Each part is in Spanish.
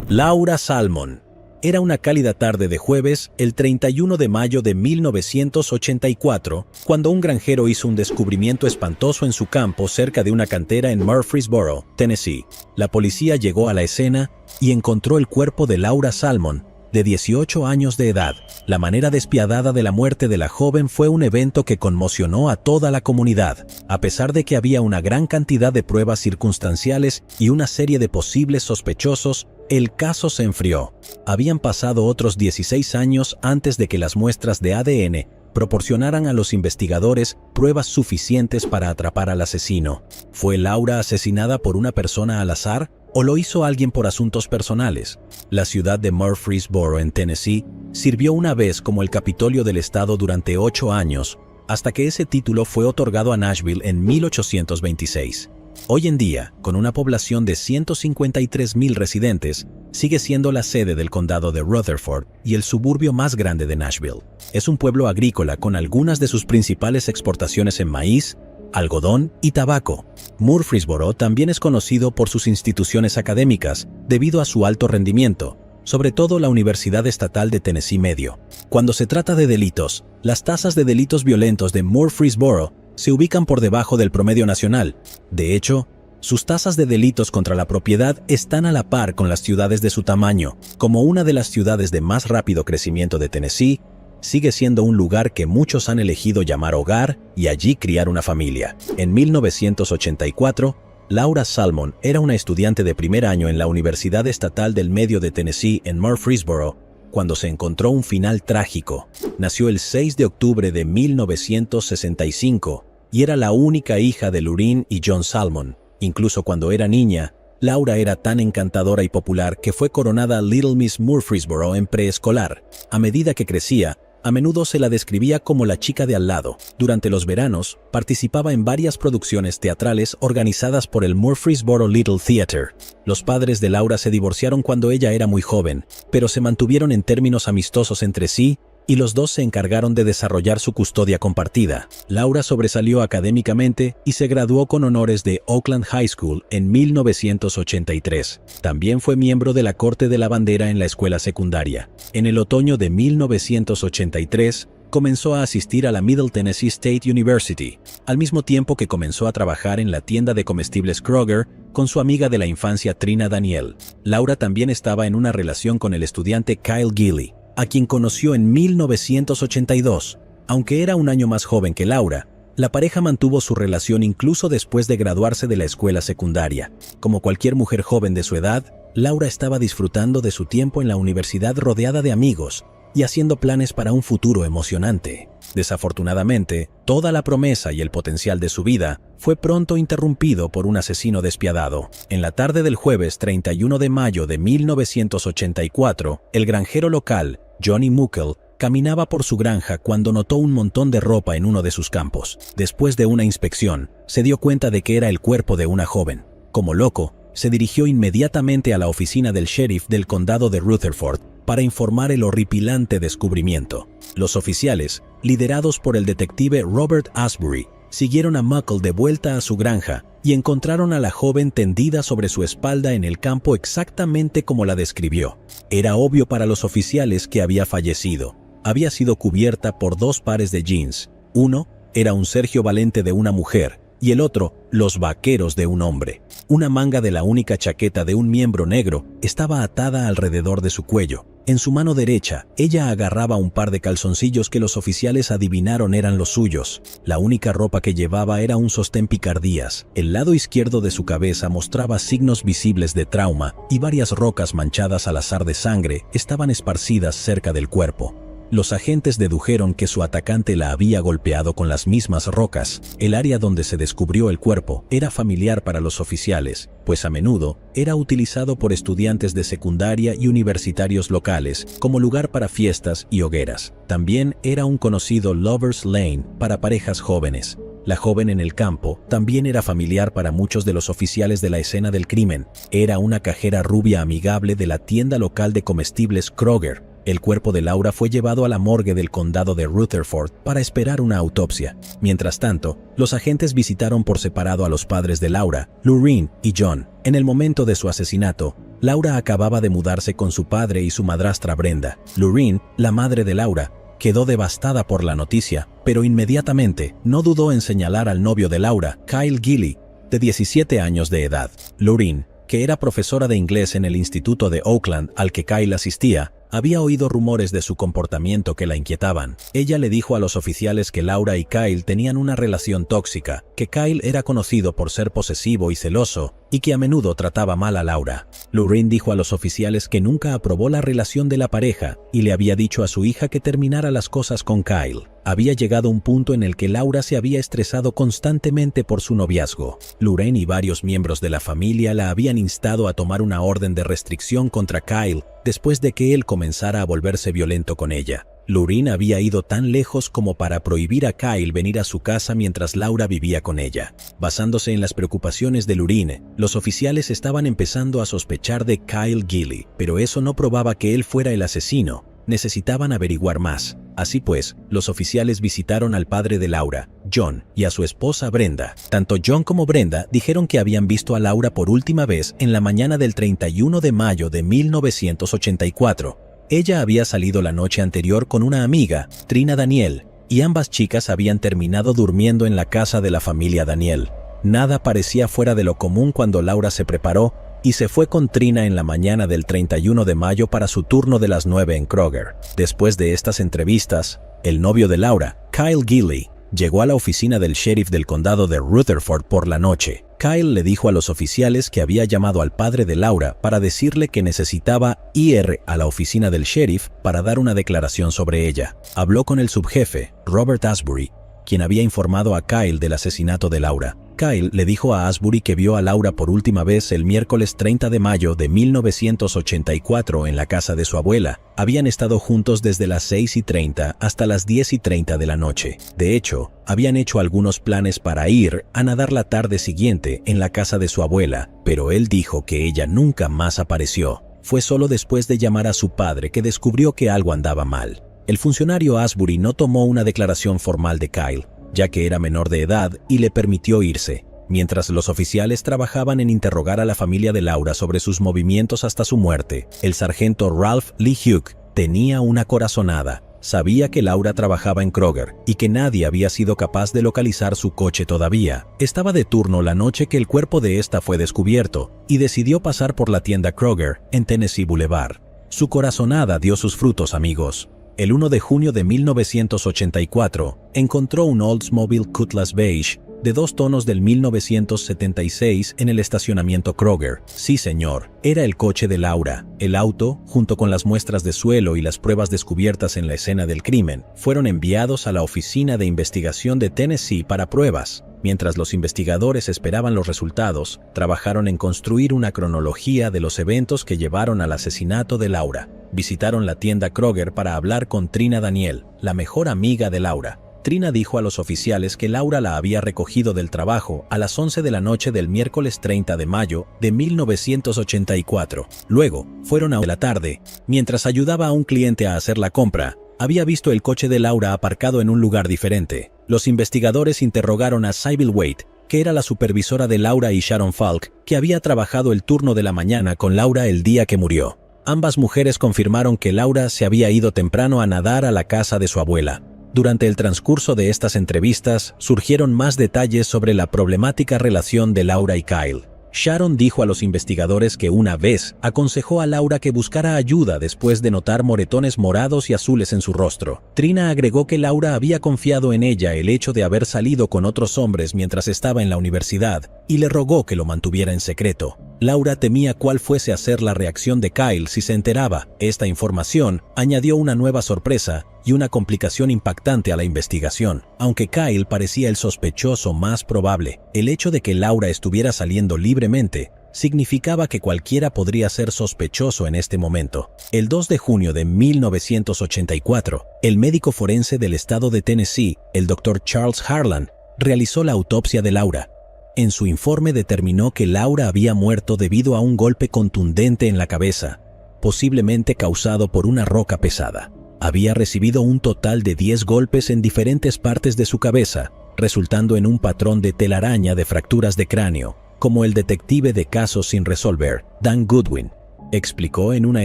Laura Salmon. Era una cálida tarde de jueves, el 31 de mayo de 1984, cuando un granjero hizo un descubrimiento espantoso en su campo cerca de una cantera en Murfreesboro, Tennessee. La policía llegó a la escena y encontró el cuerpo de Laura Salmon, de 18 años de edad. La manera despiadada de la muerte de la joven fue un evento que conmocionó a toda la comunidad. A pesar de que había una gran cantidad de pruebas circunstanciales y una serie de posibles sospechosos, el caso se enfrió. Habían pasado otros 16 años antes de que las muestras de ADN proporcionaran a los investigadores pruebas suficientes para atrapar al asesino. ¿Fue Laura asesinada por una persona al azar o lo hizo alguien por asuntos personales? La ciudad de Murfreesboro, en Tennessee, sirvió una vez como el Capitolio del estado durante 8 años, hasta que ese título fue otorgado a Nashville en 1826. Hoy en día, con una población de 153,000 residentes, sigue siendo la sede del condado de Rutherford y el suburbio más grande de Nashville. Es un pueblo agrícola con algunas de sus principales exportaciones en maíz, algodón y tabaco. Murfreesboro también es conocido por sus instituciones académicas debido a su alto rendimiento, sobre todo la Universidad Estatal de Tennessee Medio. Cuando se trata de delitos, las tasas de delitos violentos de Murfreesboro se ubican por debajo del promedio nacional. De hecho, sus tasas de delitos contra la propiedad están a la par con las ciudades de su tamaño. Como una de las ciudades de más rápido crecimiento de Tennessee, sigue siendo un lugar que muchos han elegido llamar hogar y allí criar una familia. En 1984, Laura Salmon era una estudiante de primer año en la Universidad Estatal del Medio de Tennessee en Murfreesboro, cuando se encontró un final trágico. Nació el 6 de octubre de 1965 y era la única hija de Lureen y John Salmon. Incluso cuando era niña, Laura era tan encantadora y popular que fue coronada Little Miss Murfreesboro en preescolar. A medida que crecía, a menudo se la describía como la chica de al lado. Durante los veranos, participaba en varias producciones teatrales organizadas por el Murfreesboro Little Theater. Los padres de Laura se divorciaron cuando ella era muy joven, pero se mantuvieron en términos amistosos entre sí y los dos se encargaron de desarrollar su custodia compartida. Laura sobresalió académicamente y se graduó con honores de Oakland High School en 1983. También fue miembro de la Corte de la Bandera en la escuela secundaria. En el otoño de 1983, comenzó a asistir a la Middle Tennessee State University, al mismo tiempo que comenzó a trabajar en la tienda de comestibles Kroger con su amiga de la infancia Trina Daniel. Laura también estaba en una relación con el estudiante Kyle Gilley, a quien conoció en 1982. Aunque era un año más joven que Laura, la pareja mantuvo su relación incluso después de graduarse de la escuela secundaria. Como cualquier mujer joven de su edad, Laura estaba disfrutando de su tiempo en la universidad rodeada de amigos y haciendo planes para un futuro emocionante. Desafortunadamente, toda la promesa y el potencial de su vida fue pronto interrumpido por un asesino despiadado. En la tarde del jueves 31 de mayo de 1984, el granjero local, Johnny Muckle, caminaba por su granja cuando notó un montón de ropa en uno de sus campos. Después de una inspección, se dio cuenta de que era el cuerpo de una joven. Como loco, se dirigió inmediatamente a la oficina del sheriff del condado de Rutherford para informar el horripilante descubrimiento. Los oficiales, liderados por el detective Robert Asbury, siguieron a Muckle de vuelta a su granja y encontraron a la joven tendida sobre su espalda en el campo exactamente como la describió. Era obvio para los oficiales que había fallecido. Había sido cubierta por 2 pares de jeans. Uno era un Sergio Valente de una mujer y el otro, los vaqueros de un hombre. Una manga de la única chaqueta de un miembro negro estaba atada alrededor de su cuello. En su mano derecha, ella agarraba un par de calzoncillos que los oficiales adivinaron eran los suyos. La única ropa que llevaba era un sostén picardías. El lado izquierdo de su cabeza mostraba signos visibles de trauma y varias rocas manchadas al azar de sangre estaban esparcidas cerca del cuerpo. Los agentes dedujeron que su atacante la había golpeado con las mismas rocas. El área donde se descubrió el cuerpo era familiar para los oficiales, pues a menudo era utilizado por estudiantes de secundaria y universitarios locales como lugar para fiestas y hogueras. También era un conocido Lover's Lane para parejas jóvenes. La joven en el campo también era familiar para muchos de los oficiales de la escena del crimen. Era una cajera rubia amigable de la tienda local de comestibles Kroger. El cuerpo de Laura fue llevado a la morgue del condado de Rutherford para esperar una autopsia. Mientras tanto, los agentes visitaron por separado a los padres de Laura, Lureen y John. En el momento de su asesinato, Laura acababa de mudarse con su padre y su madrastra Brenda. Lorraine, la madre de Laura, quedó devastada por la noticia, pero inmediatamente no dudó en señalar al novio de Laura, Kyle Gilley, de 17 años de edad. Lorraine, que era profesora de inglés en el instituto de Oakland al que Kyle asistía, había oído rumores de su comportamiento que la inquietaban. Ella le dijo a los oficiales que Laura y Kyle tenían una relación tóxica, que Kyle era conocido por ser posesivo y celoso, y que a menudo trataba mal a Laura. Lorraine dijo a los oficiales que nunca aprobó la relación de la pareja y le había dicho a su hija que terminara las cosas con Kyle. Había llegado un punto en el que Laura se había estresado constantemente por su noviazgo. Lorraine y varios miembros de la familia la habían instado a tomar una orden de restricción contra Kyle después de que él comenzara a volverse violento con ella. Lorraine había ido tan lejos como para prohibir a Kyle venir a su casa mientras Laura vivía con ella. Basándose en las preocupaciones de Lorraine, los oficiales estaban empezando a sospechar de Kyle Gilley, pero eso no probaba que él fuera el asesino. Necesitaban averiguar más. Así pues, los oficiales visitaron al padre de Laura, John, y a su esposa Brenda. Tanto John como Brenda dijeron que habían visto a Laura por última vez en la mañana del 31 de mayo de 1984. Ella había salido la noche anterior con una amiga, Trina Daniel, y ambas chicas habían terminado durmiendo en la casa de la familia Daniel. Nada parecía fuera de lo común cuando Laura se preparó y se fue con Trina en la mañana del 31 de mayo para su turno de las 9 en Kroger. Después de estas entrevistas, el novio de Laura, Kyle Gilley, llegó a la oficina del sheriff del condado de Rutherford por la noche. Kyle le dijo a los oficiales que había llamado al padre de Laura para decirle que necesitaba ir a la oficina del sheriff para dar una declaración sobre ella. Habló con el subjefe, Robert Asbury, quien había informado a Kyle del asesinato de Laura. Kyle le dijo a Asbury que vio a Laura por última vez el miércoles 30 de mayo de 1984 en la casa de su abuela. Habían estado juntos desde las 6:30 hasta las 10:30 de la noche. De hecho, habían hecho algunos planes para ir a nadar la tarde siguiente en la casa de su abuela, pero él dijo que ella nunca más apareció. Fue solo después de llamar a su padre que descubrió que algo andaba mal. El funcionario Asbury no tomó una declaración formal de Kyle, ya que era menor de edad y le permitió irse. Mientras los oficiales trabajaban en interrogar a la familia de Laura sobre sus movimientos hasta su muerte, el sargento Ralph Lee Hugh tenía una corazonada. Sabía que Laura trabajaba en Kroger y que nadie había sido capaz de localizar su coche todavía. Estaba de turno la noche que el cuerpo de esta fue descubierto y decidió pasar por la tienda Kroger en Tennessee Boulevard. Su corazonada dio sus frutos, amigos. El 1 de junio de 1984, encontró un Oldsmobile Cutlass Beige de 2 tonos del 1976 en el estacionamiento Kroger. Sí, señor, era el coche de Laura. El auto, junto con las muestras de suelo y las pruebas descubiertas en la escena del crimen, fueron enviados a la Oficina de Investigación de Tennessee para pruebas. Mientras los investigadores esperaban los resultados, trabajaron en construir una cronología de los eventos que llevaron al asesinato de Laura. Visitaron la tienda Kroger para hablar con Trina Daniel, la mejor amiga de Laura. Trina dijo a los oficiales que Laura la había recogido del trabajo a las 11 de la noche del miércoles 30 de mayo de 1984. Luego, fueron a la tarde. Mientras ayudaba a un cliente a hacer la compra, había visto el coche de Laura aparcado en un lugar diferente. Los investigadores interrogaron a Sybil Wade, que era la supervisora de Laura, y Sharon Falk, que había trabajado el turno de la mañana con Laura el día que murió. Ambas mujeres confirmaron que Laura se había ido temprano a nadar a la casa de su abuela. Durante el transcurso de estas entrevistas, surgieron más detalles sobre la problemática relación de Laura y Kyle. Sharon dijo a los investigadores que una vez aconsejó a Laura que buscara ayuda después de notar moretones morados y azules en su rostro. Trina agregó que Laura había confiado en ella el hecho de haber salido con otros hombres mientras estaba en la universidad y le rogó que lo mantuviera en secreto. Laura temía cuál fuese a ser la reacción de Kyle si se enteraba. Esta información añadió una nueva sorpresa y una complicación impactante a la investigación. Aunque Kyle parecía el sospechoso más probable, el hecho de que Laura estuviera saliendo libremente significaba que cualquiera podría ser sospechoso en este momento. El 2 de junio de 1984, el médico forense del estado de Tennessee, el Dr. Charles Harlan, realizó la autopsia de Laura. En su informe determinó que Laura había muerto debido a un golpe contundente en la cabeza, posiblemente causado por una roca pesada. Había recibido un total de 10 golpes en diferentes partes de su cabeza, resultando en un patrón de telaraña de fracturas de cráneo, como el detective de casos sin resolver, Dan Goodwin, explicó en una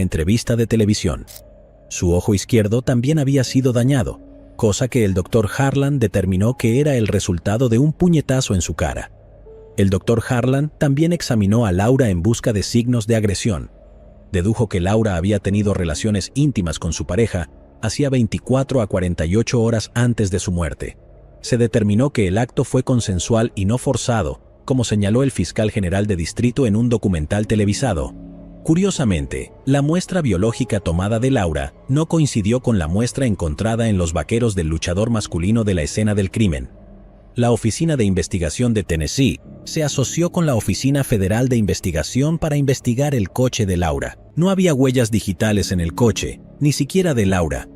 entrevista de televisión. Su ojo izquierdo también había sido dañado, cosa que el Dr. Harlan determinó que era el resultado de un puñetazo en su cara. El Dr. Harlan también examinó a Laura en busca de signos de agresión. Dedujo que Laura había tenido relaciones íntimas con su pareja hacía 24 a 48 horas antes de su muerte. Se determinó que el acto fue consensual y no forzado, como señaló el fiscal general de distrito en un documental televisado. Curiosamente, la muestra biológica tomada de Laura no coincidió con la muestra encontrada en los vaqueros del luchador masculino de la escena del crimen. La Oficina de Investigación de Tennessee se asoció con la Oficina Federal de Investigación para investigar el coche de Laura. No había huellas digitales en el coche, ni siquiera de Laura.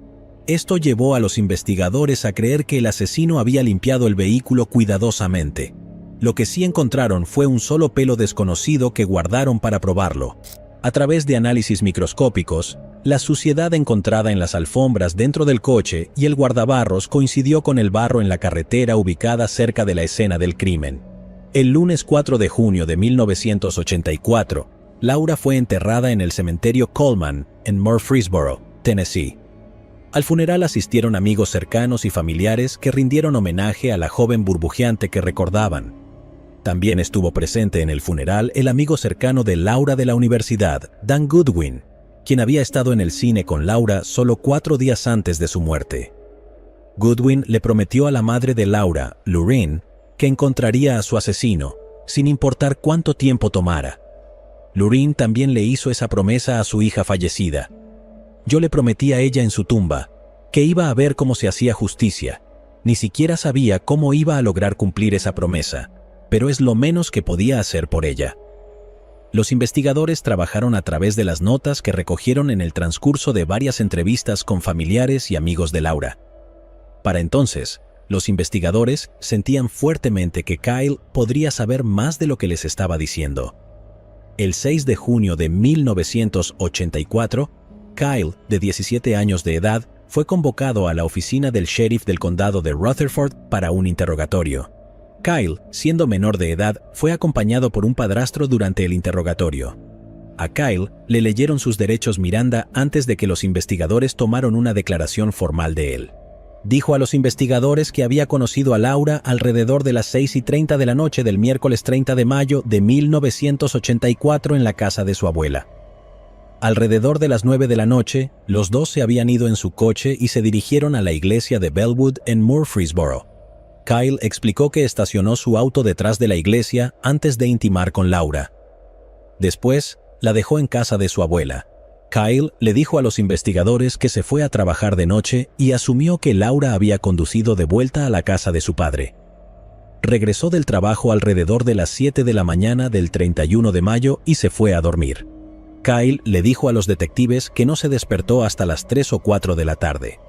Esto llevó a los investigadores a creer que el asesino había limpiado el vehículo cuidadosamente. Lo que sí encontraron fue un solo pelo desconocido que guardaron para probarlo. A través de análisis microscópicos, la suciedad encontrada en las alfombras dentro del coche y el guardabarros coincidió con el barro en la carretera ubicada cerca de la escena del crimen. El lunes 4 de junio de 1984, Laura fue enterrada en el cementerio Coleman, en Murfreesboro, Tennessee. Al funeral asistieron amigos cercanos y familiares que rindieron homenaje a la joven burbujeante que recordaban. También estuvo presente en el funeral el amigo cercano de Laura de la universidad, Dan Goodwin, quien había estado en el cine con Laura solo 4 días antes de su muerte. Goodwin le prometió a la madre de Laura, Lorraine, que encontraría a su asesino, sin importar cuánto tiempo tomara. Lorraine también le hizo esa promesa a su hija fallecida. Yo le prometí a ella en su tumba que iba a ver cómo se hacía justicia. Ni siquiera sabía cómo iba a lograr cumplir esa promesa, pero es lo menos que podía hacer por ella. Los investigadores trabajaron a través de las notas que recogieron en el transcurso de varias entrevistas con familiares y amigos de Laura. Para entonces, los investigadores sentían fuertemente que Kyle podría saber más de lo que les estaba diciendo. El 6 de junio de 1984, Kyle, de 17 años de edad, fue convocado a la oficina del sheriff del condado de Rutherford para un interrogatorio. Kyle, siendo menor de edad, fue acompañado por un padrastro durante el interrogatorio. A Kyle le leyeron sus derechos Miranda antes de que los investigadores tomaran una declaración formal de él. Dijo a los investigadores que había conocido a Laura alrededor de las 6:30 de la noche del miércoles 30 de mayo de 1984 en la casa de su abuela. Alrededor de las 9 de la noche, los dos se habían ido en su coche y se dirigieron a la iglesia de Bellwood en Murfreesboro. Kyle explicó que estacionó su auto detrás de la iglesia antes de intimar con Laura. Después, la dejó en casa de su abuela. Kyle le dijo a los investigadores que se fue a trabajar de noche y asumió que Laura había conducido de vuelta a la casa de su padre. Regresó del trabajo alrededor de las 7 de la mañana del 31 de mayo y se fue a dormir. Kyle le dijo a los detectives que no se despertó hasta las 3 o 4 de la tarde.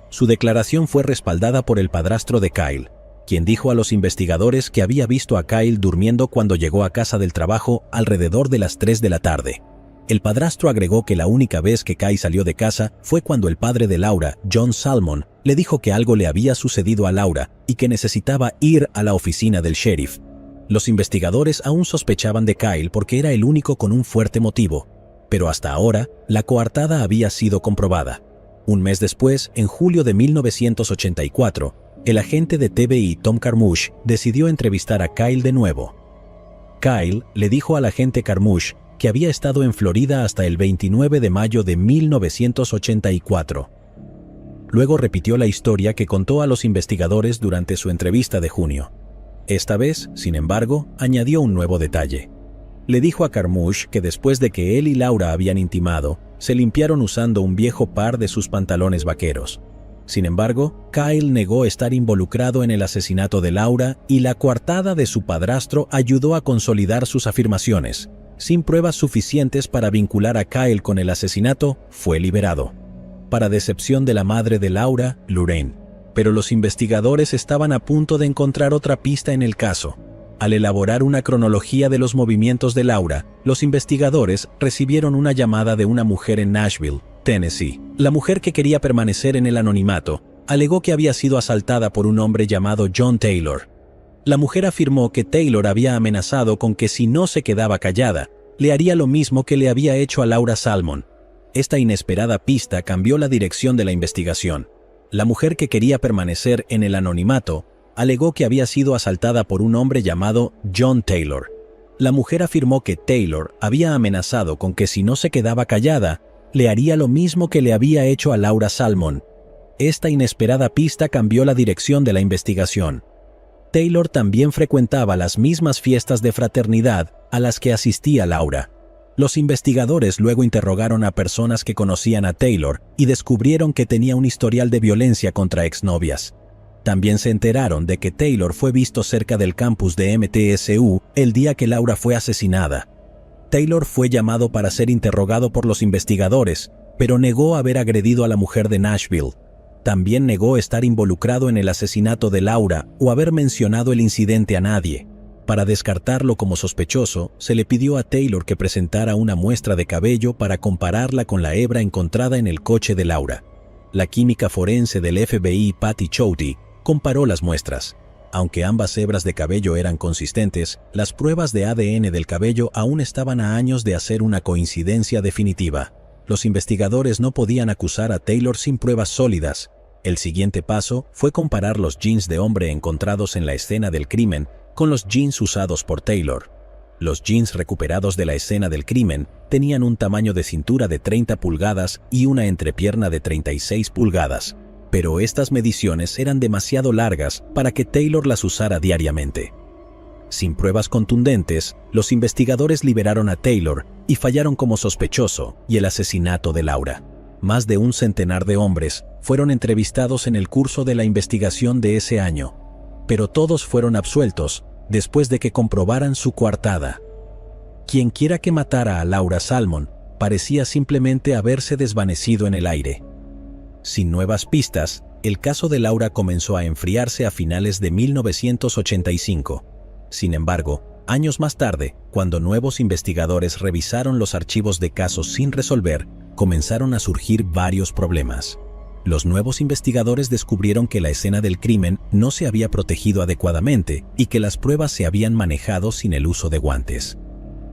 Su declaración fue respaldada por el padrastro de Kyle, quien dijo a los investigadores que había visto a Kyle durmiendo cuando llegó a casa del trabajo alrededor de las 3 de la tarde. El padrastro agregó que la única vez que Kyle salió de casa fue cuando el padre de Laura, John Salmon, le dijo que algo le había sucedido a Laura y que necesitaba ir a la oficina del sheriff. Los investigadores aún sospechaban de Kyle porque era el único con un fuerte motivo, pero hasta ahora la coartada había sido comprobada. Un mes después, en julio de 1984, el agente de TBI Tom Carmouche decidió entrevistar a Kyle de nuevo. Kyle le dijo al agente Carmouche que había estado en Florida hasta el 29 de mayo de 1984. Luego repitió la historia que contó a los investigadores durante su entrevista de junio. Esta vez, sin embargo, añadió un nuevo detalle. Le dijo a Carmouche que después de que él y Laura habían intimado, se limpiaron usando un viejo par de sus pantalones vaqueros. Sin embargo, Kyle negó estar involucrado en el asesinato de Laura y la coartada de su padrastro ayudó a consolidar sus afirmaciones. Sin pruebas suficientes para vincular a Kyle con el asesinato, fue liberado. Para decepción de la madre de Laura, Lorraine. Pero los investigadores estaban a punto de encontrar otra pista en el caso. Al elaborar una cronología de los movimientos de Laura, los investigadores recibieron una llamada de una mujer en Nashville, Tennessee. La mujer, que quería permanecer en el anonimato, alegó que había sido asaltada por un hombre llamado John Taylor. La mujer afirmó que Taylor había amenazado con que si no se quedaba callada, le haría lo mismo que le había hecho a Laura Salmon. Esta inesperada pista cambió la dirección de la investigación. La mujer, que quería permanecer en el anonimato, alegó que había sido asaltada por un hombre llamado John Taylor. La mujer afirmó que Taylor había amenazado con que si no se quedaba callada, le haría lo mismo que le había hecho a Laura Salmon. Esta inesperada pista cambió la dirección de la investigación. Taylor también frecuentaba las mismas fiestas de fraternidad a las que asistía Laura. Los investigadores luego interrogaron a personas que conocían a Taylor y descubrieron que tenía un historial de violencia contra exnovias. También se enteraron de que Taylor fue visto cerca del campus de MTSU el día que Laura fue asesinada. Taylor fue llamado para ser interrogado por los investigadores, pero negó haber agredido a la mujer de Nashville. También negó estar involucrado en el asesinato de Laura o haber mencionado el incidente a nadie. Para descartarlo como sospechoso, se le pidió a Taylor que presentara una muestra de cabello para compararla con la hebra encontrada en el coche de Laura. La química forense del FBI, Patty Chouty, comparó las muestras. Aunque ambas hebras de cabello eran consistentes, las pruebas de ADN del cabello aún estaban a años de hacer una coincidencia definitiva. Los investigadores no podían acusar a Taylor sin pruebas sólidas. El siguiente paso fue comparar los jeans de hombre encontrados en la escena del crimen con los jeans usados por Taylor. Los jeans recuperados de la escena del crimen tenían un tamaño de cintura de 30 pulgadas y una entrepierna de 36 pulgadas, pero estas mediciones eran demasiado largas para que Taylor las usara diariamente. Sin pruebas contundentes, los investigadores liberaron a Taylor y fallaron como sospechoso y el asesinato de Laura. Más de un centenar de hombres fueron entrevistados en el curso de la investigación de ese año, pero todos fueron absueltos después de que comprobaran su coartada. Quienquiera que matara a Laura Salmon parecía simplemente haberse desvanecido en el aire. Sin nuevas pistas, el caso de Laura comenzó a enfriarse a finales de 1985. Sin embargo, años más tarde, cuando nuevos investigadores revisaron los archivos de casos sin resolver, comenzaron a surgir varios problemas. Los nuevos investigadores descubrieron que la escena del crimen no se había protegido adecuadamente y que las pruebas se habían manejado sin el uso de guantes.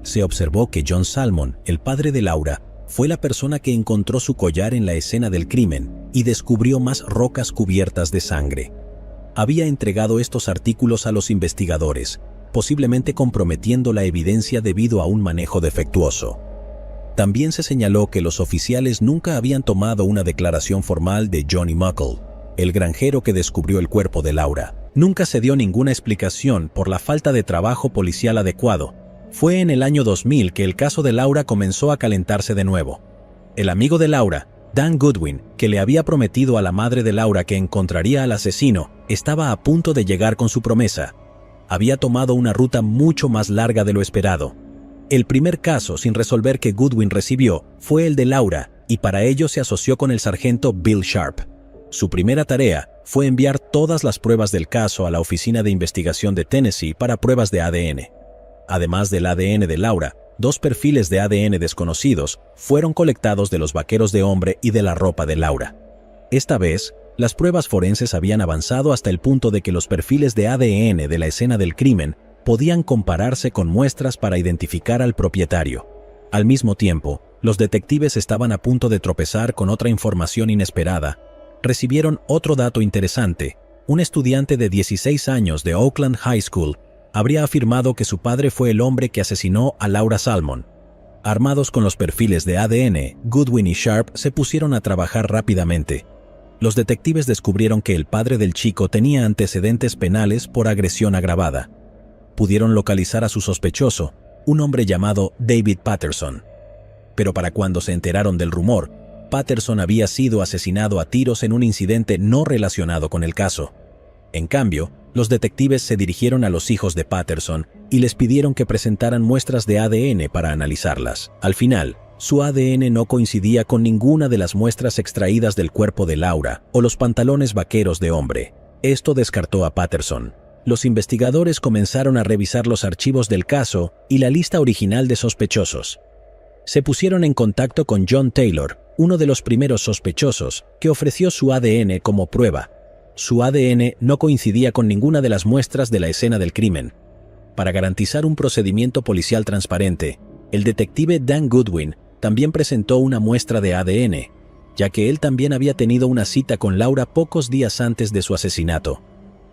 Se observó que John Salmon, el padre de Laura, fue la persona que encontró su collar en la escena del crimen y descubrió más rocas cubiertas de sangre. Había entregado estos artículos a los investigadores, posiblemente comprometiendo la evidencia debido a un manejo defectuoso. También se señaló que los oficiales nunca habían tomado una declaración formal de Johnny Muckle, el granjero que descubrió el cuerpo de Laura. Nunca se dio ninguna explicación por la falta de trabajo policial adecuado. Fue en el año 2000 que el caso de Laura comenzó a calentarse de nuevo. El amigo de Laura, Dan Goodwin, que le había prometido a la madre de Laura que encontraría al asesino, estaba a punto de llegar con su promesa. Había tomado una ruta mucho más larga de lo esperado. El primer caso sin resolver que Goodwin recibió fue el de Laura, y para ello se asoció con el sargento Bill Sharp. Su primera tarea fue enviar todas las pruebas del caso a la Oficina de Investigación de Tennessee para pruebas de ADN. Además del ADN de Laura, 2 perfiles de ADN desconocidos fueron colectados de los vaqueros de hombre y de la ropa de Laura. Esta vez, las pruebas forenses habían avanzado hasta el punto de que los perfiles de ADN de la escena del crimen podían compararse con muestras para identificar al propietario. Al mismo tiempo, los detectives estaban a punto de tropezar con otra información inesperada. Recibieron otro dato interesante. Un estudiante de 16 años de Oakland High School habría afirmado que su padre fue el hombre que asesinó a Laura Salmon. Armados con los perfiles de ADN, Goodwin y Sharp se pusieron a trabajar rápidamente. Los detectives descubrieron que el padre del chico tenía antecedentes penales por agresión agravada. Pudieron localizar a su sospechoso, un hombre llamado David Patterson. Pero para cuando se enteraron del rumor, Patterson había sido asesinado a tiros en un incidente no relacionado con el caso. En cambio, los detectives se dirigieron a los hijos de Patterson y les pidieron que presentaran muestras de ADN para analizarlas. Al final, su ADN no coincidía con ninguna de las muestras extraídas del cuerpo de Laura o los pantalones vaqueros de hombre. Esto descartó a Patterson. Los investigadores comenzaron a revisar los archivos del caso y la lista original de sospechosos. Se pusieron en contacto con John Taylor, uno de los primeros sospechosos, que ofreció su ADN como prueba. Su ADN no coincidía con ninguna de las muestras de la escena del crimen. Para garantizar un procedimiento policial transparente, El detective Dan Goodwin también presentó una muestra de ADN, ya que él también había tenido una cita con Laura pocos días antes de su asesinato.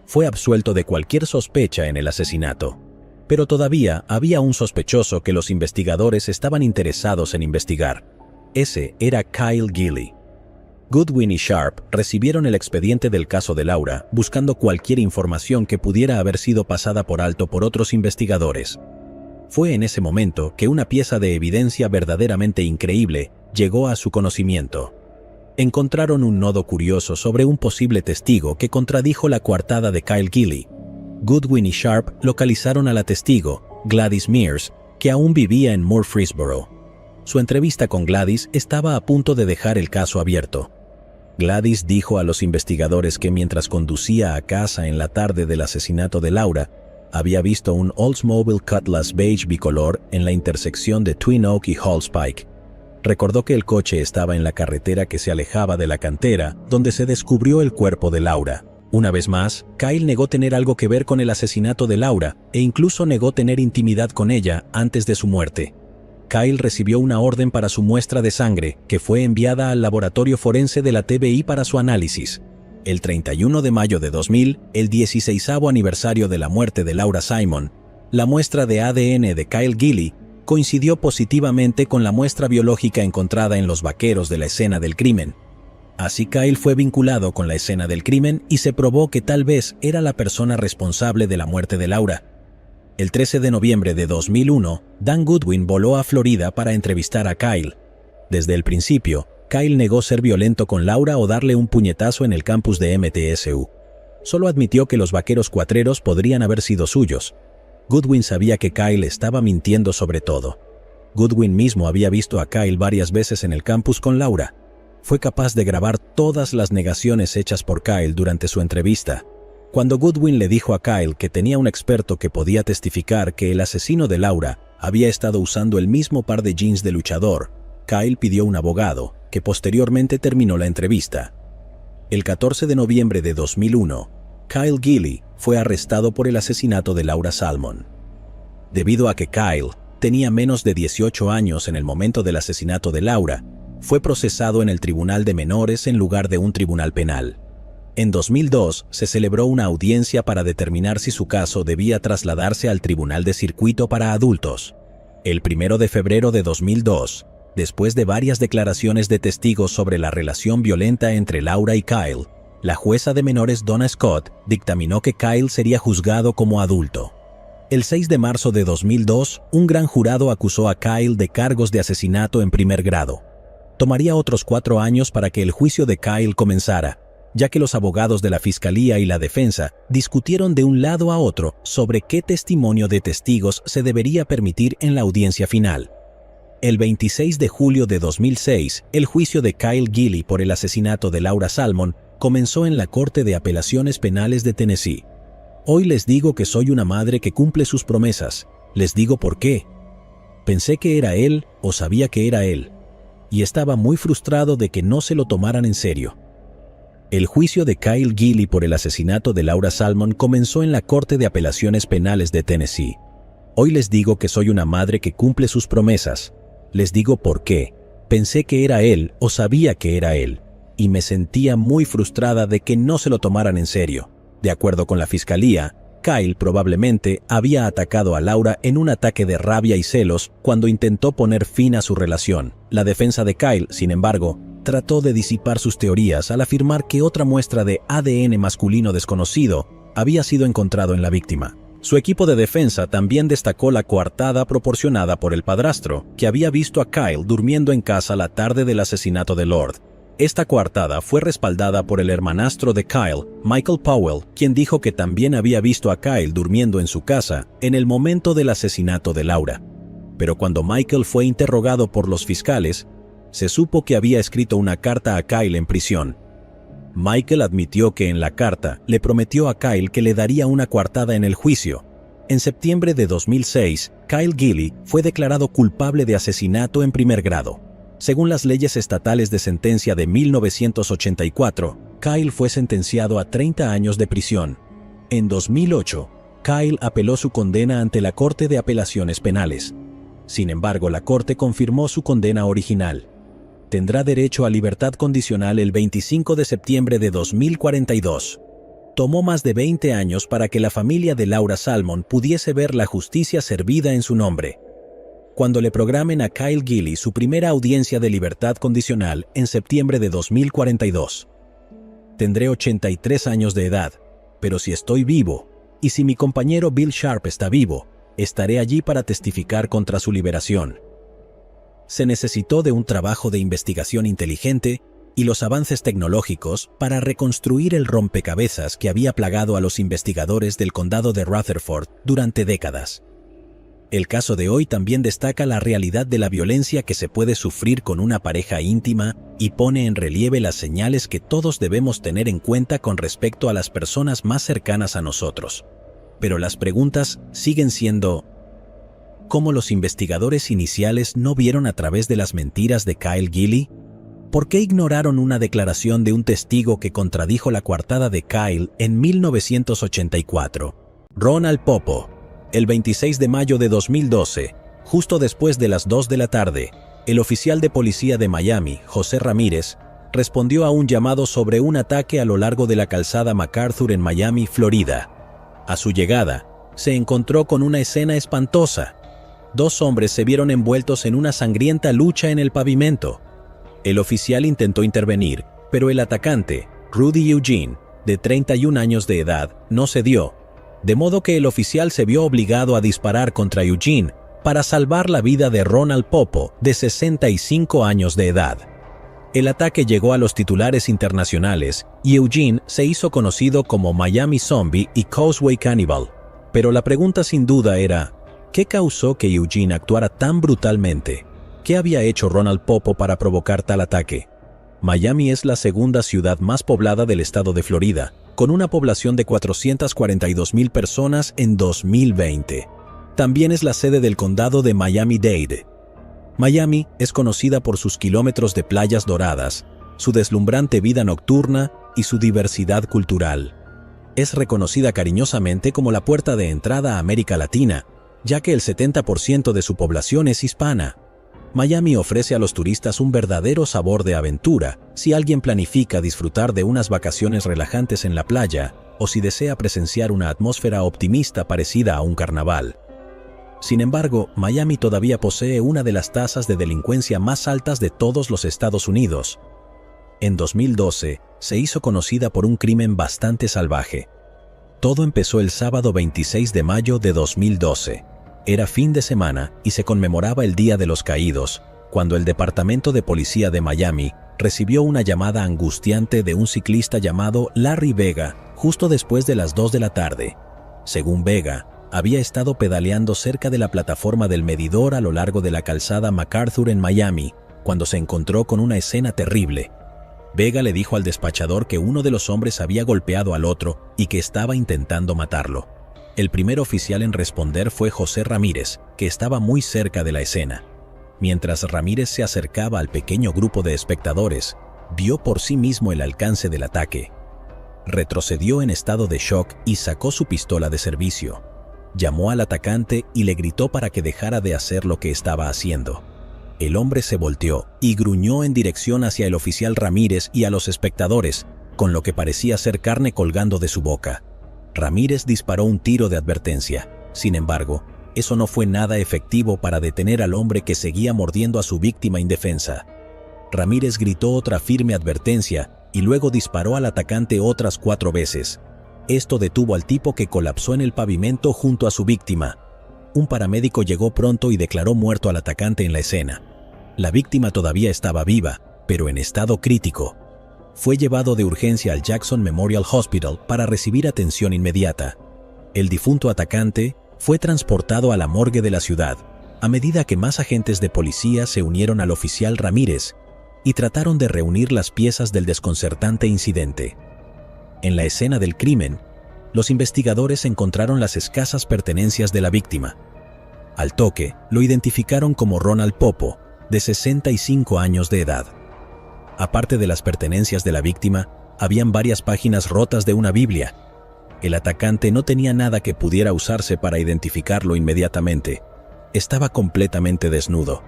Fue absuelto de cualquier sospecha en el asesinato, pero todavía había un sospechoso que los investigadores estaban interesados en investigar. Ese era Kyle Gilley. Goodwin y Sharp recibieron el expediente del caso de Laura buscando cualquier información que pudiera haber sido pasada por alto por otros investigadores. Fue en ese momento que una pieza de evidencia verdaderamente increíble llegó a su conocimiento. Encontraron un nodo curioso sobre un posible testigo que contradijo la coartada de Kyle Gilley. Goodwin y Sharp localizaron a la testigo, Gladys Mears, que aún vivía en Murfreesboro. Su entrevista con Gladys estaba a punto de dejar el caso abierto. Gladys dijo a los investigadores que mientras conducía a casa en la tarde del asesinato de Laura, había visto un Oldsmobile Cutlass beige bicolor en la intersección de Twin Oak y Halls Pike. Recordó que el coche estaba en la carretera que se alejaba de la cantera, donde se descubrió el cuerpo de Laura. Una vez más, Kyle negó tener algo que ver con el asesinato de Laura e incluso negó tener intimidad con ella antes de su muerte. Kyle recibió una orden para su muestra de sangre, que fue enviada al laboratorio forense de la TBI para su análisis. El 31 de mayo de 2000, el 16º aniversario de la muerte de Laura Simon, la muestra de ADN de Kyle Gilley coincidió positivamente con la muestra biológica encontrada en los vaqueros de la escena del crimen. Así Kyle fue vinculado con la escena del crimen y se probó que tal vez era la persona responsable de la muerte de Laura. El 13 de noviembre de 2001, Dan Goodwin voló a Florida para entrevistar a Kyle. Desde el principio, Kyle negó ser violento con Laura o darle un puñetazo en el campus de MTSU. Solo admitió que los vaqueros cuatreros podrían haber sido suyos. Goodwin sabía que Kyle estaba mintiendo sobre todo. Goodwin mismo había visto a Kyle varias veces en el campus con Laura. Fue capaz de grabar todas las negaciones hechas por Kyle durante su entrevista. Cuando Goodwin le dijo a Kyle que tenía un experto que podía testificar que el asesino de Laura había estado usando el mismo par de jeans de luchador, Kyle pidió un abogado, que posteriormente terminó la entrevista. El 14 de noviembre de 2001, Kyle Gilley fue arrestado por el asesinato de Laura Salmon. Debido a que Kyle tenía menos de 18 años en el momento del asesinato de Laura, fue procesado en el tribunal de menores en lugar de un tribunal penal. En 2002 se celebró una audiencia para determinar si su caso debía trasladarse al tribunal de circuito para adultos. El 1 de febrero de 2002, después de varias declaraciones de testigos sobre la relación violenta entre Laura y Kyle, la jueza de menores Donna Scott dictaminó que Kyle sería juzgado como adulto. El 6 de marzo de 2002, un gran jurado acusó a Kyle de cargos de asesinato en primer grado. Tomaría otros 4 años para que el juicio de Kyle comenzara, ya que los abogados de la Fiscalía y la Defensa discutieron de un lado a otro sobre qué testimonio de testigos se debería permitir en la audiencia final. El 26 de julio de 2006, el juicio de Kyle Gilley por el asesinato de Laura Salmon comenzó en la Corte de Apelaciones Penales de Tennessee. Hoy les digo que soy una madre que cumple sus promesas. Les digo por qué. Pensé que era él o sabía que era él, y estaba muy frustrado de que no se lo tomaran en serio. El juicio de Kyle Gilley por el asesinato de Laura Salmon comenzó en la Corte de Apelaciones Penales de Tennessee. Hoy les digo que soy una madre que cumple sus promesas. Les digo por qué. Pensé que era él o sabía que era él, y me sentía muy frustrada de que no se lo tomaran en serio. De acuerdo con la Fiscalía, Kyle probablemente había atacado a Laura en un ataque de rabia y celos cuando intentó poner fin a su relación. La defensa de Kyle, sin embargo, trató de disipar sus teorías al afirmar que otra muestra de ADN masculino desconocido había sido encontrado en la víctima. Su equipo de defensa también destacó la coartada proporcionada por el padrastro, que había visto a Kyle durmiendo en casa la tarde del asesinato de Lord. Esta coartada fue respaldada por el hermanastro de Kyle, Michael Powell, quien dijo que también había visto a Kyle durmiendo en su casa en el momento del asesinato de Laura. Pero cuando Michael fue interrogado por los fiscales, se supo que había escrito una carta a Kyle en prisión. Michael admitió que en la carta le prometió a Kyle que le daría una coartada en el juicio. En septiembre de 2006, Kyle Gilley fue declarado culpable de asesinato en primer grado. Según las leyes estatales de sentencia de 1984, Kyle fue sentenciado a 30 años de prisión. En 2008, Kyle apeló su condena ante la Corte de Apelaciones Penales. Sin embargo, la Corte confirmó su condena original. Tendrá derecho a libertad condicional el 25 de septiembre de 2042. Tomó más de 20 años para que la familia de Laura Salmon pudiese ver la justicia servida en su nombre. Cuando le programen a Kyle Gilley su primera audiencia de libertad condicional en septiembre de 2042. Tendré 83 años de edad, pero si estoy vivo, y si mi compañero Bill Sharp está vivo, estaré allí para testificar contra su liberación. Se necesitó de un trabajo de investigación inteligente y los avances tecnológicos para reconstruir el rompecabezas que había plagado a los investigadores del condado de Rutherford durante décadas. El caso de hoy también destaca la realidad de la violencia que se puede sufrir con una pareja íntima y pone en relieve las señales que todos debemos tener en cuenta con respecto a las personas más cercanas a nosotros. Pero las preguntas siguen siendo: ¿cómo los investigadores iniciales no vieron a través de las mentiras de Kyle Gilley? ¿Por qué ignoraron una declaración de un testigo que contradijo la coartada de Kyle en 1984? Ronald Popo. El 26 de mayo de 2012, justo después de las 2 de la tarde, el oficial de policía de Miami, José Ramírez, respondió a un llamado sobre un ataque a lo largo de la calzada MacArthur en Miami, Florida. A su llegada, se encontró con una escena espantosa. 2 hombres se vieron envueltos en una sangrienta lucha en el pavimento. El oficial intentó intervenir, pero el atacante, Rudy Eugene, de 31 años de edad, no cedió, de modo que el oficial se vio obligado a disparar contra Eugene para salvar la vida de Ronald Popo, de 65 años de edad. El ataque llegó a los titulares internacionales y Eugene se hizo conocido como Miami Zombie y Causeway Cannibal. Pero la pregunta sin duda era: ¿qué causó que Eugene actuara tan brutalmente? ¿Qué había hecho Ronald Popo para provocar tal ataque? Miami es la segunda ciudad más poblada del estado de Florida, con una población de 442,000 personas en 2020. También es la sede del condado de Miami-Dade. Miami es conocida por sus kilómetros de playas doradas, su deslumbrante vida nocturna y su diversidad cultural. Es reconocida cariñosamente como la puerta de entrada a América Latina, ya que el 70% de su población es hispana. Miami ofrece a los turistas un verdadero sabor de aventura si alguien planifica disfrutar de unas vacaciones relajantes en la playa o si desea presenciar una atmósfera optimista parecida a un carnaval. Sin embargo, Miami todavía posee una de las tasas de delincuencia más altas de todos los Estados Unidos. En 2012, se hizo conocida por un crimen bastante salvaje. Todo empezó el sábado 26 de mayo de 2012. Era fin de semana y se conmemoraba el Día de los Caídos, cuando el Departamento de Policía de Miami recibió una llamada angustiante de un ciclista llamado Larry Vega justo después de las 2 de la tarde. Según Vega, había estado pedaleando cerca de la plataforma del medidor a lo largo de la calzada MacArthur en Miami, cuando se encontró con una escena terrible. Vega le dijo al despachador que uno de los hombres había golpeado al otro y que estaba intentando matarlo. El primer oficial en responder fue José Ramírez, que estaba muy cerca de la escena. Mientras Ramírez se acercaba al pequeño grupo de espectadores, vio por sí mismo el alcance del ataque. Retrocedió en estado de shock y sacó su pistola de servicio. Llamó al atacante y le gritó para que dejara de hacer lo que estaba haciendo. El hombre se volteó y gruñó en dirección hacia el oficial Ramírez y a los espectadores, con lo que parecía ser carne colgando de su boca. Ramírez disparó un tiro de advertencia. Sin embargo, eso no fue nada efectivo para detener al hombre que seguía mordiendo a su víctima indefensa. Ramírez gritó otra firme advertencia y luego disparó al atacante otras 4 veces. Esto detuvo al tipo, que colapsó en el pavimento junto a su víctima. Un paramédico llegó pronto y declaró muerto al atacante en la escena. La víctima todavía estaba viva, pero en estado crítico. Fue llevado de urgencia al Jackson Memorial Hospital para recibir atención inmediata. El difunto atacante fue transportado a la morgue de la ciudad, a medida que más agentes de policía se unieron al oficial Ramírez y trataron de reunir las piezas del desconcertante incidente. En la escena del crimen, los investigadores encontraron las escasas pertenencias de la víctima. Al toque, lo identificaron como Ronald Popo, de 65 años de edad. Aparte de las pertenencias de la víctima, habían varias páginas rotas de una Biblia. El atacante no tenía nada que pudiera usarse para identificarlo inmediatamente. estaba completamente desnudo.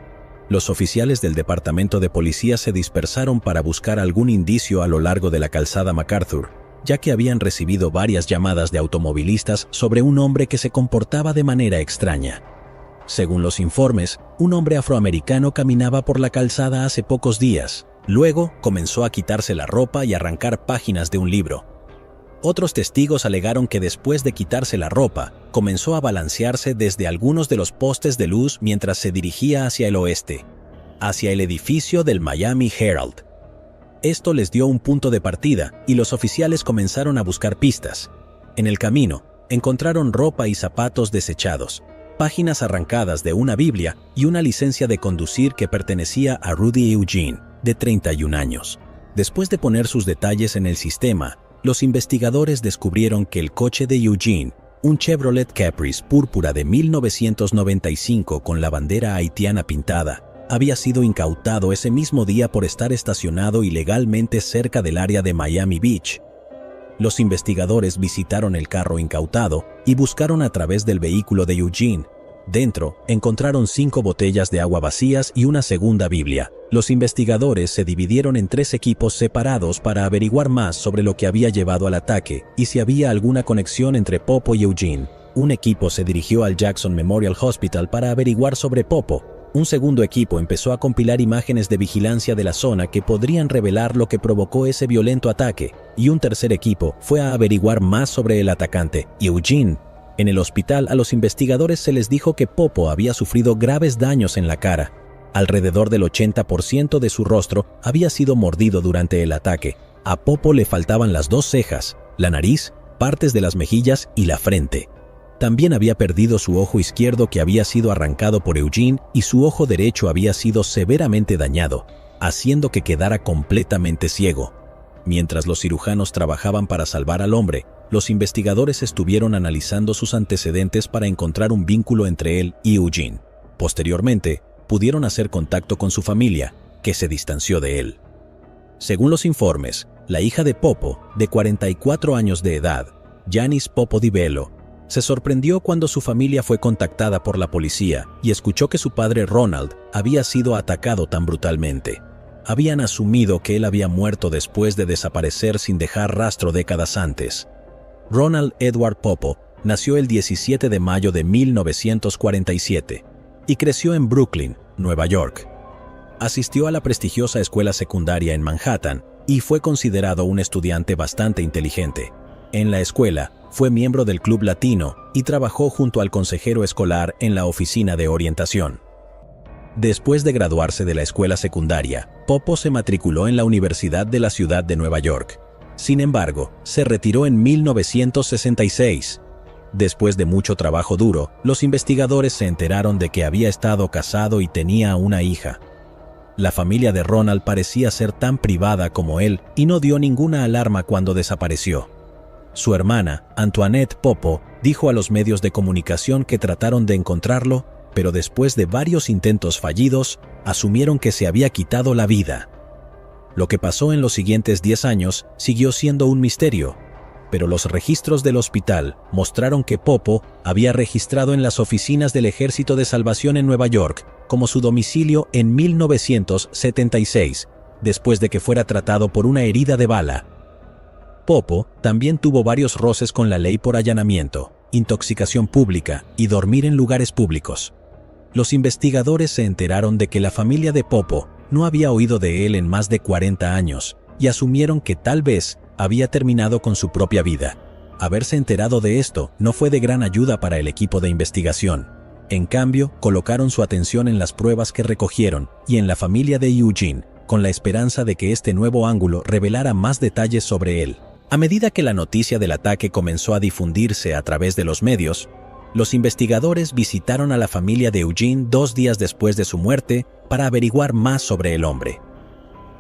Los oficiales del departamento de policía se dispersaron para buscar algún indicio a lo largo de la calzada MacArthur, ya que habían recibido varias llamadas de automovilistas sobre un hombre que se comportaba de manera extraña. Según los informes, un hombre afroamericano caminaba por la calzada hace pocos días. Luego comenzó a quitarse la ropa y arrancar páginas de un libro. Otros testigos alegaron que después de quitarse la ropa, comenzó a balancearse desde algunos de los postes de luz mientras se dirigía hacia el oeste, hacia el edificio del Miami Herald. Esto les dio un punto de partida y los oficiales comenzaron a buscar pistas. En el camino, encontraron ropa y zapatos desechados, páginas arrancadas de una Biblia y una licencia de conducir que pertenecía a Rudy Eugene, de 31 años. Después de poner sus detalles en el sistema, los investigadores descubrieron que el coche de Eugene, un Chevrolet Caprice púrpura de 1995 con la bandera haitiana pintada, había sido incautado ese mismo día por estar estacionado ilegalmente cerca del área de Miami Beach. Los investigadores visitaron el carro incautado y buscaron a través del vehículo de Eugene. Dentro, encontraron 5 botellas de agua vacías y una segunda Biblia. Los investigadores se dividieron en 3 equipos separados para averiguar más sobre lo que había llevado al ataque y si había alguna conexión entre Popo y Eugene. Un equipo se dirigió al Jackson Memorial Hospital para averiguar sobre Popo. Un segundo equipo empezó a compilar imágenes de vigilancia de la zona que podrían revelar lo que provocó ese violento ataque. Y un tercer equipo fue a averiguar más sobre el atacante, Eugene. En el hospital, a los investigadores se les dijo que Popo había sufrido graves daños en la cara. Alrededor del 80% de su rostro había sido mordido durante el ataque. A Popo le faltaban las 2 cejas, la nariz, partes de las mejillas y la frente. También había perdido su ojo izquierdo que había sido arrancado por Eugene y su ojo derecho había sido severamente dañado, haciendo que quedara completamente ciego. Mientras los cirujanos trabajaban para salvar al hombre, los investigadores estuvieron analizando sus antecedentes para encontrar un vínculo entre él y Eugene. Posteriormente, pudieron hacer contacto con su familia, que se distanció de él. Según los informes, la hija de Popo, de 44 años de edad, Janice Popo Di Bello, se sorprendió cuando su familia fue contactada por la policía y escuchó que su padre Ronald había sido atacado tan brutalmente. Habían asumido que él había muerto después de desaparecer sin dejar rastro décadas antes. Ronald Edward Popo nació el 17 de mayo de 1947 y creció en Brooklyn, Nueva York. Asistió a la prestigiosa escuela secundaria en Manhattan y fue considerado un estudiante bastante inteligente. En la escuela, fue miembro del Club Latino y trabajó junto al consejero escolar en la oficina de orientación. Después de graduarse de la escuela secundaria, Popo se matriculó en la Universidad de la Ciudad de Nueva York. Sin embargo, se retiró en 1966. Después de mucho trabajo duro, los investigadores se enteraron de que había estado casado y tenía una hija. La familia de Ronald parecía ser tan privada como él y no dio ninguna alarma cuando desapareció. Su hermana, Antoinette Popo, dijo a los medios de comunicación que trataron de encontrarlo, pero después de varios intentos fallidos, asumieron que se había quitado la vida. Lo que pasó en los siguientes 10 años siguió siendo un misterio, pero los registros del hospital mostraron que Popo había registrado en las oficinas del Ejército de Salvación en Nueva York como su domicilio en 1976, después de que fuera tratado por una herida de bala. Popo también tuvo varios roces con la ley por allanamiento, intoxicación pública y dormir en lugares públicos. Los investigadores se enteraron de que la familia de Popo no había oído de él en más de 40 años y asumieron que tal vez había terminado con su propia vida. Haberse enterado de esto no fue de gran ayuda para el equipo de investigación. En cambio, colocaron su atención en las pruebas que recogieron y en la familia de Eugene, con la esperanza de que este nuevo ángulo revelara más detalles sobre él. A medida que la noticia del ataque comenzó a difundirse a través de los medios, los investigadores visitaron a la familia de Eugene 2 días después de su muerte para averiguar más sobre el hombre.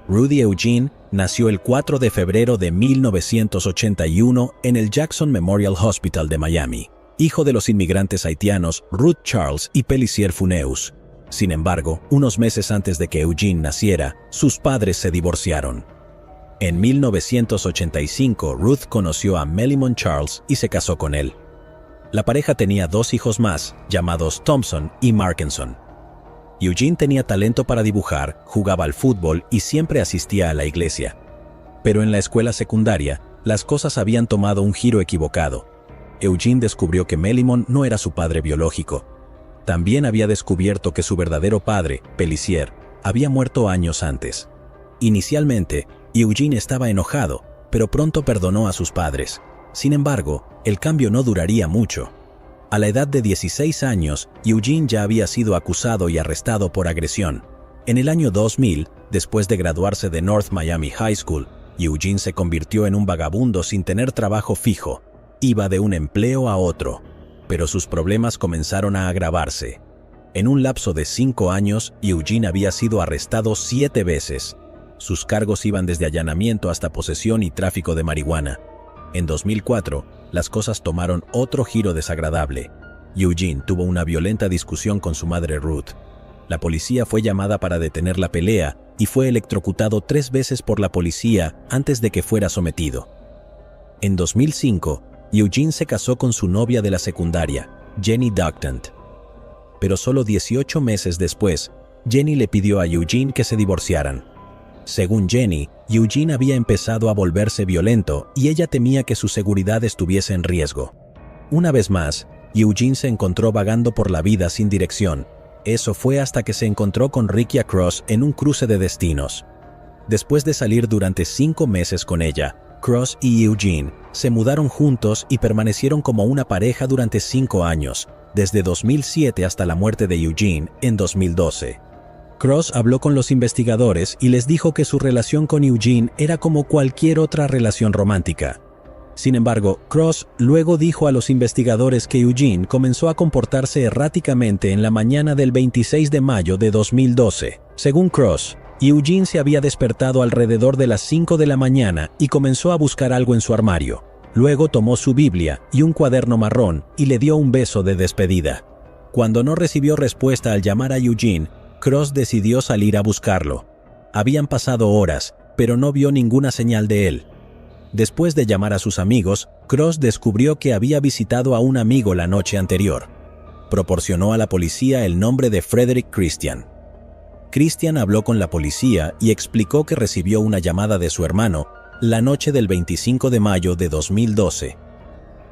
Rudy Eugene nació el 4 de febrero de 1981 en el Jackson Memorial Hospital de Miami, hijo de los inmigrantes haitianos Ruth Charles y Pelicier Funeus. Sin embargo, unos meses antes de que Eugene naciera, sus padres se divorciaron. En 1985, Ruth conoció a Melimon Charles y se casó con él. La pareja tenía 2 hijos más, llamados Thompson y Markinson. Eugene tenía talento para dibujar, jugaba al fútbol y siempre asistía a la iglesia. Pero en la escuela secundaria, las cosas habían tomado un giro equivocado. Eugene descubrió que Melimon no era su padre biológico. También había descubierto que su verdadero padre, Pelissier, había muerto años antes. Inicialmente, Eugene estaba enojado, pero pronto perdonó a sus padres. Sin embargo, el cambio no duraría mucho. A la edad de 16 años, Eugene ya había sido acusado y arrestado por agresión. En el año 2000, después de graduarse de North Miami High School, Eugene se convirtió en un vagabundo sin tener trabajo fijo. Iba de un empleo a otro, pero sus problemas comenzaron a agravarse. En un lapso de 5 años, Eugene había sido arrestado 7 veces. Sus cargos iban desde allanamiento hasta posesión y tráfico de marihuana. En 2004, las cosas tomaron otro giro desagradable. Eugene tuvo una violenta discusión con su madre Ruth. La policía fue llamada para detener la pelea y fue electrocutado 3 veces por la policía antes de que fuera sometido. En 2005, Eugene se casó con su novia de la secundaria, Jenny Ducktant. Pero solo 18 meses después, Jenny le pidió a Eugene que se divorciaran. Según Jenny, Eugene había empezado a volverse violento y ella temía que su seguridad estuviese en riesgo. Una vez más, Eugene se encontró vagando por la vida sin dirección. Eso fue hasta que se encontró con Ricky Cross en un cruce de destinos. Después de salir durante 5 meses con ella, Cross y Eugene se mudaron juntos y permanecieron como una pareja durante 5 años, desde 2007 hasta la muerte de Eugene en 2012. Cross habló con los investigadores y les dijo que su relación con Eugene era como cualquier otra relación romántica. Sin embargo, Cross luego dijo a los investigadores que Eugene comenzó a comportarse erráticamente en la mañana del 26 de mayo de 2012. Según Cross, Eugene se había despertado alrededor de las 5 de la mañana y comenzó a buscar algo en su armario. Luego tomó su Biblia y un cuaderno marrón y le dio un beso de despedida. Cuando no recibió respuesta al llamar a Eugene, Cross decidió salir a buscarlo. Habían pasado horas, pero no vio ninguna señal de él. Después de llamar a sus amigos, Cross descubrió que había visitado a un amigo la noche anterior. Proporcionó a la policía el nombre de Frederick Christian. Christian habló con la policía y explicó que recibió una llamada de su hermano la noche del 25 de mayo de 2012.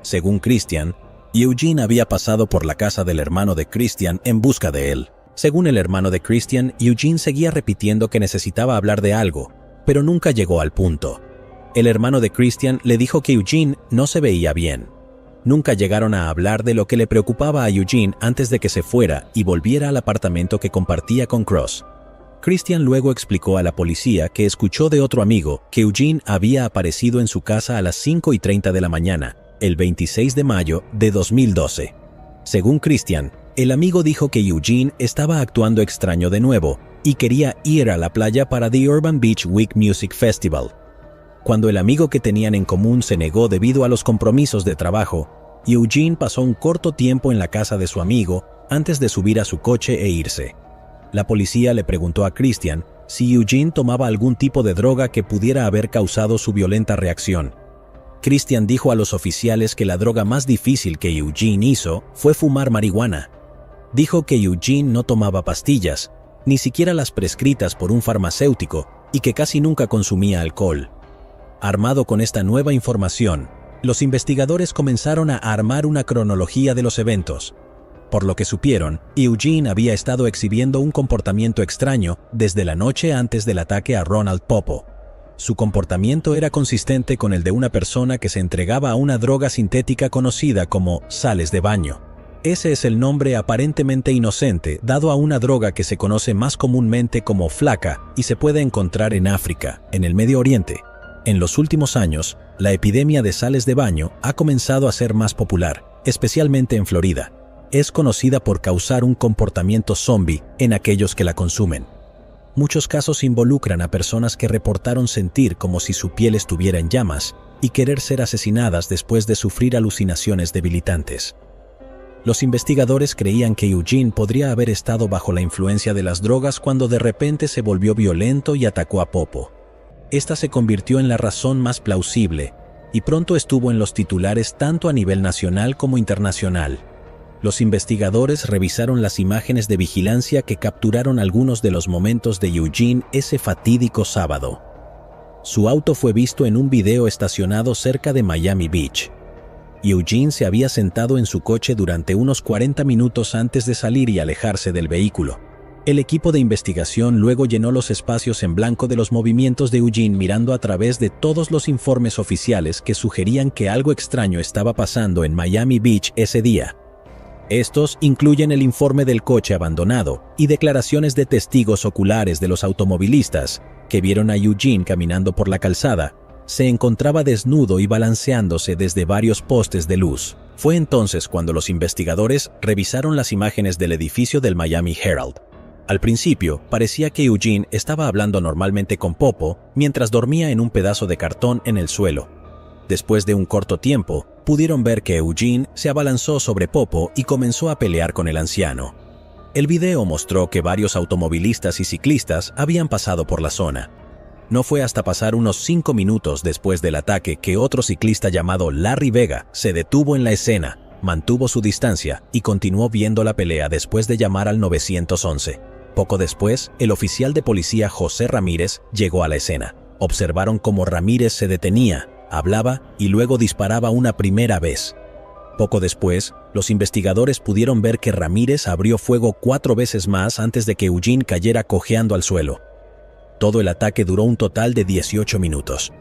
Según Christian, Eugene había pasado por la casa del hermano de Christian en busca de él. Según el hermano de Christian, Eugene seguía repitiendo que necesitaba hablar de algo, pero nunca llegó al punto. El hermano de Christian le dijo que Eugene no se veía bien. Nunca llegaron a hablar de lo que le preocupaba a Eugene antes de que se fuera y volviera al apartamento que compartía con Cross. Christian luego explicó a la policía que escuchó de otro amigo que Eugene había aparecido en su casa a las 5:30 de la mañana, el 26 de mayo de 2012. Según Christian, el amigo dijo que Eugene estaba actuando extraño de nuevo y quería ir a la playa para The Urban Beach Week Music Festival. Cuando el amigo que tenían en común se negó debido a los compromisos de trabajo, Eugene pasó un corto tiempo en la casa de su amigo antes de subir a su coche e irse. La policía le preguntó a Christian si Eugene tomaba algún tipo de droga que pudiera haber causado su violenta reacción. Christian dijo a los oficiales que la droga más difícil que Eugene hizo fue fumar marihuana. Dijo que Eugene no tomaba pastillas, ni siquiera las prescritas por un farmacéutico, y que casi nunca consumía alcohol. Armado con esta nueva información, los investigadores comenzaron a armar una cronología de los eventos. Por lo que supieron, Eugene había estado exhibiendo un comportamiento extraño desde la noche antes del ataque a Ronald Popo. Su comportamiento era consistente con el de una persona que se entregaba a una droga sintética conocida como sales de baño. Ese es el nombre aparentemente inocente dado a una droga que se conoce más comúnmente como flaca y se puede encontrar en África, en el Medio Oriente. En los últimos años, la epidemia de sales de baño ha comenzado a ser más popular, especialmente en Florida. Es conocida por causar un comportamiento zombie en aquellos que la consumen. Muchos casos involucran a personas que reportaron sentir como si su piel estuviera en llamas y querer ser asesinadas después de sufrir alucinaciones debilitantes. Los investigadores creían que Eugene podría haber estado bajo la influencia de las drogas cuando de repente se volvió violento y atacó a Popo. Esta se convirtió en la razón más plausible, y pronto estuvo en los titulares tanto a nivel nacional como internacional. Los investigadores revisaron las imágenes de vigilancia que capturaron algunos de los momentos de Eugene ese fatídico sábado. Su auto fue visto en un video estacionado cerca de Miami Beach. Eugene se había sentado en su coche durante unos 40 minutos antes de salir y alejarse del vehículo. El equipo de investigación luego llenó los espacios en blanco de los movimientos de Eugene mirando a través de todos los informes oficiales que sugerían que algo extraño estaba pasando en Miami Beach ese día. Estos incluyen el informe del coche abandonado y declaraciones de testigos oculares de los automovilistas que vieron a Eugene caminando por la calzada. Se encontraba desnudo y balanceándose desde varios postes de luz. Fue entonces cuando los investigadores revisaron las imágenes del edificio del Miami Herald. Al principio, parecía que Eugene estaba hablando normalmente con Popo mientras dormía en un pedazo de cartón en el suelo. Después de un corto tiempo, pudieron ver que Eugene se abalanzó sobre Popo y comenzó a pelear con el anciano. El video mostró que varios automovilistas y ciclistas habían pasado por la zona. No fue hasta pasar unos 5 minutos después del ataque que otro ciclista llamado Larry Vega se detuvo en la escena, mantuvo su distancia y continuó viendo la pelea después de llamar al 911. Poco después, el oficial de policía José Ramírez llegó a la escena. Observaron cómo Ramírez se detenía, hablaba y luego disparaba una primera vez. Poco después, los investigadores pudieron ver que Ramírez abrió fuego 4 veces más antes de que Eugene cayera cojeando al suelo. Todo el ataque duró un total de 18 minutos.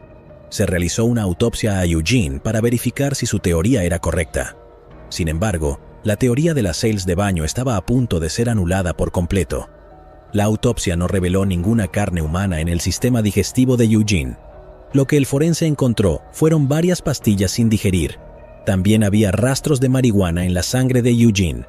Se realizó una autopsia a Eugene para verificar si su teoría era correcta. Sin embargo, la teoría de las sales de baño estaba a punto de ser anulada por completo. La autopsia no reveló ninguna carne humana en el sistema digestivo de Eugene. Lo que el forense encontró fueron varias pastillas sin digerir. También había rastros de marihuana en la sangre de Eugene.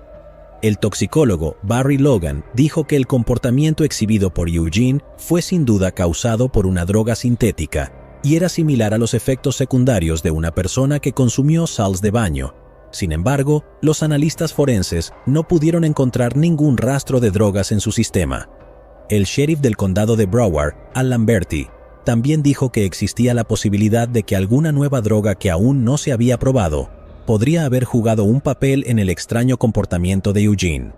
El toxicólogo Barry Logan dijo que el comportamiento exhibido por Eugene fue sin duda causado por una droga sintética y era similar a los efectos secundarios de una persona que consumió sales de baño. Sin embargo, los analistas forenses no pudieron encontrar ningún rastro de drogas en su sistema. El sheriff del condado de Broward, Al Lamberti, también dijo que existía la posibilidad de que alguna nueva droga que aún no se había probado podría haber jugado un papel en el extraño comportamiento de Eugene.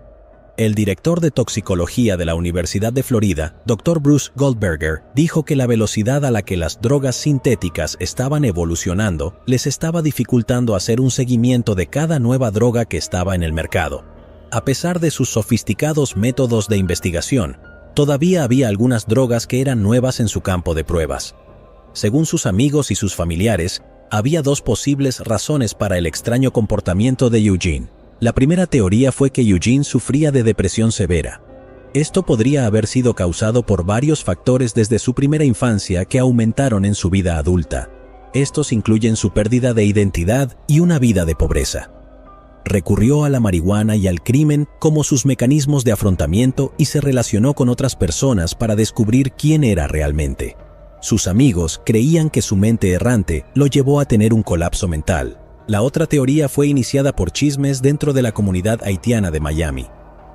El director de toxicología de la Universidad de Florida, Dr. Bruce Goldberger, dijo que la velocidad a la que las drogas sintéticas estaban evolucionando les estaba dificultando hacer un seguimiento de cada nueva droga que estaba en el mercado. A pesar de sus sofisticados métodos de investigación, todavía había algunas drogas que eran nuevas en su campo de pruebas. Según sus amigos y sus familiares, había 2 posibles razones para el extraño comportamiento de Eugene. La primera teoría fue que Eugene sufría de depresión severa. Esto podría haber sido causado por varios factores desde su primera infancia que aumentaron en su vida adulta. Estos incluyen su pérdida de identidad y una vida de pobreza. Recurrió a la marihuana y al crimen como sus mecanismos de afrontamiento y se relacionó con otras personas para descubrir quién era realmente. Sus amigos creían que su mente errante lo llevó a tener un colapso mental. La otra teoría fue iniciada por chismes dentro de la comunidad haitiana de Miami.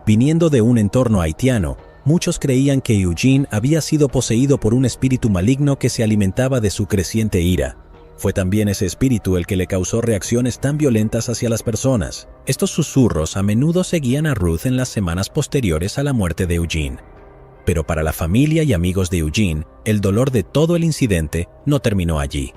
Viniendo de un entorno haitiano, muchos creían que Eugene había sido poseído por un espíritu maligno que se alimentaba de su creciente ira. Fue también ese espíritu el que le causó reacciones tan violentas hacia las personas. Estos susurros a menudo seguían a Ruth en las semanas posteriores a la muerte de Eugene. Pero para la familia y amigos de Eugene, el dolor de todo el incidente no terminó allí.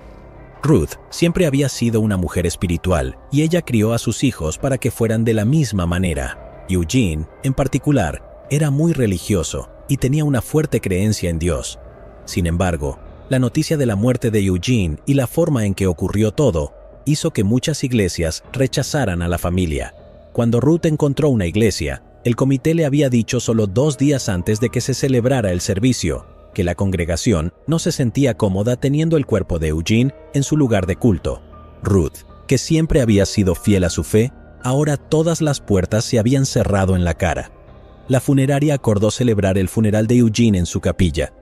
Ruth siempre había sido una mujer espiritual y ella crió a sus hijos para que fueran de la misma manera. Eugene, en particular, era muy religioso y tenía una fuerte creencia en Dios. Sin embargo, la noticia de la muerte de Eugene y la forma en que ocurrió todo hizo que muchas iglesias rechazaran a la familia. Cuando Ruth encontró una iglesia, el comité le había dicho solo 2 días antes de que se celebrara el servicio que la congregación no se sentía cómoda teniendo el cuerpo de Eugene en su lugar de culto. Ruth, que siempre había sido fiel a su fe, ahora todas las puertas se habían cerrado en la cara. La funeraria acordó celebrar el funeral de Eugene en su capilla.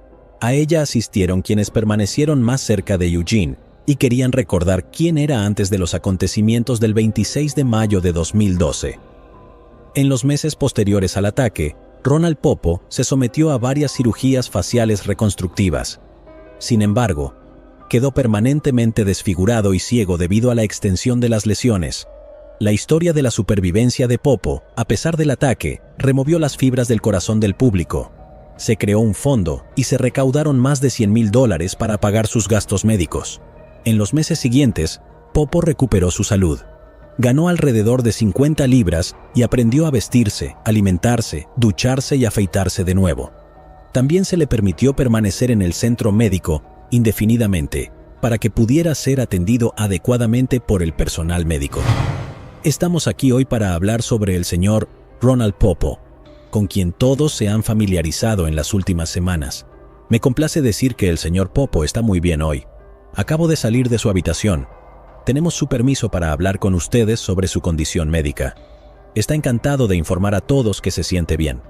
A ella asistieron quienes permanecieron más cerca de Eugene y querían recordar quién era antes de los acontecimientos del 26 de mayo de 2012. En los meses posteriores al ataque, Ronald Popo se sometió a varias cirugías faciales reconstructivas. Sin embargo, quedó permanentemente desfigurado y ciego debido a la extensión de las lesiones. La historia de la supervivencia de Popo, a pesar del ataque, removió las fibras del corazón del público. Se creó un fondo y se recaudaron más de $100,000 para pagar sus gastos médicos. En los meses siguientes, Popo recuperó su salud. Ganó alrededor de 50 libras y aprendió a vestirse, alimentarse, ducharse y afeitarse de nuevo. También se le permitió permanecer en el centro médico indefinidamente para que pudiera ser atendido adecuadamente por el personal médico. Estamos aquí hoy para hablar sobre el señor Ronald Popo, con quien todos se han familiarizado en las últimas semanas. Me complace decir que el señor Popo está muy bien hoy. Acabo de salir de su habitación. Tenemos su permiso para hablar con ustedes sobre su condición médica. Está encantado de informar a todos que se siente bien.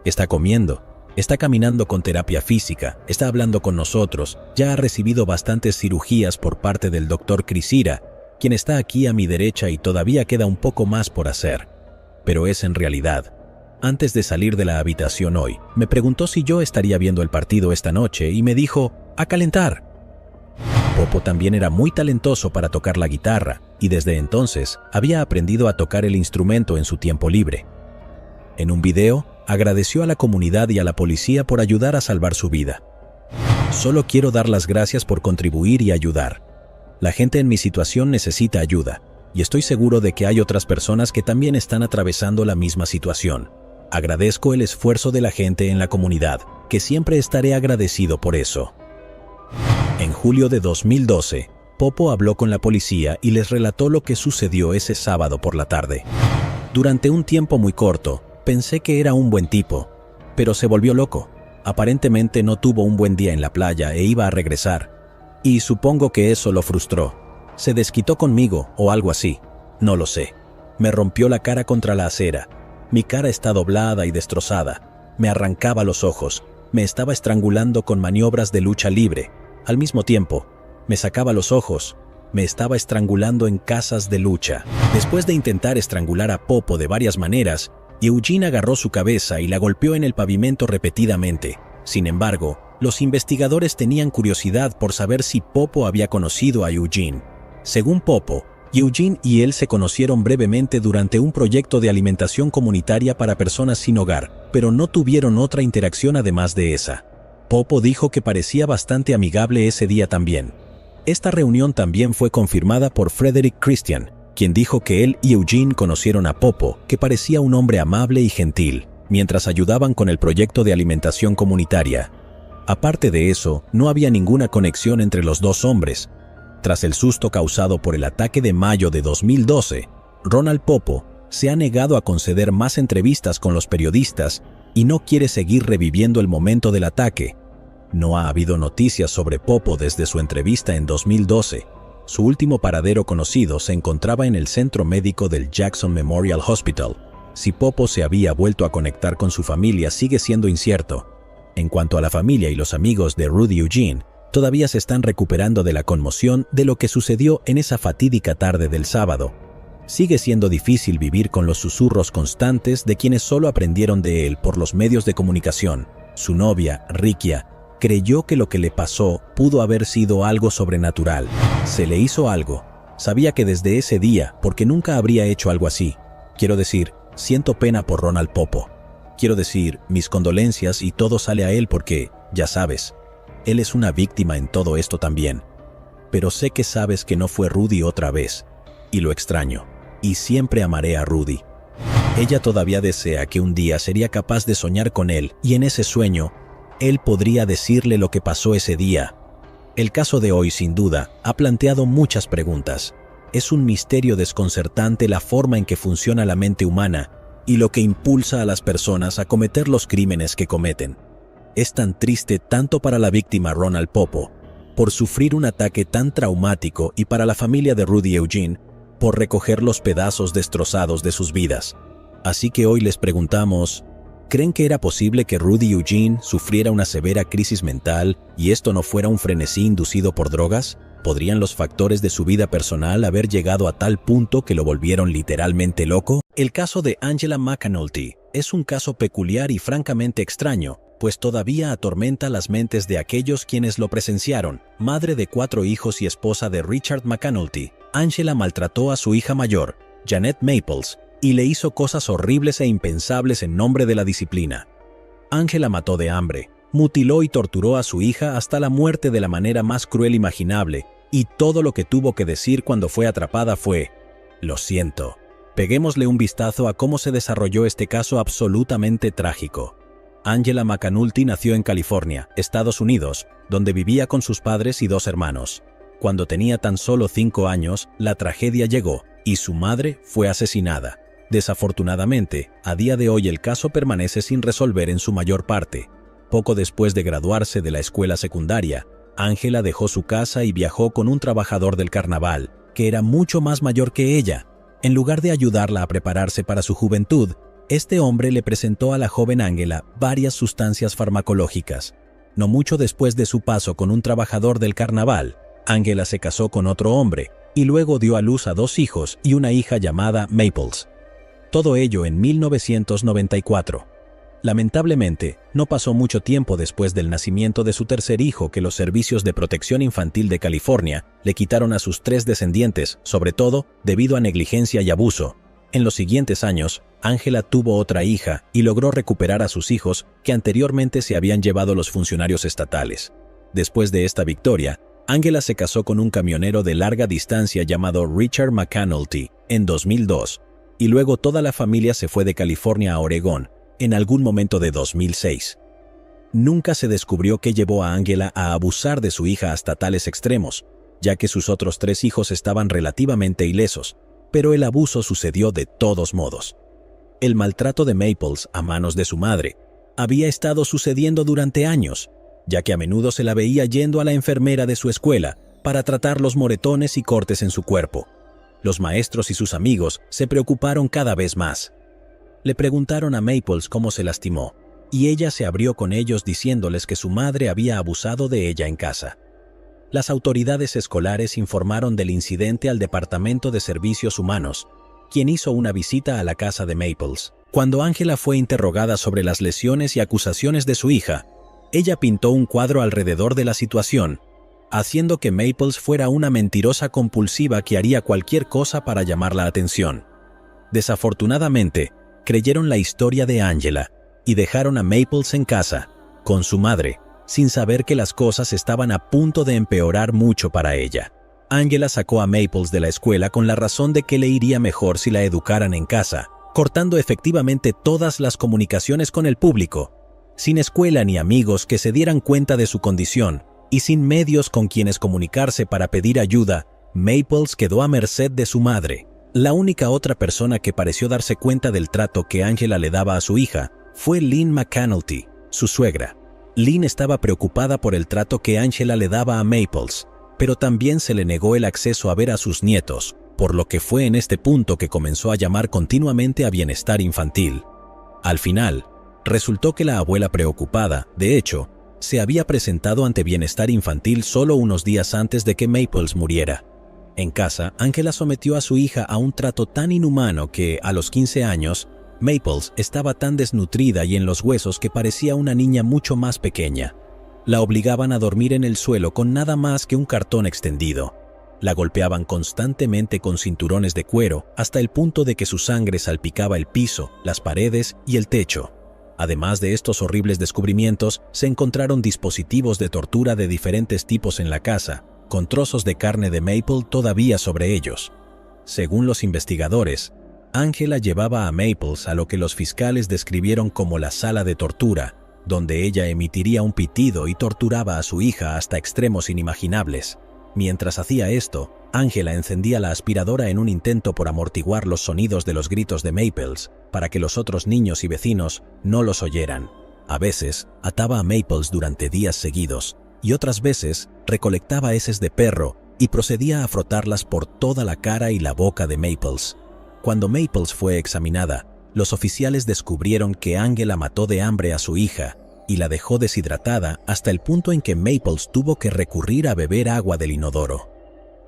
Está comiendo, está caminando con terapia física, está hablando con nosotros, ya ha recibido bastantes cirugías por parte del Dr. Crisira, quien está aquí a mi derecha y todavía queda un poco más por hacer. Pero es en realidad. Antes de salir de la habitación hoy, me preguntó si yo estaría viendo el partido esta noche y me dijo, ¡a calentar! Popo también era muy talentoso para tocar la guitarra y desde entonces había aprendido a tocar el instrumento en su tiempo libre. En un video, agradeció a la comunidad y a la policía por ayudar a salvar su vida. Solo quiero dar las gracias por contribuir y ayudar. La gente en mi situación necesita ayuda, y estoy seguro de que hay otras personas que también están atravesando la misma situación. Agradezco el esfuerzo de la gente en la comunidad, que siempre estaré agradecido por eso. En julio de 2012, Popo habló con la policía y les relató lo que sucedió ese sábado por la tarde. Durante un tiempo muy corto, pensé que era un buen tipo, pero se volvió loco. Aparentemente no tuvo un buen día en la playa e iba a regresar. Y supongo que eso lo frustró. Se desquitó conmigo o algo así. No lo sé. Me rompió la cara contra la acera. Mi cara está doblada y destrozada. Me arrancaba los ojos. Me estaba estrangulando con maniobras de lucha libre. Al mismo tiempo, me sacaba los ojos. Me estaba estrangulando en casas de lucha. Después de intentar estrangular a Popo de varias maneras, Eugene agarró su cabeza y la golpeó en el pavimento repetidamente. Sin embargo, los investigadores tenían curiosidad por saber si Popo había conocido a Eugene. Según Popo, Eugene y él se conocieron brevemente durante un proyecto de alimentación comunitaria para personas sin hogar, pero no tuvieron otra interacción además de esa. Popo dijo que parecía bastante amigable ese día también. Esta reunión también fue confirmada por Frederick Christian, quien dijo que él y Eugene conocieron a Popo, que parecía un hombre amable y gentil, mientras ayudaban con el proyecto de alimentación comunitaria. Aparte de eso, no había ninguna conexión entre los dos hombres. Tras el susto causado por el ataque de mayo de 2012, Ronald Popo se ha negado a conceder más entrevistas con los periodistas y no quiere seguir reviviendo el momento del ataque. No ha habido noticias sobre Popo desde su entrevista en 2012. Su último paradero conocido se encontraba en el centro médico del Jackson Memorial Hospital. Si Popo se había vuelto a conectar con su familia sigue siendo incierto. En cuanto a la familia y los amigos de Rudy Eugene, todavía se están recuperando de la conmoción de lo que sucedió en esa fatídica tarde del sábado. Sigue siendo difícil vivir con los susurros constantes de quienes solo aprendieron de él por los medios de comunicación. Su novia, Rikia, creyó que lo que le pasó pudo haber sido algo sobrenatural. Se le hizo algo. Sabía que desde ese día, porque nunca habría hecho algo así. Quiero decir, siento pena por Ronald Popo. Quiero decir, mis condolencias y todo sale a él porque, ya sabes, él es una víctima en todo esto también. Pero sé que sabes que no fue Rudy otra vez, y lo extraño, y siempre amaré a Rudy. Ella todavía desea que un día sería capaz de soñar con él, y en ese sueño, él podría decirle lo que pasó ese día. El caso de hoy, sin duda, ha planteado muchas preguntas. Es un misterio desconcertante la forma en que funciona la mente humana, y lo que impulsa a las personas a cometer los crímenes que cometen. Es tan triste tanto para la víctima Ronald Popo, por sufrir un ataque tan traumático, y para la familia de Rudy Eugene, por recoger los pedazos destrozados de sus vidas. Así que hoy les preguntamos, ¿creen que era posible que Rudy Eugene sufriera una severa crisis mental y esto no fuera un frenesí inducido por drogas? ¿Podrían los factores de su vida personal haber llegado a tal punto que lo volvieron literalmente loco? El caso de Angela McAnulty es un caso peculiar y francamente extraño, pues todavía atormenta las mentes de aquellos quienes lo presenciaron. Madre de 4 hijos y esposa de Richard McAnulty, Angela maltrató a su hija mayor, Janet Maples, y le hizo cosas horribles e impensables en nombre de la disciplina. Angela mató de hambre, mutiló y torturó a su hija hasta la muerte de la manera más cruel imaginable, y todo lo que tuvo que decir cuando fue atrapada fue: «Lo siento». Peguémosle un vistazo a cómo se desarrolló este caso absolutamente trágico. Angela McAnulty nació en California, Estados Unidos, donde vivía con sus padres y 2 hermanos. Cuando tenía tan solo 5 años, la tragedia llegó, y su madre fue asesinada. Desafortunadamente, a día de hoy el caso permanece sin resolver en su mayor parte. Poco después de graduarse de la escuela secundaria, Angela dejó su casa y viajó con un trabajador del carnaval, que era mucho más mayor que ella. En lugar de ayudarla a prepararse para su juventud, este hombre le presentó a la joven Angela varias sustancias farmacológicas. No mucho después de su paso con un trabajador del carnaval, Angela se casó con otro hombre y luego dio a luz a 2 hijos y una hija llamada Maples. Todo ello en 1994. Lamentablemente, no pasó mucho tiempo después del nacimiento de su tercer hijo que los servicios de protección infantil de California le quitaron a sus 3 descendientes, sobre todo debido a negligencia y abuso. En los siguientes años, Angela tuvo otra hija y logró recuperar a sus hijos que anteriormente se habían llevado los funcionarios estatales. Después de esta victoria, Angela se casó con un camionero de larga distancia llamado Richard McAnulty en 2002, y luego toda la familia se fue de California a Oregón en algún momento de 2006. Nunca se descubrió qué llevó a Angela a abusar de su hija hasta tales extremos, ya que sus otros 3 hijos estaban relativamente ilesos, pero el abuso sucedió de todos modos. El maltrato de Maples a manos de su madre había estado sucediendo durante años, ya que a menudo se la veía yendo a la enfermera de su escuela para tratar los moretones y cortes en su cuerpo. Los maestros y sus amigos se preocuparon cada vez más. Le preguntaron a Maples cómo se lastimó, y ella se abrió con ellos diciéndoles que su madre había abusado de ella en casa. Las autoridades escolares informaron del incidente al Departamento de Servicios Humanos, quien hizo una visita a la casa de Maples. Cuando Angela fue interrogada sobre las lesiones y acusaciones de su hija, ella pintó un cuadro alrededor de la situación, haciendo que Maples fuera una mentirosa compulsiva que haría cualquier cosa para llamar la atención. Desafortunadamente, creyeron la historia de Angela y dejaron a Maples en casa, con su madre, sin saber que las cosas estaban a punto de empeorar mucho para ella. Angela sacó a Maples de la escuela con la razón de que le iría mejor si la educaran en casa, cortando efectivamente todas las comunicaciones con el público, sin escuela ni amigos que se dieran cuenta de su condición, y sin medios con quienes comunicarse para pedir ayuda. Maples quedó a merced de su madre. La única otra persona que pareció darse cuenta del trato que Angela le daba a su hija fue Lynn McAnulty, su suegra. Lynn estaba preocupada por el trato que Angela le daba a Maples, pero también se le negó el acceso a ver a sus nietos, por lo que fue en este punto que comenzó a llamar continuamente a Bienestar Infantil. Al final, resultó que la abuela preocupada, de hecho, se había presentado ante Bienestar Infantil solo unos días antes de que Maples muriera. En casa, Angela sometió a su hija a un trato tan inhumano que, a los 15 años, Maples estaba tan desnutrida y en los huesos que parecía una niña mucho más pequeña. La obligaban a dormir en el suelo con nada más que un cartón extendido. La golpeaban constantemente con cinturones de cuero hasta el punto de que su sangre salpicaba el piso, las paredes y el techo. Además de estos horribles descubrimientos, se encontraron dispositivos de tortura de diferentes tipos en la casa, con trozos de carne de Maple todavía sobre ellos. Según los investigadores, Angela llevaba a Maples a lo que los fiscales describieron como la sala de tortura, donde ella emitiría un pitido y torturaba a su hija hasta extremos inimaginables. Mientras hacía esto, Angela encendía la aspiradora en un intento por amortiguar los sonidos de los gritos de Maples, para que los otros niños y vecinos no los oyeran. A veces, ataba a Maples durante días seguidos, y otras veces recolectaba heces de perro y procedía a frotarlas por toda la cara y la boca de Maples. Cuando Maples fue examinada, los oficiales descubrieron que Angela mató de hambre a su hija y la dejó deshidratada hasta el punto en que Maples tuvo que recurrir a beber agua del inodoro.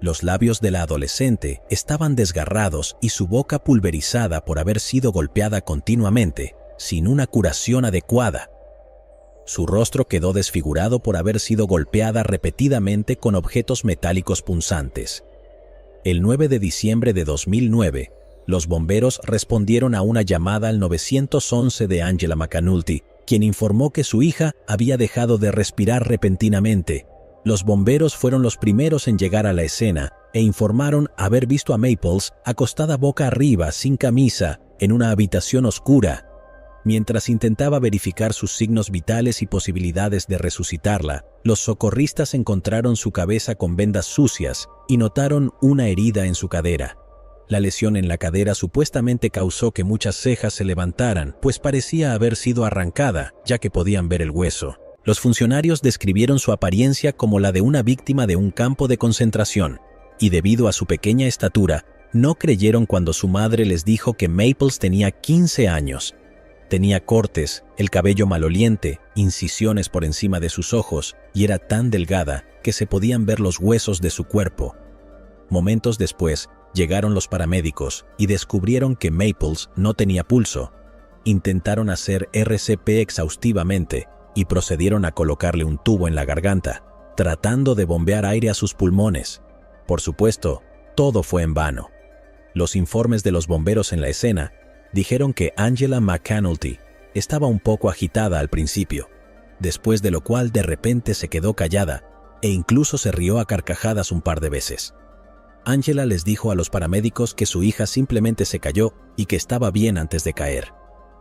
Los labios de la adolescente estaban desgarrados y su boca pulverizada por haber sido golpeada continuamente, sin una curación adecuada. Su rostro quedó desfigurado por haber sido golpeada repetidamente con objetos metálicos punzantes. El 9 de diciembre de 2009, los bomberos respondieron a una llamada al 911 de Angela McAnulty, quien informó que su hija había dejado de respirar repentinamente. Los bomberos fueron los primeros en llegar a la escena e informaron haber visto a Maples acostada boca arriba, sin camisa, en una habitación oscura. Mientras intentaba verificar sus signos vitales y posibilidades de resucitarla, los socorristas encontraron su cabeza con vendas sucias y notaron una herida en su cadera. La lesión en la cadera supuestamente causó que muchas cejas se levantaran, pues parecía haber sido arrancada, ya que podían ver el hueso. Los funcionarios describieron su apariencia como la de una víctima de un campo de concentración, y debido a su pequeña estatura, no creyeron cuando su madre les dijo que Maples tenía 15 años. Tenía cortes, el cabello maloliente, incisiones por encima de sus ojos, y era tan delgada que se podían ver los huesos de su cuerpo. Momentos después, llegaron los paramédicos y descubrieron que Maples no tenía pulso. Intentaron hacer RCP exhaustivamente y procedieron a colocarle un tubo en la garganta, tratando de bombear aire a sus pulmones. Por supuesto, todo fue en vano. Los informes de los bomberos en la escena dijeron que Angela McAnulty estaba un poco agitada al principio, después de lo cual de repente se quedó callada e incluso se rió a carcajadas un par de veces. Angela les dijo a los paramédicos que su hija simplemente se cayó y que estaba bien antes de caer.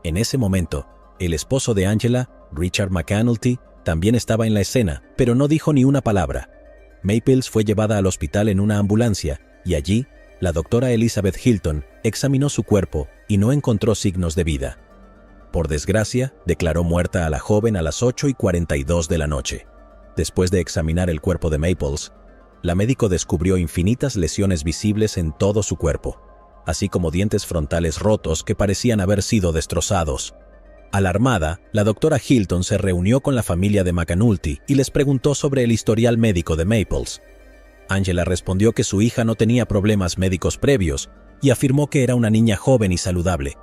En ese momento, el esposo de Angela, Richard McAnulty, también estaba en la escena, pero no dijo ni una palabra. Maples fue llevada al hospital en una ambulancia y allí, la doctora Elizabeth Hilton examinó su cuerpo y no encontró signos de vida. Por desgracia, declaró muerta a la joven a las 8:42 de la noche. Después de examinar el cuerpo de Maples, la médico descubrió infinitas lesiones visibles en todo su cuerpo, así como dientes frontales rotos que parecían haber sido destrozados. Alarmada, la doctora Hilton se reunió con la familia de McAnulty y les preguntó sobre el historial médico de Maples. Angela respondió que su hija no tenía problemas médicos previos y afirmó que era una niña joven y saludable.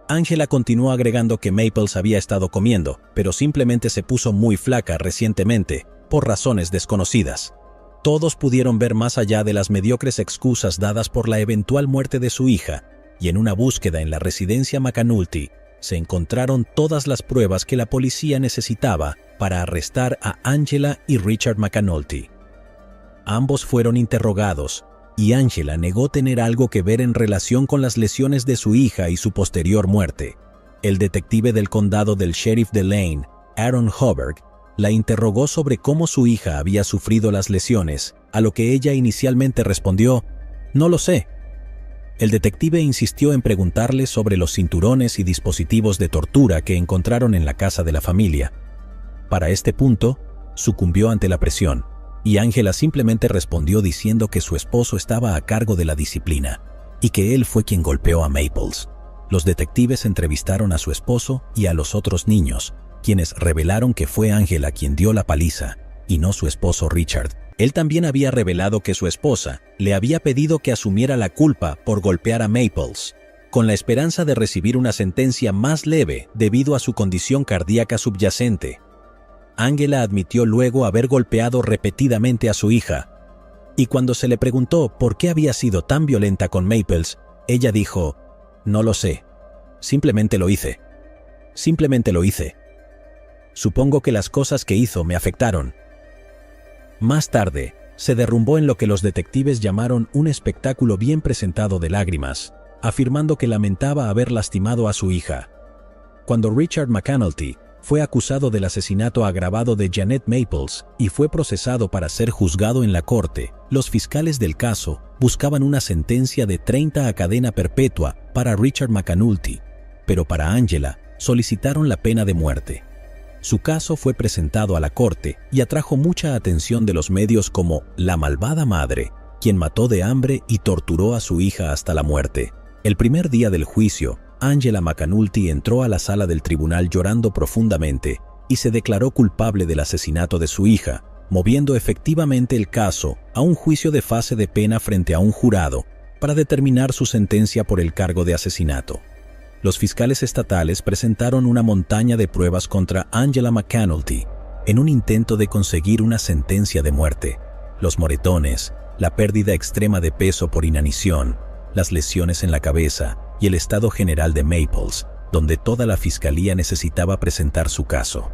Angela continuó agregando que Maples había estado comiendo, pero simplemente se puso muy flaca recientemente, por razones desconocidas. Todos pudieron ver más allá de las mediocres excusas dadas por la eventual muerte de su hija, y en una búsqueda en la residencia McAnulty, se encontraron todas las pruebas que la policía necesitaba para arrestar a Angela y Richard McAnulty. Ambos fueron interrogados, y Angela negó tener algo que ver en relación con las lesiones de su hija y su posterior muerte. El detective del condado del sheriff de Lane, Aaron Hoberg, la interrogó sobre cómo su hija había sufrido las lesiones, a lo que ella inicialmente respondió, «No lo sé». El detective insistió en preguntarle sobre los cinturones y dispositivos de tortura que encontraron en la casa de la familia. Para este punto, sucumbió ante la presión, y Angela simplemente respondió diciendo que su esposo estaba a cargo de la disciplina y que él fue quien golpeó a Maples. Los detectives entrevistaron a su esposo y a los otros niños, quienes revelaron que fue Angela quien dio la paliza y no su esposo Richard. Él también había revelado que su esposa le había pedido que asumiera la culpa por golpear a Maples, con la esperanza de recibir una sentencia más leve debido a su condición cardíaca subyacente. Angela admitió luego haber golpeado repetidamente a su hija, y cuando se le preguntó por qué había sido tan violenta con Maples, ella dijo, «No lo sé, simplemente lo hice. Simplemente lo hice. Supongo que las cosas que hizo me afectaron». Más tarde, se derrumbó en lo que los detectives llamaron un espectáculo bien presentado de lágrimas, afirmando que lamentaba haber lastimado a su hija. Cuando Richard McAnulty fue acusado del asesinato agravado de Janet Maples y fue procesado para ser juzgado en la corte, los fiscales del caso buscaban una sentencia de 30 a cadena perpetua para Richard McAnulty, pero para Angela solicitaron la pena de muerte. Su caso fue presentado a la corte y atrajo mucha atención de los medios como la malvada madre, quien mató de hambre y torturó a su hija hasta la muerte. El primer día del juicio, Angela McAnulty entró a la sala del tribunal llorando profundamente y se declaró culpable del asesinato de su hija, moviendo efectivamente el caso a un juicio de fase de pena frente a un jurado para determinar su sentencia por el cargo de asesinato. Los fiscales estatales presentaron una montaña de pruebas contra Angela McAnulty en un intento de conseguir una sentencia de muerte. Los moretones, la pérdida extrema de peso por inanición, las lesiones en la cabeza y el estado general de Maples, donde toda la fiscalía necesitaba presentar su caso.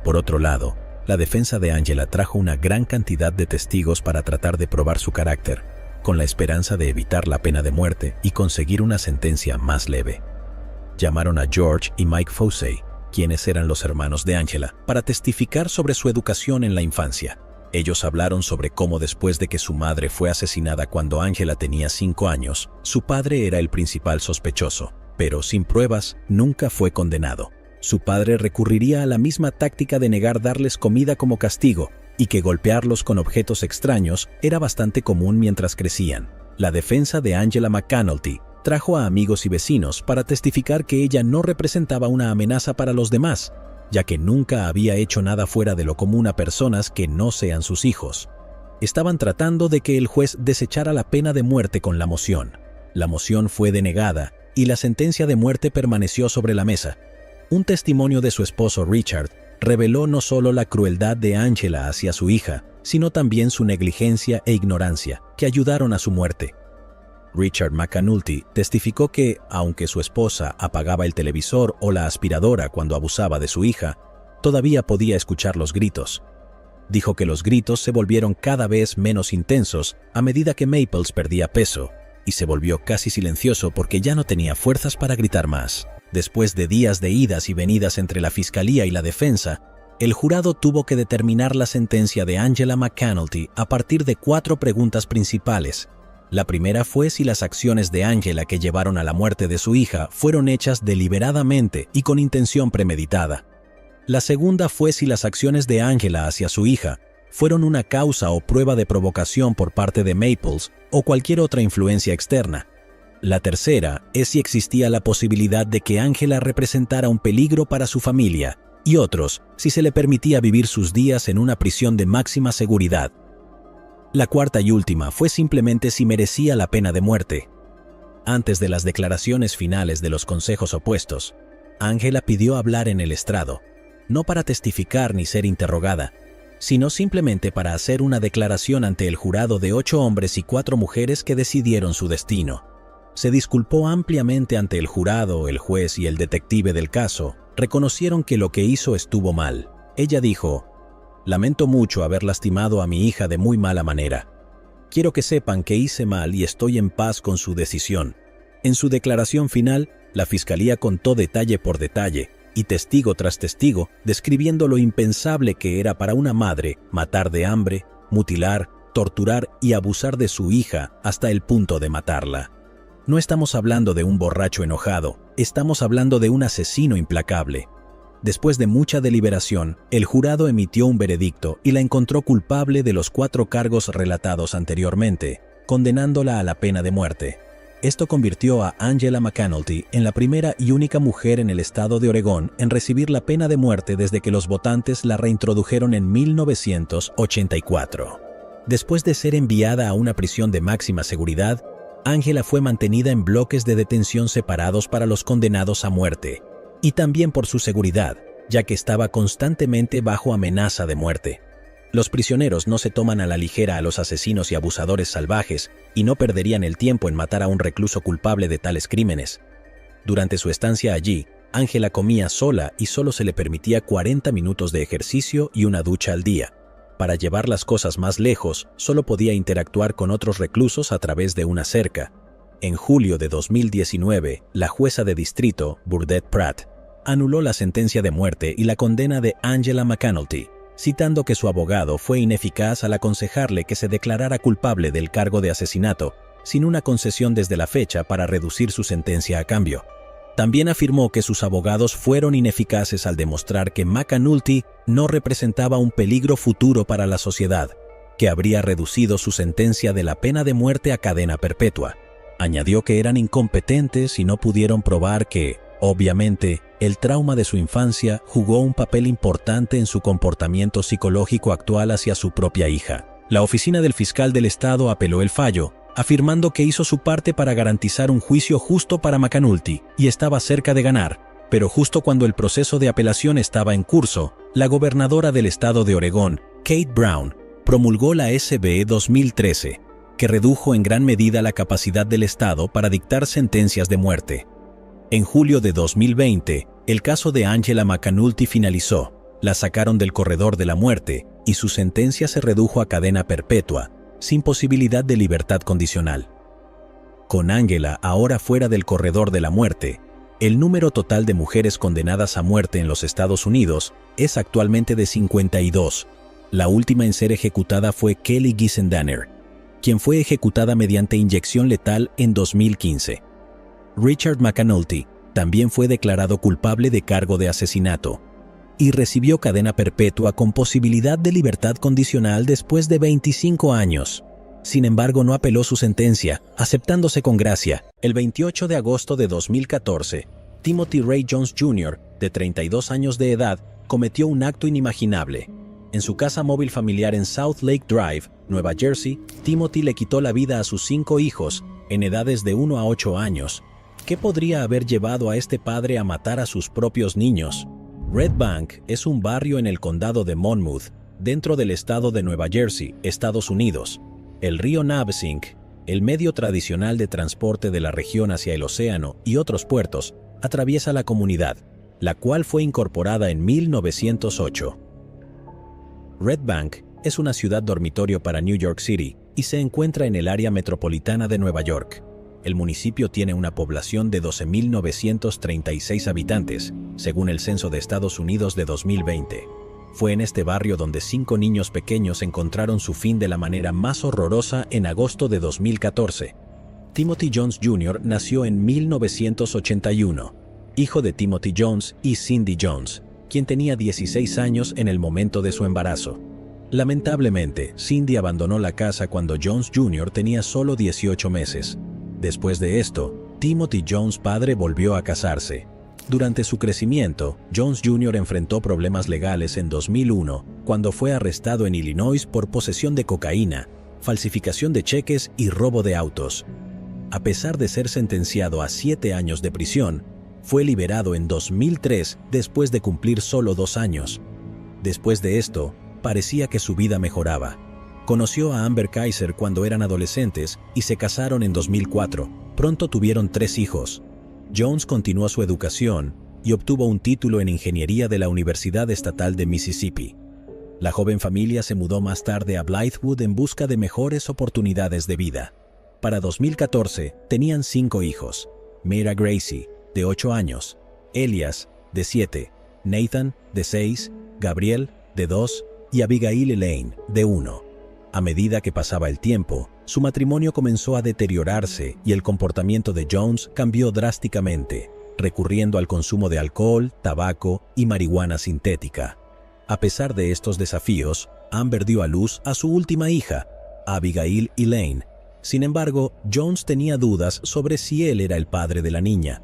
Por otro lado, la defensa de Angela trajo una gran cantidad de testigos para tratar de probar su carácter, con la esperanza de evitar la pena de muerte y conseguir una sentencia más leve. Llamaron a George y Mike Fosey, quienes eran los hermanos de Angela, para testificar sobre su educación en la infancia. Ellos hablaron sobre cómo después de que su madre fue asesinada cuando Angela tenía 5 años, su padre era el principal sospechoso, pero sin pruebas nunca fue condenado. Su padre recurriría a la misma táctica de negar darles comida como castigo y que golpearlos con objetos extraños era bastante común mientras crecían. La defensa de Angela McAnulty trajo a amigos y vecinos para testificar que ella no representaba una amenaza para los demás, ya que nunca había hecho nada fuera de lo común a personas que no sean sus hijos. Estaban tratando de que el juez desechara la pena de muerte con la moción. La moción fue denegada y la sentencia de muerte permaneció sobre la mesa. Un testimonio de su esposo Richard reveló no solo la crueldad de Angela hacia su hija, sino también su negligencia e ignorancia, que ayudaron a su muerte. Richard McAnulty testificó que, aunque su esposa apagaba el televisor o la aspiradora cuando abusaba de su hija, todavía podía escuchar los gritos. Dijo que los gritos se volvieron cada vez menos intensos a medida que Maples perdía peso, y se volvió casi silencioso porque ya no tenía fuerzas para gritar más. Después de días de idas y venidas entre la fiscalía y la defensa, el jurado tuvo que determinar la sentencia de Angela McAnulty a partir de 4 preguntas principales. La primera fue si las acciones de Angela que llevaron a la muerte de su hija fueron hechas deliberadamente y con intención premeditada. La segunda fue si las acciones de Angela hacia su hija fueron una causa o prueba de provocación por parte de Maples o cualquier otra influencia externa. La tercera es si existía la posibilidad de que Angela representara un peligro para su familia, y otros si se le permitía vivir sus días en una prisión de máxima seguridad. La cuarta y última fue simplemente si merecía la pena de muerte. Antes de las declaraciones finales de los consejos opuestos, Angela pidió hablar en el estrado, no para testificar ni ser interrogada, sino simplemente para hacer una declaración ante el jurado de 8 hombres y 4 mujeres que decidieron su destino. Se disculpó ampliamente ante el jurado, el juez y el detective del caso. Reconocieron que lo que hizo estuvo mal. Ella dijo: «Lamento mucho haber lastimado a mi hija de muy mala manera. Quiero que sepan que hice mal y estoy en paz con su decisión». En su declaración final, la fiscalía contó detalle por detalle y testigo tras testigo, describiendo lo impensable que era para una madre matar de hambre, mutilar, torturar y abusar de su hija hasta el punto de matarla. No estamos hablando de un borracho enojado, estamos hablando de un asesino implacable. Después de mucha deliberación, el jurado emitió un veredicto y la encontró culpable de los 4 cargos relatados anteriormente, condenándola a la pena de muerte. Esto convirtió a Angela McAnulty en la primera y única mujer en el estado de Oregón en recibir la pena de muerte desde que los votantes la reintrodujeron en 1984. Después de ser enviada a una prisión de máxima seguridad, Angela fue mantenida en bloques de detención separados para los condenados a muerte, y también por su seguridad, ya que estaba constantemente bajo amenaza de muerte. Los prisioneros no se toman a la ligera a los asesinos y abusadores salvajes y no perderían el tiempo en matar a un recluso culpable de tales crímenes. Durante su estancia allí, Angela comía sola y solo se le permitía 40 minutos de ejercicio y una ducha al día. Para llevar las cosas más lejos, solo podía interactuar con otros reclusos a través de una cerca. En julio de 2019, la jueza de distrito, Burdett Pratt, anuló la sentencia de muerte y la condena de Angela McAnulty, citando que su abogado fue ineficaz al aconsejarle que se declarara culpable del cargo de asesinato, sin una concesión desde la fecha para reducir su sentencia a cambio. También afirmó que sus abogados fueron ineficaces al demostrar que McAnulty no representaba un peligro futuro para la sociedad, que habría reducido su sentencia de la pena de muerte a cadena perpetua. Añadió que eran incompetentes y no pudieron probar que, obviamente, el trauma de su infancia jugó un papel importante en su comportamiento psicológico actual hacia su propia hija. La oficina del fiscal del estado apeló el fallo, afirmando que hizo su parte para garantizar un juicio justo para McAnulty y estaba cerca de ganar. Pero justo cuando el proceso de apelación estaba en curso, la gobernadora del estado de Oregón, Kate Brown, promulgó la SB 2013, que redujo en gran medida la capacidad del estado para dictar sentencias de muerte. En julio de 2020, el caso de Angela McAnulty finalizó, la sacaron del corredor de la muerte y su sentencia se redujo a cadena perpetua, sin posibilidad de libertad condicional. Con Angela ahora fuera del corredor de la muerte, el número total de mujeres condenadas a muerte en los Estados Unidos es actualmente de 52. La última en ser ejecutada fue Kelly Gissendaner, quien fue ejecutada mediante inyección letal en 2015. Richard McAnulty también fue declarado culpable de cargo de asesinato y recibió cadena perpetua con posibilidad de libertad condicional después de 25 años. Sin embargo, no apeló su sentencia, aceptándose con gracia. El 28 de agosto de 2014, Timothy Ray Jones Jr., de 32 años de edad, cometió un acto inimaginable. En su casa móvil familiar en South Lake Drive, Nueva Jersey, Timothy le quitó la vida a sus 5 hijos, en edades de 1 a 8 años. ¿Qué podría haber llevado a este padre a matar a sus propios niños? Red Bank es un barrio en el condado de Monmouth, dentro del estado de Nueva Jersey, Estados Unidos. El río Navesink, el medio tradicional de transporte de la región hacia el océano y otros puertos, atraviesa la comunidad, la cual fue incorporada en 1908. Red Bank es una ciudad dormitorio para New York City y se encuentra en el área metropolitana de Nueva York. El municipio tiene una población de 12.936 habitantes, según el Censo de Estados Unidos de 2020. Fue en este barrio donde 5 niños pequeños encontraron su fin de la manera más horrorosa en agosto de 2014. Timothy Jones Jr. nació en 1981, hijo de Timothy Jones y Cindy Jones, quien tenía 16 años en el momento de su embarazo. Lamentablemente, Cindy abandonó la casa cuando Jones Jr. tenía solo 18 meses. Después de esto, Timothy Jones padre volvió a casarse. Durante su crecimiento, Jones Jr. enfrentó problemas legales en 2001, cuando fue arrestado en Illinois por posesión de cocaína, falsificación de cheques y robo de autos. A pesar de ser sentenciado a 7 años de prisión, fue liberado en 2003 después de cumplir solo 2 años. Después de esto, parecía que su vida mejoraba. Conoció a Amber Kaiser cuando eran adolescentes y se casaron en 2004. Pronto tuvieron 3 hijos. Jones continuó su educación y obtuvo un título en ingeniería de la Universidad Estatal de Mississippi. La joven familia se mudó más tarde a Blythewood en busca de mejores oportunidades de vida. Para 2014 tenían 5 hijos: Mira Gracie, de 8 años, Elias, de 7, Nathan, de 6, Gabriel, de 2 y Abigail Elaine, de 1. A medida que pasaba el tiempo, su matrimonio comenzó a deteriorarse y el comportamiento de Jones cambió drásticamente, recurriendo al consumo de alcohol, tabaco y marihuana sintética. A pesar de estos desafíos, Amber dio a luz a su última hija, Abigail Elaine. Sin embargo, Jones tenía dudas sobre si él era el padre de la niña.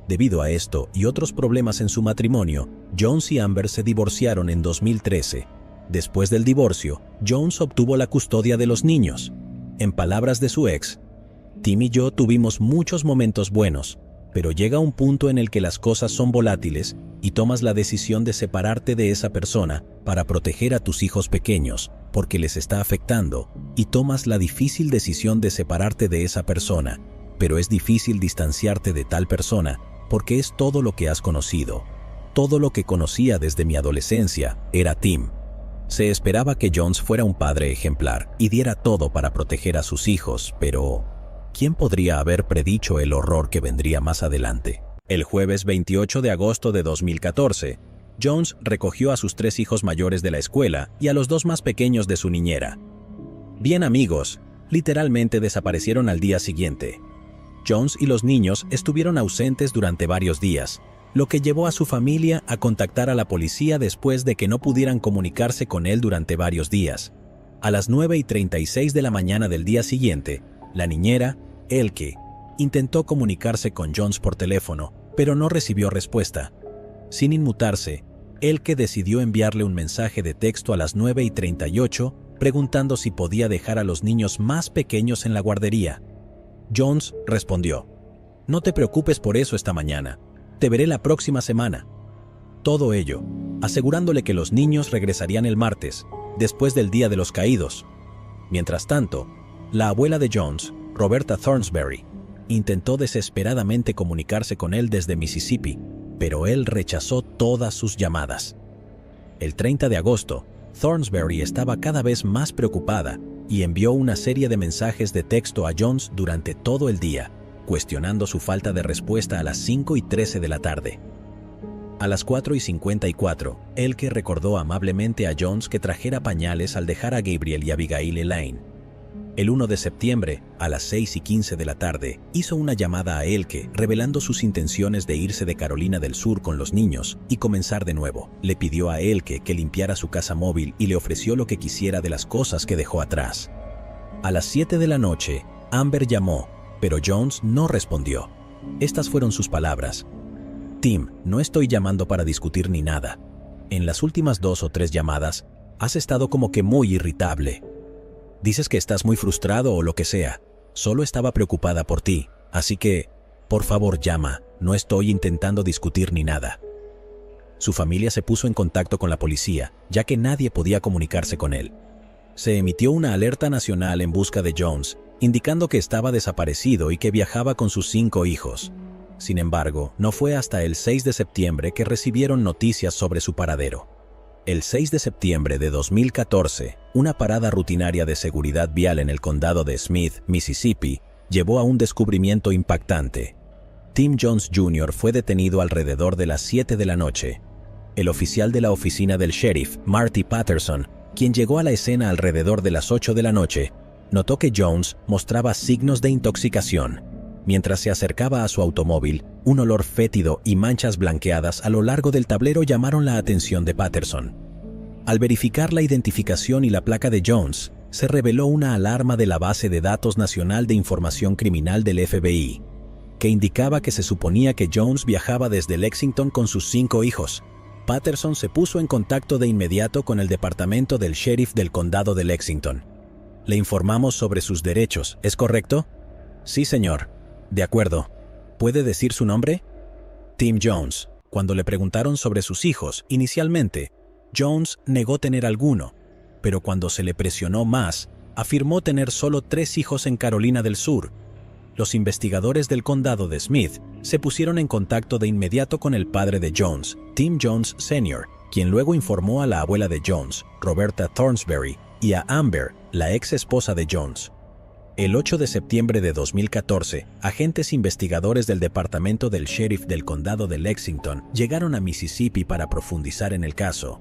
Debido a esto y otros problemas en su matrimonio, Jones y Amber se divorciaron en 2013. Después del divorcio, Jones obtuvo la custodia de los niños. En palabras de su ex, Tim y yo tuvimos muchos momentos buenos, pero llega un punto en el que las cosas son volátiles y tomas la decisión de separarte de esa persona para proteger a tus hijos pequeños, porque les está afectando, y tomas la difícil decisión de separarte de esa persona, pero es difícil distanciarte de tal persona porque es todo lo que has conocido. Todo lo que conocía desde mi adolescencia era Tim. Se esperaba que Jones fuera un padre ejemplar y diera todo para proteger a sus hijos, pero ¿quién podría haber predicho el horror que vendría más adelante? El jueves 28 de agosto de 2014, Jones recogió a sus 3 hijos mayores de la escuela y a los 2 más pequeños de su niñera. Bien amigos, literalmente desaparecieron al día siguiente. Jones y los niños estuvieron ausentes durante varios días, lo que llevó a su familia a contactar a la policía después de que no pudieran comunicarse con él durante varios días. A las 9:36 de la mañana del día siguiente, la niñera, Elke, intentó comunicarse con Jones por teléfono, pero no recibió respuesta. Sin inmutarse, Elke decidió enviarle un mensaje de texto a las 9:38 preguntando si podía dejar a los niños más pequeños en la guardería. Jones respondió: «No te preocupes por eso esta mañana. Te veré la próxima semana». Todo ello, asegurándole que los niños regresarían el martes, después del Día de los Caídos. Mientras tanto, la abuela de Jones, Roberta Thornsberry, intentó desesperadamente comunicarse con él desde Mississippi, pero él rechazó todas sus llamadas. El 30 de agosto, Thornsberry estaba cada vez más preocupada y envió una serie de mensajes de texto a Jones durante todo el día, cuestionando su falta de respuesta a las 5:13 de la tarde. A las 4:54, Elke recordó amablemente a Jones que trajera pañales al dejar a Gabriel y Abigail Elaine. El 1 de septiembre, a las 6:15 de la tarde, hizo una llamada a Elke revelando sus intenciones de irse de Carolina del Sur con los niños y comenzar de nuevo. Le pidió a Elke que limpiara su casa móvil y le ofreció lo que quisiera de las cosas que dejó atrás. A las 7 de la noche, Amber llamó, pero Jones no respondió. Estas fueron sus palabras: «Tim, no estoy llamando para discutir ni nada. En las últimas 2 o 3 llamadas, has estado como que muy irritable. Dices que estás muy frustrado o lo que sea. Solo estaba preocupada por ti, así que, por favor, llama. No estoy intentando discutir ni nada». Su familia se puso en contacto con la policía, ya que nadie podía comunicarse con él. Se emitió una alerta nacional en busca de Jones, indicando que estaba desaparecido y que viajaba con sus 5 hijos. Sin embargo, no fue hasta el 6 de septiembre que recibieron noticias sobre su paradero. El 6 de septiembre de 2014, una parada rutinaria de seguridad vial en el condado de Smith, Mississippi, llevó a un descubrimiento impactante. Tim Jones Jr. fue detenido alrededor de las 7 de la noche. El oficial de la oficina del sheriff, Marty Patterson, quien llegó a la escena alrededor de las 8 de la noche, notó que Jones mostraba signos de intoxicación. Mientras se acercaba a su automóvil, un olor fétido y manchas blanqueadas a lo largo del tablero llamaron la atención de Patterson. Al verificar la identificación y la placa de Jones, se reveló una alarma de la base de datos nacional de información criminal del FBI, que indicaba que se suponía que Jones viajaba desde Lexington con sus 5 hijos. Patterson se puso en contacto de inmediato con el departamento del sheriff del condado de Lexington. «Le informamos sobre sus derechos, ¿es correcto?» «Sí, señor». «De acuerdo. ¿Puede decir su nombre?» Tim Jones. Cuando le preguntaron sobre sus hijos, inicialmente, Jones negó tener alguno, pero cuando se le presionó más, afirmó tener solo 3 hijos en Carolina del Sur. Los investigadores del condado de Smith se pusieron en contacto de inmediato con el padre de Jones, Tim Jones Sr., quien luego informó a la abuela de Jones, Roberta Thornsberry, y a Amber, la ex esposa de Jones. El 8 de septiembre de 2014, agentes investigadores del departamento del sheriff del condado de Lexington llegaron a Mississippi para profundizar en el caso.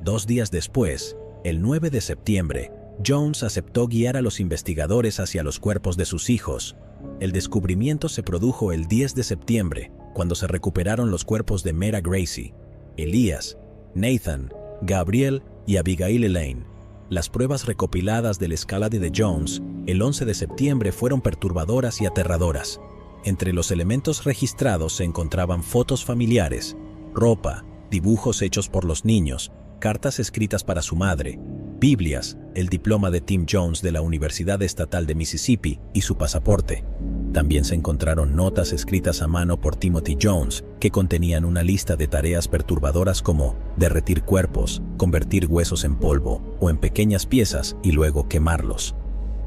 2 días después, el 9 de septiembre, Jones aceptó guiar a los investigadores hacia los cuerpos de sus hijos. El descubrimiento se produjo el 10 de septiembre, cuando se recuperaron los cuerpos de Mera Gracie, Elias, Nathan, Gabriel y Abigail Elaine. Las pruebas recopiladas del escalade de Jones el 11 de septiembre fueron perturbadoras y aterradoras. Entre los elementos registrados se encontraban fotos familiares, ropa, dibujos hechos por los niños, cartas escritas para su madre, Biblias, el diploma de Tim Jones de la Universidad Estatal de Mississippi y su pasaporte. También se encontraron notas escritas a mano por Timothy Jones que contenían una lista de tareas perturbadoras como derretir cuerpos, convertir huesos en polvo o en pequeñas piezas y luego quemarlos.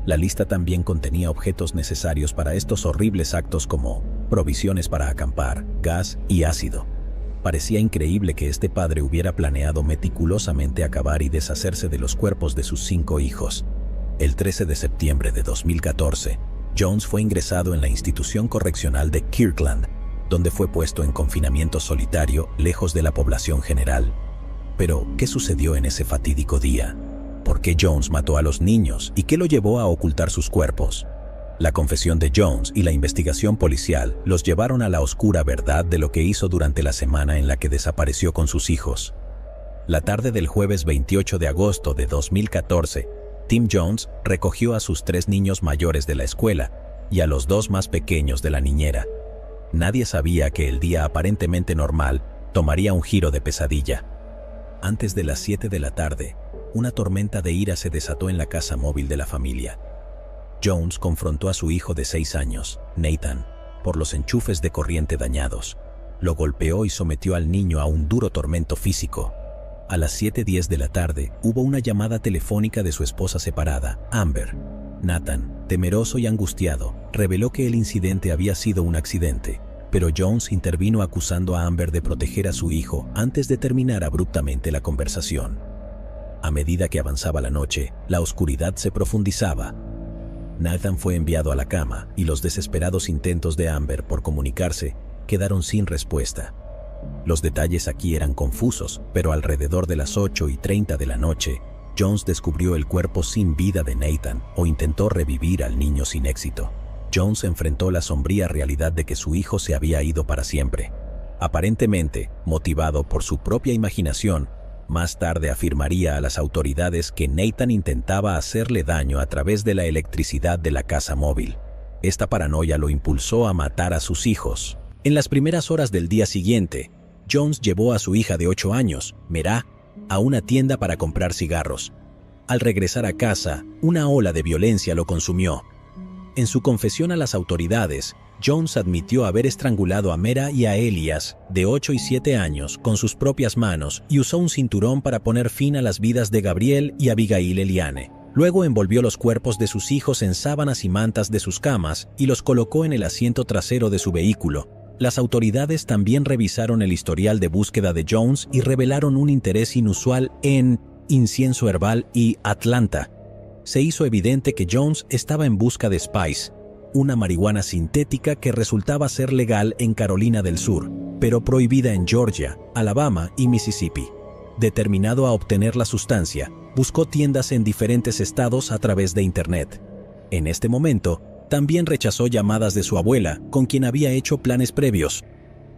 La lista también contenía objetos necesarios para estos horribles actos como provisiones para acampar, gas y ácido. Parecía increíble que este padre hubiera planeado meticulosamente acabar y deshacerse de los cuerpos de sus 5 hijos. El 13 de septiembre de 2014, Jones fue ingresado en la institución correccional de Kirkland, donde fue puesto en confinamiento solitario lejos de la población general. Pero, ¿qué sucedió en ese fatídico día? ¿Por qué Jones mató a los niños y qué lo llevó a ocultar sus cuerpos? La confesión de Jones y la investigación policial los llevaron a la oscura verdad de lo que hizo durante la semana en la que desapareció con sus hijos. La tarde del jueves 28 de agosto de 2014, Tim Jones recogió a sus 3 niños mayores de la escuela y a los 2 más pequeños de la niñera. Nadie sabía que el día aparentemente normal tomaría un giro de pesadilla. Antes de las 7 de la tarde, una tormenta de ira se desató en la casa móvil de la familia. Jones confrontó a su hijo de 6 años, Nathan, por los enchufes de corriente dañados. Lo golpeó y sometió al niño a un duro tormento físico. A las 7:10 de la tarde hubo una llamada telefónica de su esposa separada, Amber. Nathan, temeroso y angustiado, reveló que el incidente había sido un accidente, pero Jones intervino acusando a Amber de proteger a su hijo antes de terminar abruptamente la conversación. A medida que avanzaba la noche, la oscuridad se profundizaba. Nathan fue enviado a la cama y los desesperados intentos de Amber por comunicarse quedaron sin respuesta. Los detalles aquí eran confusos, pero alrededor de las 8:30 de la noche, Jones descubrió el cuerpo sin vida de Nathan o intentó revivir al niño sin éxito. Jones enfrentó la sombría realidad de que su hijo se había ido para siempre. Aparentemente, motivado por su propia imaginación, más tarde afirmaría a las autoridades que Nathan intentaba hacerle daño a través de la electricidad de la casa móvil. Esta paranoia lo impulsó a matar a sus hijos. En las primeras horas del día siguiente, Jones llevó a su hija de 8 años, Merah, a una tienda para comprar cigarros. Al regresar a casa, una ola de violencia lo consumió. En su confesión a las autoridades, Jones admitió haber estrangulado a Merah y a Elias, de 8 y 7 años, con sus propias manos y usó un cinturón para poner fin a las vidas de Gabriel y Abigail Eliane. Luego envolvió los cuerpos de sus hijos en sábanas y mantas de sus camas y los colocó en el asiento trasero de su vehículo. Las autoridades también revisaron el historial de búsqueda de Jones y revelaron un interés inusual en incienso herbal y Atlanta. Se hizo evidente que Jones estaba en busca de Spice, una marihuana sintética que resultaba ser legal en Carolina del Sur, pero prohibida en Georgia, Alabama y Mississippi. Determinado a obtener la sustancia, buscó tiendas en diferentes estados a través de Internet. En este momento, también rechazó llamadas de su abuela, con quien había hecho planes previos.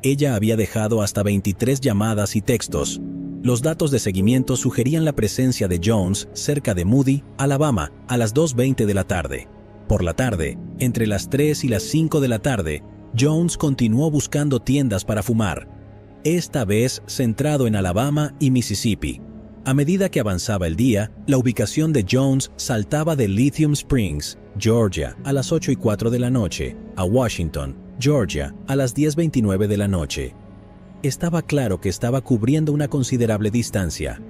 Ella había dejado hasta 23 llamadas y textos. Los datos de seguimiento sugerían la presencia de Jones cerca de Moody, Alabama, a las 2:20 de la tarde. Por la tarde, entre las 3 y las 5 de la tarde, Jones continuó buscando tiendas para fumar, esta vez centrado en Alabama y Mississippi. A medida que avanzaba el día, la ubicación de Jones saltaba de Lithium Springs, Georgia, a las 8:04 de la noche, a Washington, Georgia, a las 10:29 de la noche. Estaba claro que estaba cubriendo una considerable distancia.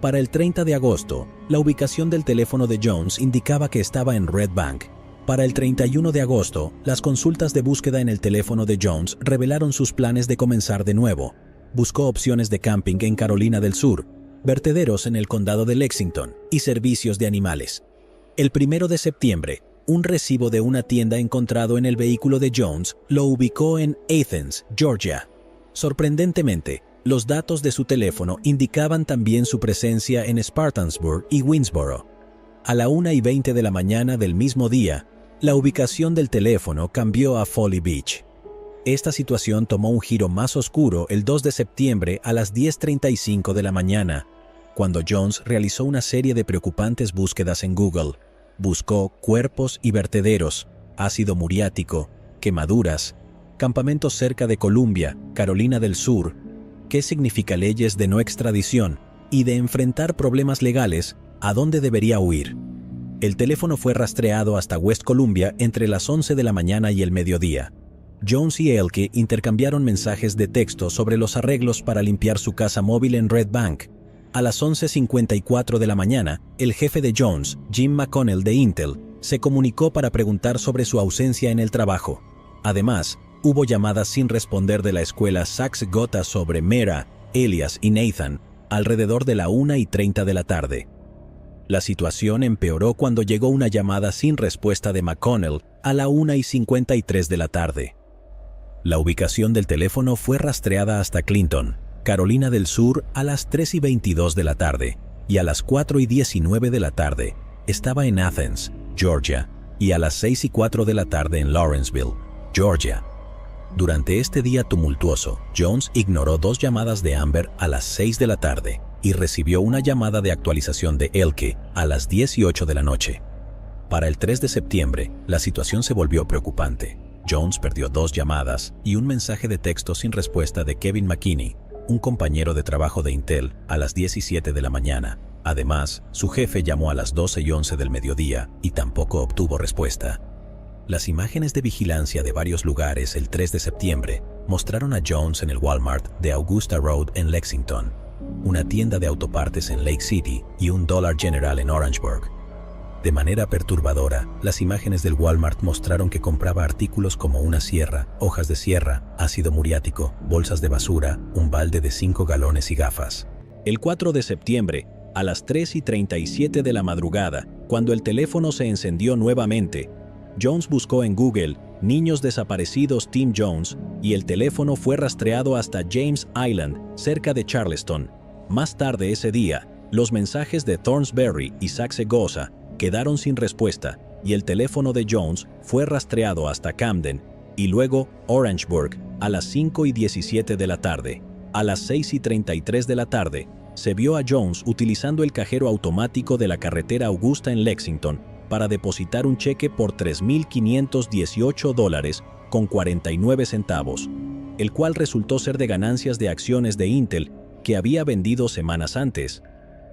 Para el 30 de agosto, la ubicación del teléfono de Jones indicaba que estaba en Red Bank. Para el 31 de agosto, las consultas de búsqueda en el teléfono de Jones revelaron sus planes de comenzar de nuevo. Buscó opciones de camping en Carolina del Sur, vertederos en el condado de Lexington y servicios de animales. El 1 de septiembre, un recibo de una tienda encontrado en el vehículo de Jones lo ubicó en Athens, Georgia. Sorprendentemente, los datos de su teléfono indicaban también su presencia en Spartansburg y Winnsboro. A la 1:20 de la mañana del mismo día, la ubicación del teléfono cambió a Folly Beach. Esta situación tomó un giro más oscuro el 2 de septiembre a las 10:35 de la mañana, cuando Jones realizó una serie de preocupantes búsquedas en Google. Buscó cuerpos y vertederos, ácido muriático, quemaduras, campamentos cerca de Columbia, Carolina del Sur, qué significa leyes de no extradición y de enfrentar problemas legales, a dónde debería huir. El teléfono fue rastreado hasta West Columbia entre las 11 de la mañana y el mediodía. Jones y Elke intercambiaron mensajes de texto sobre los arreglos para limpiar su casa móvil en Red Bank. A las 11:54 de la mañana, el jefe de Jones, Jim McConnell de Intel, se comunicó para preguntar sobre su ausencia en el trabajo. Además, hubo llamadas sin responder de la escuela Sachs Gotha sobre Merah, Elias y Nathan, alrededor de la 1:30 de la tarde. La situación empeoró cuando llegó una llamada sin respuesta de McConnell a la 1:53 de la tarde. La ubicación del teléfono fue rastreada hasta Clinton, Carolina del Sur, a las 3:22 de la tarde, y a las 4:19 de la tarde estaba en Athens, Georgia, y a las 6:04 de la tarde en Lawrenceville, Georgia. Durante este día tumultuoso, Jones ignoró 2 llamadas de Amber a las 6 de la tarde y recibió una llamada de actualización de Elke a las 10:08 de la noche. Para el 3 de septiembre, la situación se volvió preocupante. Jones perdió 2 llamadas y un mensaje de texto sin respuesta de Kevin McKinney, un compañero de trabajo de Intel, a las 10:07 de la mañana. Además, su jefe llamó a las 12:11 del mediodía y tampoco obtuvo respuesta. Las imágenes de vigilancia de varios lugares el 3 de septiembre mostraron a Jones en el Walmart de Augusta Road en Lexington, una tienda de autopartes en Lake City y un Dollar General en Orangeburg. De manera perturbadora, las imágenes del Walmart mostraron que compraba artículos como una sierra, hojas de sierra, ácido muriático, bolsas de basura, un balde de 5 galones y gafas. El 4 de septiembre, a las 3:37 de la madrugada, cuando el teléfono se encendió nuevamente, Jones buscó en Google "niños desaparecidos Tim Jones" y el teléfono fue rastreado hasta James Island, cerca de Charleston. Más tarde ese día, los mensajes de Thornsberry y Saxe-Gotha quedaron sin respuesta y el teléfono de Jones fue rastreado hasta Camden y luego Orangeburg a las 5:17 de la tarde. A las 6:33 de la tarde, se vio a Jones utilizando el cajero automático de la carretera Augusta en Lexington para depositar un cheque por $3,518.49, el cual resultó ser de ganancias de acciones de Intel que había vendido semanas antes.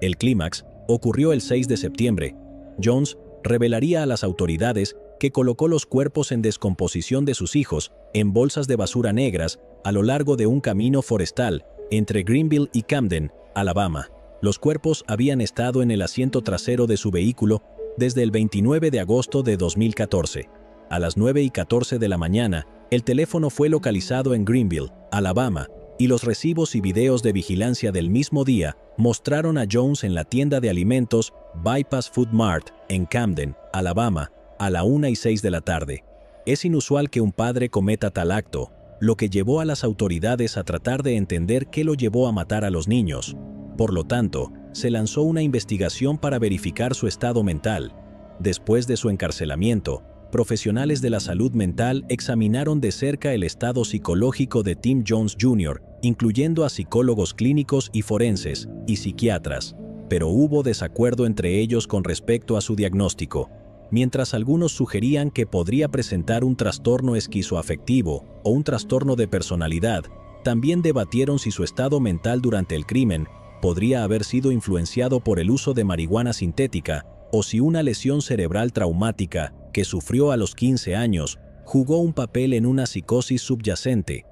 El clímax ocurrió el 6 de septiembre. Jones revelaría a las autoridades que colocó los cuerpos en descomposición de sus hijos en bolsas de basura negras a lo largo de un camino forestal entre Greenville y Camden, Alabama. Los cuerpos habían estado en el asiento trasero de su vehículo desde el 29 de agosto de 2014. A las 9:14 de la mañana, el teléfono fue localizado en Greenville, Alabama, y los recibos y videos de vigilancia del mismo día mostraron a Jones en la tienda de alimentos Bypass Food Mart en Camden, Alabama, a la 1:06 de la tarde. Es inusual que un padre cometa tal acto, lo que llevó a las autoridades a tratar de entender qué lo llevó a matar a los niños. Por lo tanto, se lanzó una investigación para verificar su estado mental. Después de su encarcelamiento, profesionales de la salud mental examinaron de cerca el estado psicológico de Tim Jones Jr., incluyendo a psicólogos clínicos y forenses, y psiquiatras, pero hubo desacuerdo entre ellos con respecto a su diagnóstico. Mientras algunos sugerían que podría presentar un trastorno esquizoafectivo o un trastorno de personalidad, también debatieron si su estado mental durante el crimen podría haber sido influenciado por el uso de marihuana sintética o si una lesión cerebral traumática que sufrió a los 15 años jugó un papel en una psicosis subyacente.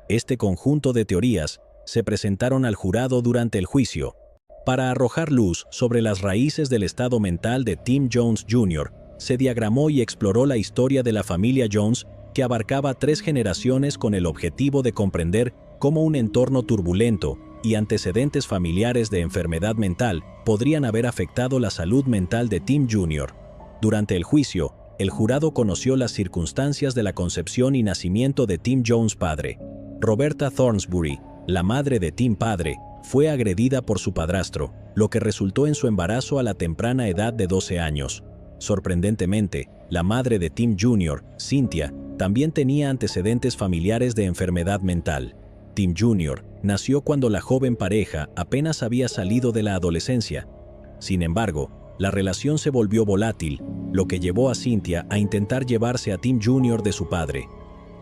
Este conjunto de teorías se presentaron al jurado durante el juicio. Para arrojar luz sobre las raíces del estado mental de Tim Jones Jr., se diagramó y exploró la historia de la familia Jones, que abarcaba 3 generaciones con el objetivo de comprender cómo un entorno turbulento y antecedentes familiares de enfermedad mental podrían haber afectado la salud mental de Tim Jr. Durante el juicio, el jurado conoció las circunstancias de la concepción y nacimiento de Tim Jones padre. Roberta Thornsberry, la madre de Tim padre, fue agredida por su padrastro, lo que resultó en su embarazo a la temprana edad de 12 años. Sorprendentemente, la madre de Tim Jr., Cynthia, también tenía antecedentes familiares de enfermedad mental. Tim Jr. nació cuando la joven pareja apenas había salido de la adolescencia. Sin embargo, la relación se volvió volátil, lo que llevó a Cynthia a intentar llevarse a Tim Jr. de su padre.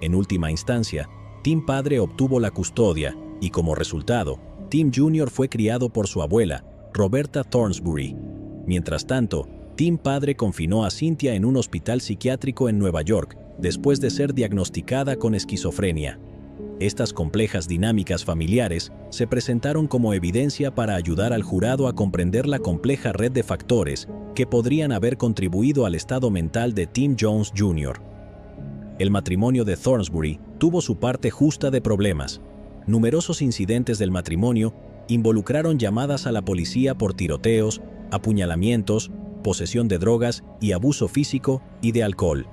En última instancia, Tim padre obtuvo la custodia y, como resultado, Tim Jr. fue criado por su abuela, Roberta Thornsberry. Mientras tanto, Tim padre confinó a Cynthia en un hospital psiquiátrico en Nueva York después de ser diagnosticada con esquizofrenia. Estas complejas dinámicas familiares se presentaron como evidencia para ayudar al jurado a comprender la compleja red de factores que podrían haber contribuido al estado mental de Tim Jones Jr. El matrimonio de Thornsberry tuvo su parte justa de problemas. Numerosos incidentes del matrimonio involucraron llamadas a la policía por tiroteos, apuñalamientos, posesión de drogas y abuso físico y de alcohol.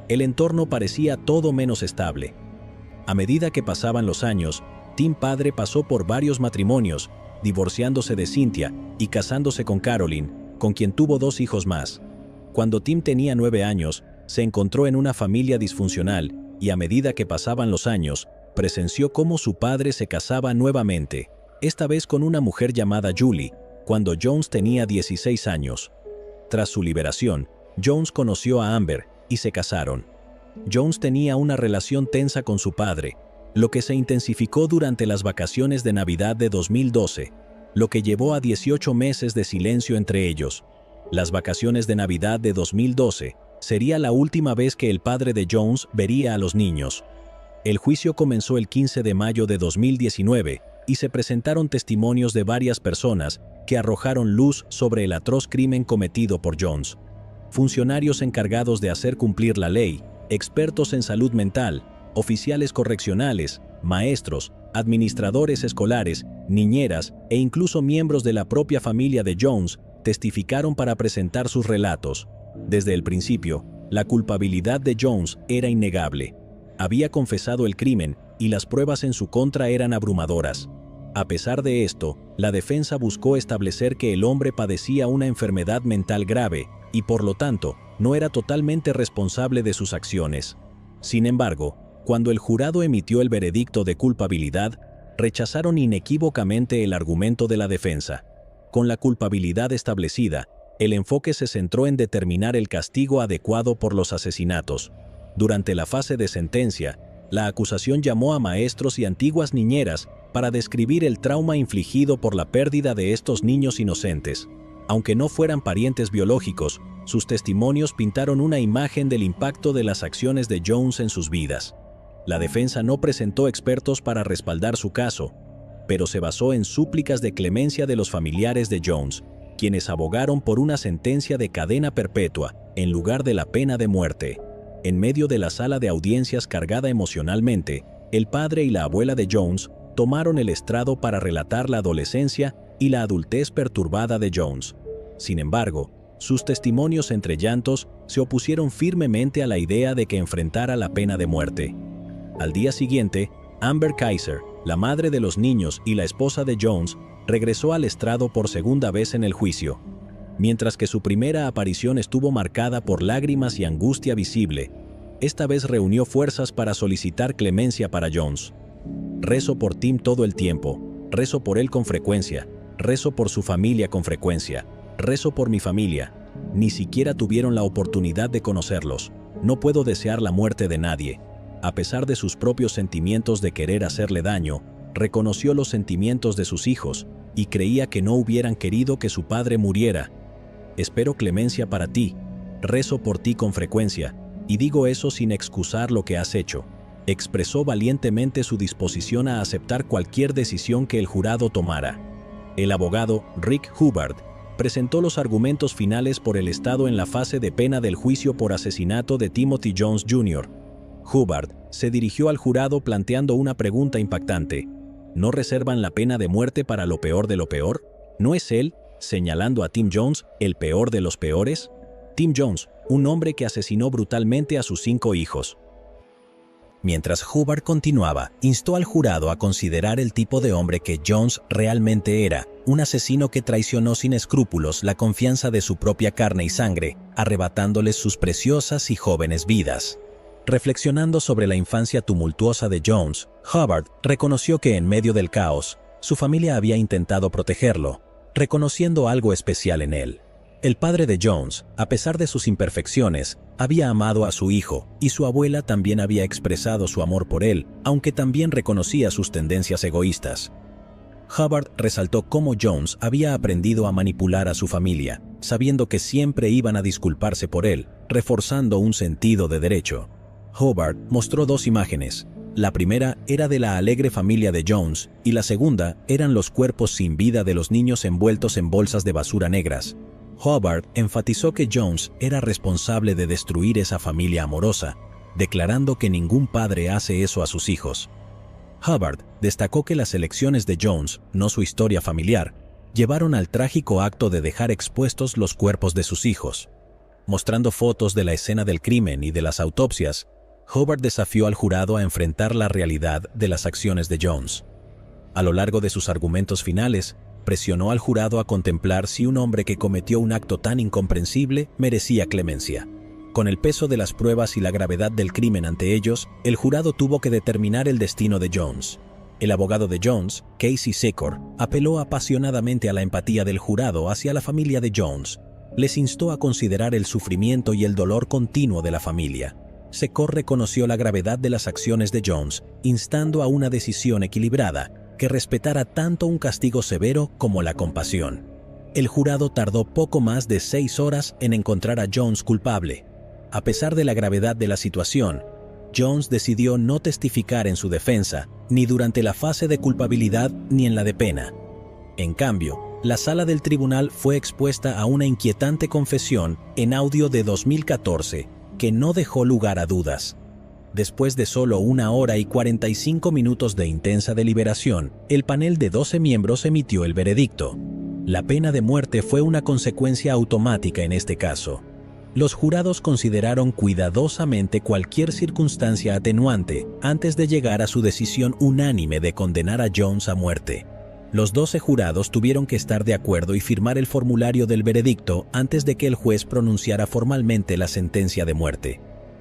El entorno parecía todo menos estable. A medida que pasaban los años, Tim padre pasó por varios matrimonios, divorciándose de Cynthia y casándose con Caroline, con quien tuvo 2 hijos más. Cuando Tim tenía 9 años, se encontró en una familia disfuncional y a medida que pasaban los años, presenció cómo su padre se casaba nuevamente, esta vez con una mujer llamada Julie, cuando Jones tenía 16 años. Tras su liberación, Jones conoció a Amber y se casaron. Jones tenía una relación tensa con su padre, lo que se intensificó durante las vacaciones de Navidad de 2012. lo que llevó a 18 meses de silencio entre ellos. Las vacaciones de Navidad de 2012 sería la última vez que el padre de Jones vería a los niños. El juicio comenzó el 15 de mayo de 2019 y se presentaron testimonios de varias personas que arrojaron luz sobre el atroz crimen cometido por Jones. Funcionarios encargados de hacer cumplir la ley, expertos en salud mental, oficiales correccionales, maestros, administradores escolares, niñeras e incluso miembros de la propia familia de Jones testificaron para presentar sus relatos. Desde el principio, la culpabilidad de Jones era innegable. Había confesado el crimen y las pruebas en su contra eran abrumadoras. A pesar de esto, la defensa buscó establecer que el hombre padecía una enfermedad mental grave y, por lo tanto, no era totalmente responsable de sus acciones. Sin embargo, cuando el jurado emitió el veredicto de culpabilidad, rechazaron inequívocamente el argumento de la defensa. Con la culpabilidad establecida, el enfoque se centró en determinar el castigo adecuado por los asesinatos. Durante la fase de sentencia, la acusación llamó a maestros y antiguas niñeras para describir el trauma infligido por la pérdida de estos niños inocentes. Aunque no fueran parientes biológicos, sus testimonios pintaron una imagen del impacto de las acciones de Jones en sus vidas. La defensa no presentó expertos para respaldar su caso, pero se basó en súplicas de clemencia de los familiares de Jones, quienes abogaron por una sentencia de cadena perpetua en lugar de la pena de muerte. En medio de la sala de audiencias cargada emocionalmente, el padre y la abuela de Jones tomaron el estrado para relatar la adolescencia y la adultez perturbada de Jones. Sin embargo, sus testimonios entre llantos se opusieron firmemente a la idea de que enfrentara la pena de muerte. Al día siguiente, Amber Kaiser, la madre de los niños y la esposa de Jones, regresó al estrado por segunda vez en el juicio. Mientras que su primera aparición estuvo marcada por lágrimas y angustia visible, esta vez reunió fuerzas para solicitar clemencia para Jones. Rezo por Tim todo el tiempo, rezo por él con frecuencia, rezo por su familia con frecuencia, rezo por mi familia. Ni siquiera tuvieron la oportunidad de conocerlos. No puedo desear la muerte de nadie. A pesar de sus propios sentimientos de querer hacerle daño, reconoció los sentimientos de sus hijos y creía que no hubieran querido que su padre muriera. Espero clemencia para ti, rezo por ti con frecuencia, y digo eso sin excusar lo que has hecho. Expresó valientemente su disposición a aceptar cualquier decisión que el jurado tomara. El abogado Rick Hubbard presentó los argumentos finales por el estado en la fase de pena del juicio por asesinato de Timothy Jones Jr. Hubbard se dirigió al jurado planteando una pregunta impactante. ¿No reservan la pena de muerte para lo peor de lo peor? ¿No es él, señalando a Tim Jones, el peor de los peores? Tim Jones, un hombre que asesinó brutalmente a sus 5 hijos. Mientras Hubbard continuaba, instó al jurado a considerar el tipo de hombre que Jones realmente era, un asesino que traicionó sin escrúpulos la confianza de su propia carne y sangre, arrebatándoles sus preciosas y jóvenes vidas. Reflexionando sobre la infancia tumultuosa de Jones, Hubbard reconoció que en medio del caos, su familia había intentado protegerlo, reconociendo algo especial en él. El padre de Jones, a pesar de sus imperfecciones, había amado a su hijo, y su abuela también había expresado su amor por él, aunque también reconocía sus tendencias egoístas. Hubbard resaltó cómo Jones había aprendido a manipular a su familia, sabiendo que siempre iban a disculparse por él, reforzando un sentido de derecho. Hubbard mostró 2 imágenes. La primera era de la alegre familia de Jones, y la segunda eran los cuerpos sin vida de los niños envueltos en bolsas de basura negras. Hubbard enfatizó que Jones era responsable de destruir esa familia amorosa, declarando que ningún padre hace eso a sus hijos. Hubbard destacó que las elecciones de Jones, no su historia familiar, llevaron al trágico acto de dejar expuestos los cuerpos de sus hijos. Mostrando fotos de la escena del crimen y de las autopsias, Hubbard desafió al jurado a enfrentar la realidad de las acciones de Jones. A lo largo de sus argumentos finales, presionó al jurado a contemplar si un hombre que cometió un acto tan incomprensible merecía clemencia. Con el peso de las pruebas y la gravedad del crimen ante ellos, el jurado tuvo que determinar el destino de Jones. El abogado de Jones, Casey Secor, apeló apasionadamente a la empatía del jurado hacia la familia de Jones. Les instó a considerar el sufrimiento y el dolor continuo de la familia. Secor reconoció la gravedad de las acciones de Jones, instando a una decisión equilibrada, que respetara tanto un castigo severo como la compasión. El jurado tardó poco más de 6 horas en encontrar a Jones culpable. A pesar de la gravedad de la situación, Jones decidió no testificar en su defensa, ni durante la fase de culpabilidad ni en la de pena. En cambio, la sala del tribunal fue expuesta a una inquietante confesión en audio de 2014 que no dejó lugar a dudas. Después de solo 1 hora y 45 minutos de intensa deliberación, el panel de 12 miembros emitió el veredicto. La pena de muerte fue una consecuencia automática en este caso. Los jurados consideraron cuidadosamente cualquier circunstancia atenuante antes de llegar a su decisión unánime de condenar a Jones a muerte. Los 12 jurados tuvieron que estar de acuerdo y firmar el formulario del veredicto antes de que el juez pronunciara formalmente la sentencia de muerte.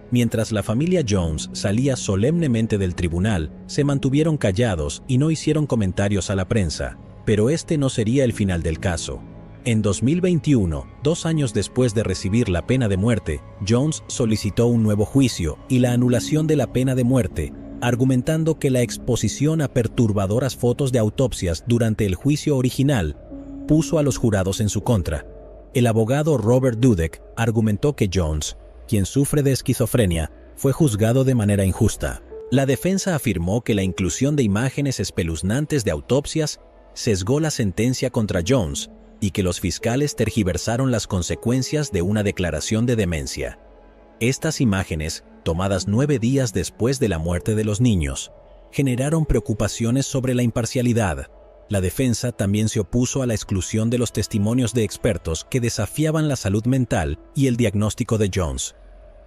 Mientras la familia Jones salía solemnemente del tribunal, se mantuvieron callados y no hicieron comentarios a la prensa, pero este no sería el final del caso. En 2021, 2 años después de recibir la pena de muerte, Jones solicitó un nuevo juicio y la anulación de la pena de muerte, argumentando que la exposición a perturbadoras fotos de autopsias durante el juicio original puso a los jurados en su contra. El abogado Robert Dudek argumentó que Jones, quien sufre de esquizofrenia, fue juzgado de manera injusta. La defensa afirmó que la inclusión de imágenes espeluznantes de autopsias sesgó la sentencia contra Jones y que los fiscales tergiversaron las consecuencias de una declaración de demencia. Estas imágenes, tomadas 9 días después de la muerte de los niños, generaron preocupaciones sobre la imparcialidad. La defensa también se opuso a la exclusión de los testimonios de expertos que desafiaban la salud mental y el diagnóstico de Jones.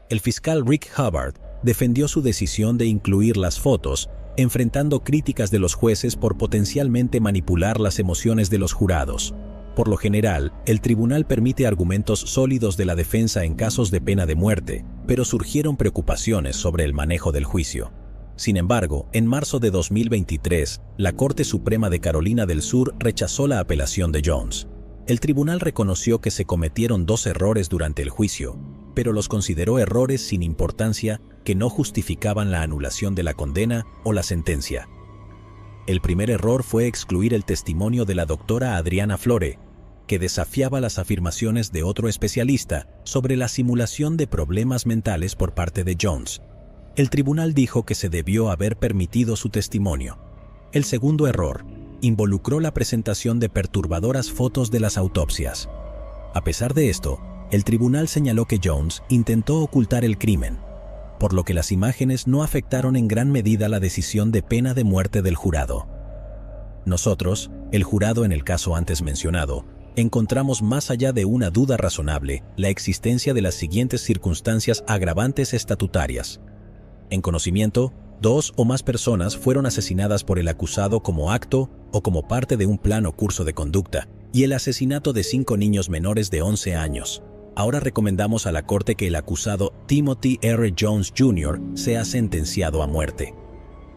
El fiscal Rick Hubbard defendió su decisión de incluir las fotos, enfrentando críticas de los jueces por potencialmente manipular las emociones de los jurados. Por lo general, el tribunal permite argumentos sólidos de la defensa en casos de pena de muerte, pero surgieron preocupaciones sobre el manejo del juicio. Sin embargo, en marzo de 2023, la Corte Suprema de Carolina del Sur rechazó la apelación de Jones. El tribunal reconoció que se cometieron 2 errores durante el juicio, pero los consideró errores sin importancia que no justificaban la anulación de la condena o la sentencia. El primer error fue excluir el testimonio de la doctora Adriana Flore, que desafiaba las afirmaciones de otro especialista sobre la simulación de problemas mentales por parte de Jones. El tribunal dijo que se debió haber permitido su testimonio. El segundo error involucró la presentación de perturbadoras fotos de las autopsias. A pesar de esto, el tribunal señaló que Jones intentó ocultar el crimen, por lo que las imágenes no afectaron en gran medida la decisión de pena de muerte del jurado. Nosotros, el jurado en el caso antes mencionado, encontramos más allá de una duda razonable la existencia de las siguientes circunstancias agravantes estatutarias. En conocimiento, 2 o más personas fueron asesinadas por el acusado como acto o como parte de un plan o curso de conducta, y el asesinato de 5 niños menores de 11 años. Ahora recomendamos a la Corte que el acusado Timothy R. Jones Jr. sea sentenciado a muerte.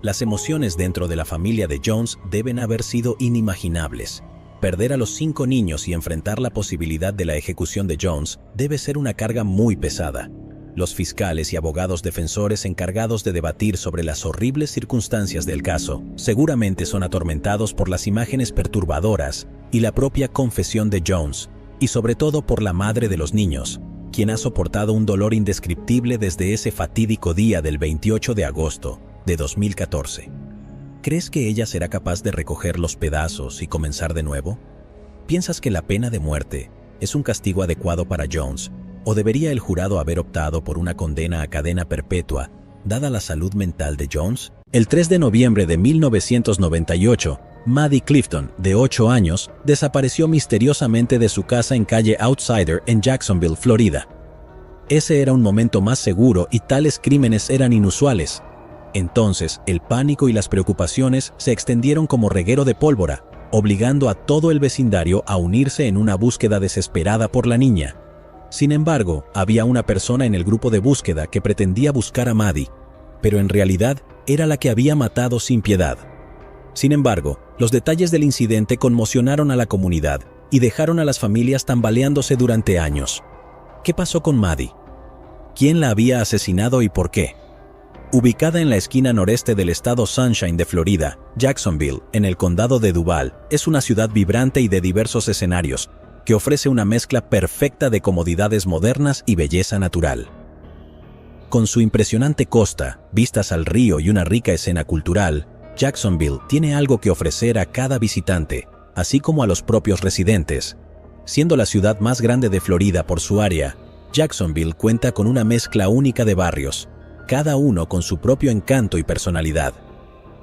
Las emociones dentro de la familia de Jones deben haber sido inimaginables. Perder a los 5 niños y enfrentar la posibilidad de la ejecución de Jones debe ser una carga muy pesada. Los fiscales y abogados defensores encargados de debatir sobre las horribles circunstancias del caso seguramente son atormentados por las imágenes perturbadoras y la propia confesión de Jones, y sobre todo por la madre de los niños, quien ha soportado un dolor indescriptible desde ese fatídico día del 28 de agosto de 2014. ¿Crees que ella será capaz de recoger los pedazos y comenzar de nuevo? ¿Piensas que la pena de muerte es un castigo adecuado para Jones, o debería el jurado haber optado por una condena a cadena perpetua, dada la salud mental de Jones? El 3 de noviembre de 1998, Maddie Clifton, de 8 años, desapareció misteriosamente de su casa en calle Outsider en Jacksonville, Florida. Ese era un momento más seguro y tales crímenes eran inusuales. Entonces, el pánico y las preocupaciones se extendieron como reguero de pólvora, obligando a todo el vecindario a unirse en una búsqueda desesperada por la niña. Sin embargo, había una persona en el grupo de búsqueda que pretendía buscar a Maddie, pero en realidad era la que había matado sin piedad. Sin embargo, los detalles del incidente conmocionaron a la comunidad y dejaron a las familias tambaleándose durante años. ¿Qué pasó con Maddie? ¿Quién la había asesinado y por qué? Ubicada en la esquina noreste del estado Sunshine de Florida, Jacksonville, en el condado de Duval, es una ciudad vibrante y de diversos escenarios, que ofrece una mezcla perfecta de comodidades modernas y belleza natural. Con su impresionante costa, vistas al río y una rica escena cultural, Jacksonville tiene algo que ofrecer a cada visitante, así como a los propios residentes. Siendo la ciudad más grande de Florida por su área, Jacksonville cuenta con una mezcla única de barrios, cada uno con su propio encanto y personalidad.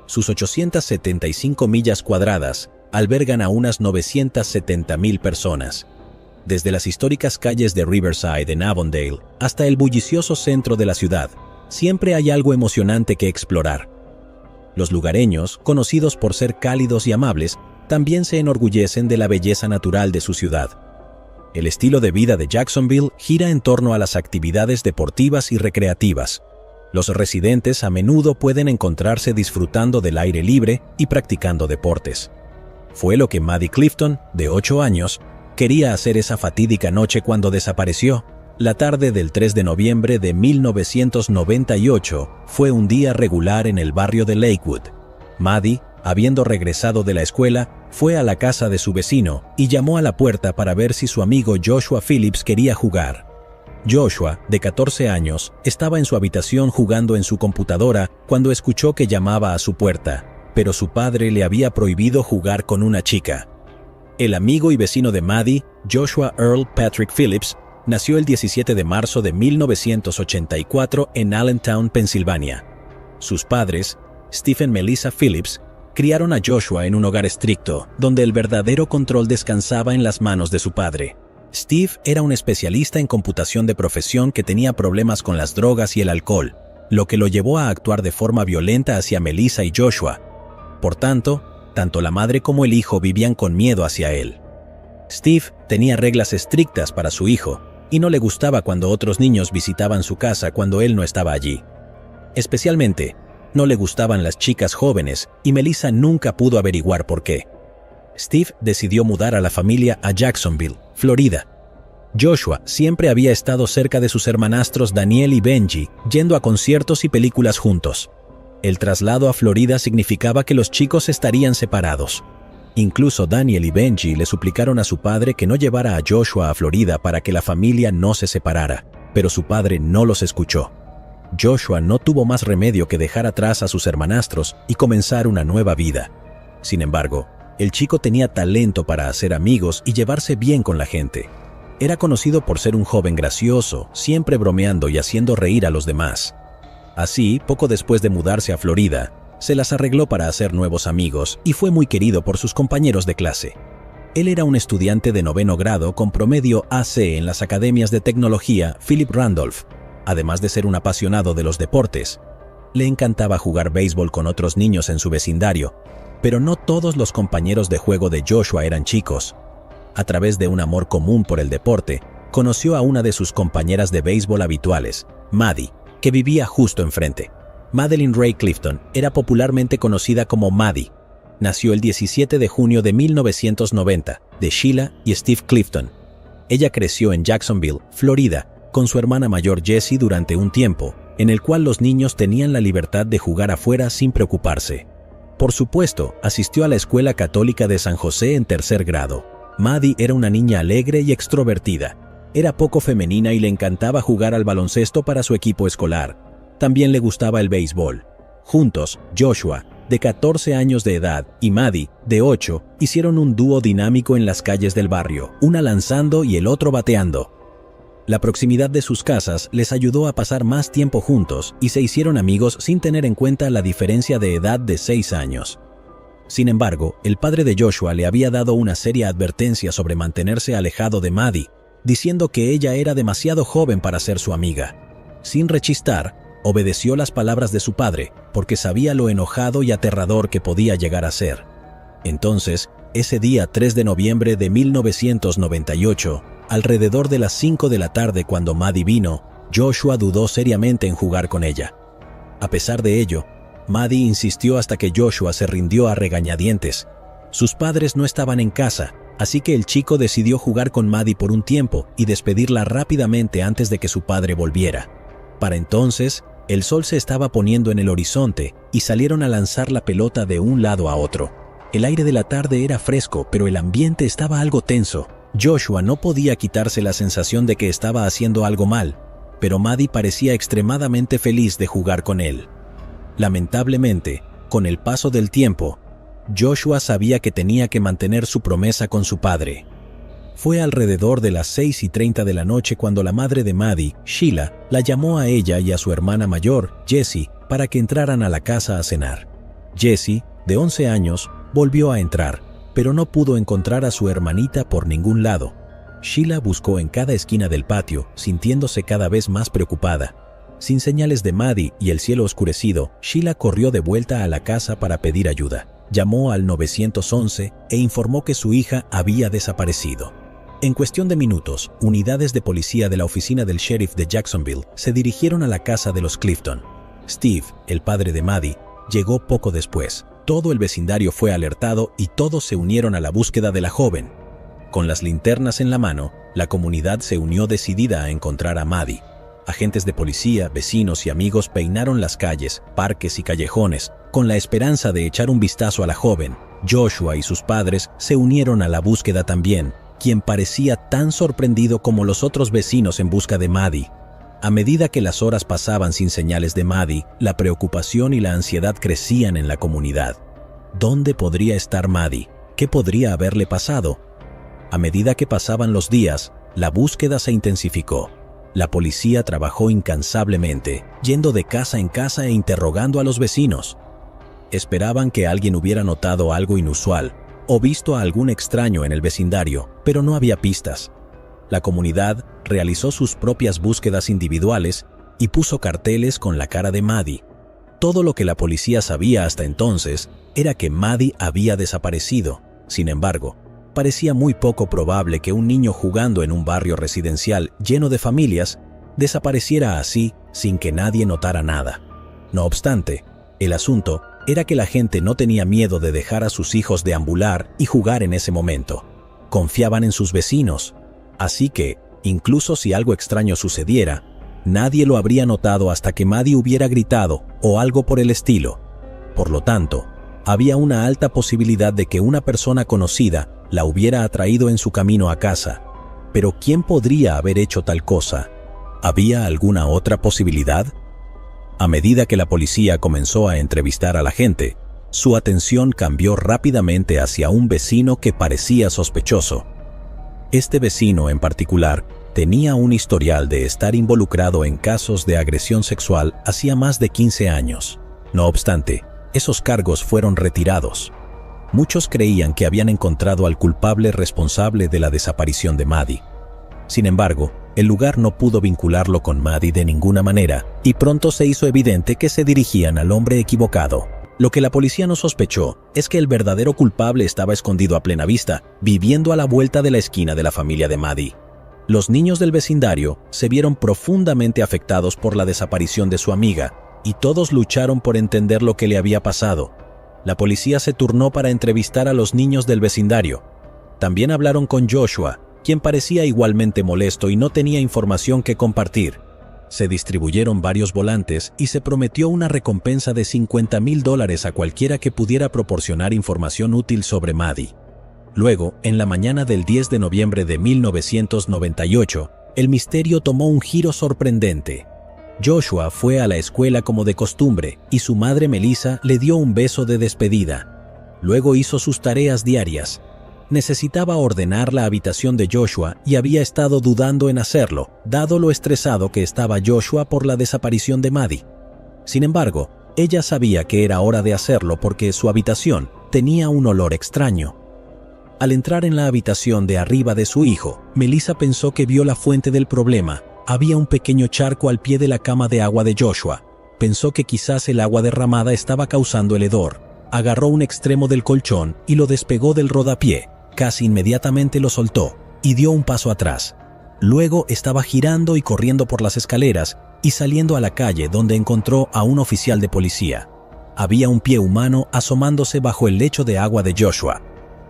Sus 875 millas cuadradas albergan a unas 970,000 personas. Desde las históricas calles de Riverside en Avondale hasta el bullicioso centro de la ciudad, siempre hay algo emocionante que explorar. Los lugareños, conocidos por ser cálidos y amables, también se enorgullecen de la belleza natural de su ciudad. El estilo de vida de Jacksonville gira en torno a las actividades deportivas y recreativas. Los residentes a menudo pueden encontrarse disfrutando del aire libre y practicando deportes. Fue lo que Maddie Clifton, de 8 años, quería hacer esa fatídica noche cuando desapareció. La tarde del 3 de noviembre de 1998 fue un día regular en el barrio de Lakewood. Maddie, habiendo regresado de la escuela, fue a la casa de su vecino y llamó a la puerta para ver si su amigo Joshua Phillips quería jugar. Joshua, de 14 años, estaba en su habitación jugando en su computadora cuando escuchó que llamaba a su puerta, pero su padre le había prohibido jugar con una chica. El amigo y vecino de Maddie, Joshua Earl Patrick Phillips, nació el 17 de marzo de 1984 en Allentown, Pensilvania. Sus padres, Stephen Melissa Phillips, criaron a Joshua en un hogar estricto, donde el verdadero control descansaba en las manos de su padre. Steve era un especialista en computación de profesión que tenía problemas con las drogas y el alcohol, lo que lo llevó a actuar de forma violenta hacia Melissa y Joshua. Por tanto, tanto la madre como el hijo vivían con miedo hacia él. Steve tenía reglas estrictas para su hijo, y no le gustaba cuando otros niños visitaban su casa cuando él no estaba allí. Especialmente, no le gustaban las chicas jóvenes, y Melissa nunca pudo averiguar por qué. Steve decidió mudar a la familia a Jacksonville, Florida. Joshua siempre había estado cerca de sus hermanastros Daniel y Benji, yendo a conciertos y películas juntos. El traslado a Florida significaba que los chicos estarían separados. Incluso Daniel y Benji le suplicaron a su padre que no llevara a Joshua a Florida para que la familia no se separara, pero su padre no los escuchó. Joshua no tuvo más remedio que dejar atrás a sus hermanastros y comenzar una nueva vida. Sin embargo, el chico tenía talento para hacer amigos y llevarse bien con la gente. Era conocido por ser un joven gracioso, siempre bromeando y haciendo reír a los demás. Así, poco después de mudarse a Florida, se las arregló para hacer nuevos amigos y fue muy querido por sus compañeros de clase. Él era un estudiante de 9º grado con promedio AC en las academias de tecnología Philip Randolph. Además de ser un apasionado de los deportes, le encantaba jugar béisbol con otros niños en su vecindario, pero no todos los compañeros de juego de Joshua eran chicos. A través de un amor común por el deporte, conoció a una de sus compañeras de béisbol habituales, Maddie, que vivía justo enfrente. Madeline Ray Clifton era popularmente conocida como Maddie. Nació el 17 de junio de 1990, de Sheila y Steve Clifton. Ella creció en Jacksonville, Florida, con su hermana mayor Jessie durante un tiempo, en el cual los niños tenían la libertad de jugar afuera sin preocuparse. Por supuesto, asistió a la Escuela Católica de San José en 3er grado. Maddie era una niña alegre y extrovertida. Era poco femenina y le encantaba jugar al baloncesto para su equipo escolar. También le gustaba el béisbol. Juntos, Joshua, de 14 años de edad, y Maddie, de 8, hicieron un dúo dinámico en las calles del barrio, una lanzando y el otro bateando. La proximidad de sus casas les ayudó a pasar más tiempo juntos y se hicieron amigos sin tener en cuenta la diferencia de edad de 6 años. Sin embargo, el padre de Joshua le había dado una seria advertencia sobre mantenerse alejado de Maddie, diciendo que ella era demasiado joven para ser su amiga. Sin rechistar, obedeció las palabras de su padre, porque sabía lo enojado y aterrador que podía llegar a ser. Entonces, ese día 3 de noviembre de 1998, alrededor de las 5 de la tarde cuando Maddie vino, Joshua dudó seriamente en jugar con ella. A pesar de ello, Maddie insistió hasta que Joshua se rindió a regañadientes. Sus padres no estaban en casa, así que el chico decidió jugar con Maddie por un tiempo y despedirla rápidamente antes de que su padre volviera. Para entonces, El sol se estaba poniendo en el horizonte y salieron a lanzar la pelota de un lado a otro. El aire de la tarde era fresco, pero el ambiente estaba algo tenso. Joshua no podía quitarse la sensación de que estaba haciendo algo mal, pero Maddie parecía extremadamente feliz de jugar con él. Lamentablemente, con el paso del tiempo, Joshua sabía que tenía que mantener su promesa con su padre. Fue alrededor de las 6:30 de la noche cuando la madre de Maddie, Sheila, la llamó a ella y a su hermana mayor, Jessie, para que entraran a la casa a cenar. Jessie, de 11 años, volvió a entrar, pero no pudo encontrar a su hermanita por ningún lado. Sheila buscó en cada esquina del patio, sintiéndose cada vez más preocupada. Sin señales de Maddie y el cielo oscurecido, Sheila corrió de vuelta a la casa para pedir ayuda. Llamó al 911 e informó que su hija había desaparecido. En cuestión de minutos, unidades de policía de la oficina del sheriff de Jacksonville se dirigieron a la casa de los Clifton. Steve, el padre de Maddie, llegó poco después. Todo el vecindario fue alertado y todos se unieron a la búsqueda de la joven. Con las linternas en la mano, la comunidad se unió decidida a encontrar a Maddie. Agentes de policía, vecinos y amigos peinaron las calles, parques y callejones, con la esperanza de echar un vistazo a la joven. Joshua y sus padres se unieron a la búsqueda también, quien parecía tan sorprendido como los otros vecinos en busca de Maddie. A medida que las horas pasaban sin señales de Maddie, la preocupación y la ansiedad crecían en la comunidad. ¿Dónde podría estar Maddie? ¿Qué podría haberle pasado? A medida que pasaban los días, la búsqueda se intensificó. La policía trabajó incansablemente, yendo de casa en casa e interrogando a los vecinos. Esperaban que alguien hubiera notado algo inusual o visto a algún extraño en el vecindario, pero no había pistas. La comunidad realizó sus propias búsquedas individuales y puso carteles con la cara de Maddie. Todo lo que la policía sabía hasta entonces era que Maddie había desaparecido. Sin embargo, parecía muy poco probable que un niño jugando en un barrio residencial lleno de familias desapareciera así sin que nadie notara nada. No obstante, el asunto era que la gente no tenía miedo de dejar a sus hijos deambular y jugar en ese momento. Confiaban en sus vecinos, así que, incluso si algo extraño sucediera, nadie lo habría notado hasta que Maddie hubiera gritado o algo por el estilo. Por lo tanto, había una alta posibilidad de que una persona conocida la hubiera atraído en su camino a casa. Pero ¿quién podría haber hecho tal cosa? ¿Había alguna otra posibilidad? A medida que la policía comenzó a entrevistar a la gente, su atención cambió rápidamente hacia un vecino que parecía sospechoso. Este vecino en particular tenía un historial de estar involucrado en casos de agresión sexual hacía más de 15 años. No obstante, esos cargos fueron retirados. Muchos creían que habían encontrado al culpable responsable de la desaparición de Maddie. Sin embargo, el lugar no pudo vincularlo con Maddie de ninguna manera, y pronto se hizo evidente que se dirigían al hombre equivocado. Lo que la policía no sospechó es que el verdadero culpable estaba escondido a plena vista, viviendo a la vuelta de la esquina de la familia de Maddie. Los niños del vecindario se vieron profundamente afectados por la desaparición de su amiga, y todos lucharon por entender lo que le había pasado. La policía se turnó para entrevistar a los niños del vecindario. También hablaron con Joshua, quien parecía igualmente molesto y no tenía información que compartir. Se distribuyeron varios volantes y se prometió una recompensa de $50,000 a cualquiera que pudiera proporcionar información útil sobre Maddie. Luego, en la mañana del 10 de noviembre de 1998, el misterio tomó un giro sorprendente. Joshua fue a la escuela como de costumbre y su madre Melissa le dio un beso de despedida. Luego hizo sus tareas diarias. Necesitaba ordenar la habitación de Joshua y había estado dudando en hacerlo, dado lo estresado que estaba Joshua por la desaparición de Maddie. Sin embargo, ella sabía que era hora de hacerlo porque su habitación tenía un olor extraño. Al entrar en la habitación de arriba de su hijo, Melissa pensó que vio la fuente del problema. Había un pequeño charco al pie de la cama de agua de Joshua. Pensó que quizás el agua derramada estaba causando el hedor. Agarró un extremo del colchón y lo despegó del rodapié. Casi inmediatamente lo soltó y dio un paso atrás. Luego estaba girando y corriendo por las escaleras y saliendo a la calle donde encontró a un oficial de policía. Había un pie humano asomándose bajo el lecho de agua de Joshua.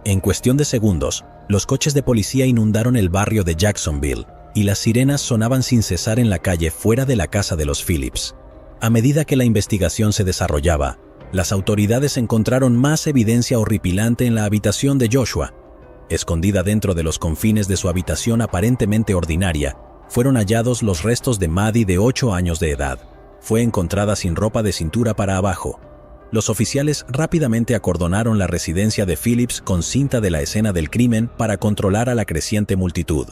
En cuestión de segundos, los coches de policía inundaron el barrio de Jacksonville y las sirenas sonaban sin cesar en la calle fuera de la casa de los Phillips. A medida que la investigación se desarrollaba, las autoridades encontraron más evidencia horripilante en la habitación de Joshua. Escondida dentro de los confines de su habitación aparentemente ordinaria, fueron hallados los restos de Maddie de 8 años de edad. Fue encontrada sin ropa de cintura para abajo. Los oficiales rápidamente acordonaron la residencia de Phillips con cinta de la escena del crimen para controlar a la creciente multitud.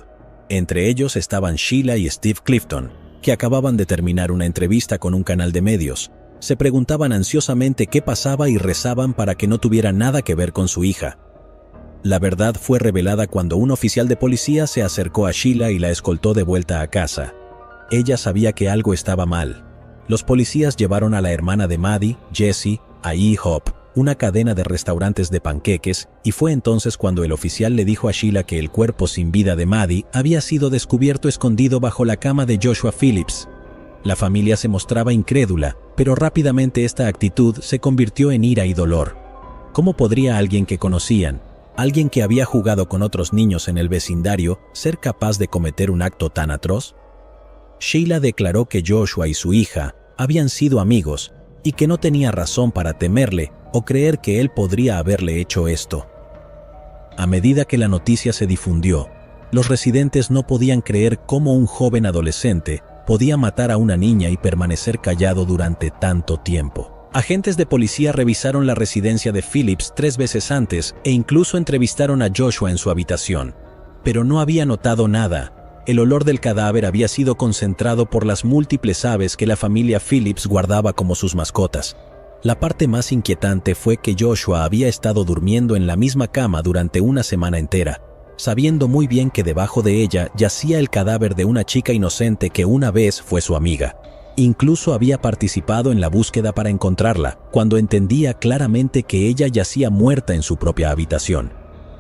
Entre ellos estaban Sheila y Steve Clifton, que acababan de terminar una entrevista con un canal de medios. Se preguntaban ansiosamente qué pasaba y rezaban para que no tuviera nada que ver con su hija. La verdad fue revelada cuando un oficial de policía se acercó a Sheila y la escoltó de vuelta a casa. Ella sabía que algo estaba mal. Los policías llevaron a la hermana de Maddie, Jessie, a IHOP, una cadena de restaurantes de panqueques, y fue entonces cuando el oficial le dijo a Sheila que el cuerpo sin vida de Maddie había sido descubierto escondido bajo la cama de Joshua Phillips. La familia se mostraba incrédula, pero rápidamente esta actitud se convirtió en ira y dolor. ¿Cómo podría alguien que conocían, alguien que había jugado con otros niños en el vecindario, ser capaz de cometer un acto tan atroz? Sheila declaró que Joshua y su hija habían sido amigos y que no tenía razón para temerle o creer que él podría haberle hecho esto. A medida que la noticia se difundió, los residentes no podían creer cómo un joven adolescente podía matar a una niña y permanecer callado durante tanto tiempo. Agentes de policía revisaron la residencia de Phillips 3 veces antes e incluso entrevistaron a Joshua en su habitación, pero no había notado nada. El olor del cadáver había sido concentrado por las múltiples aves que la familia Phillips guardaba como sus mascotas. La parte más inquietante fue que Joshua había estado durmiendo en la misma cama durante una semana entera, sabiendo muy bien que debajo de ella yacía el cadáver de una chica inocente que una vez fue su amiga. Incluso había participado en la búsqueda para encontrarla, cuando entendía claramente que ella yacía muerta en su propia habitación.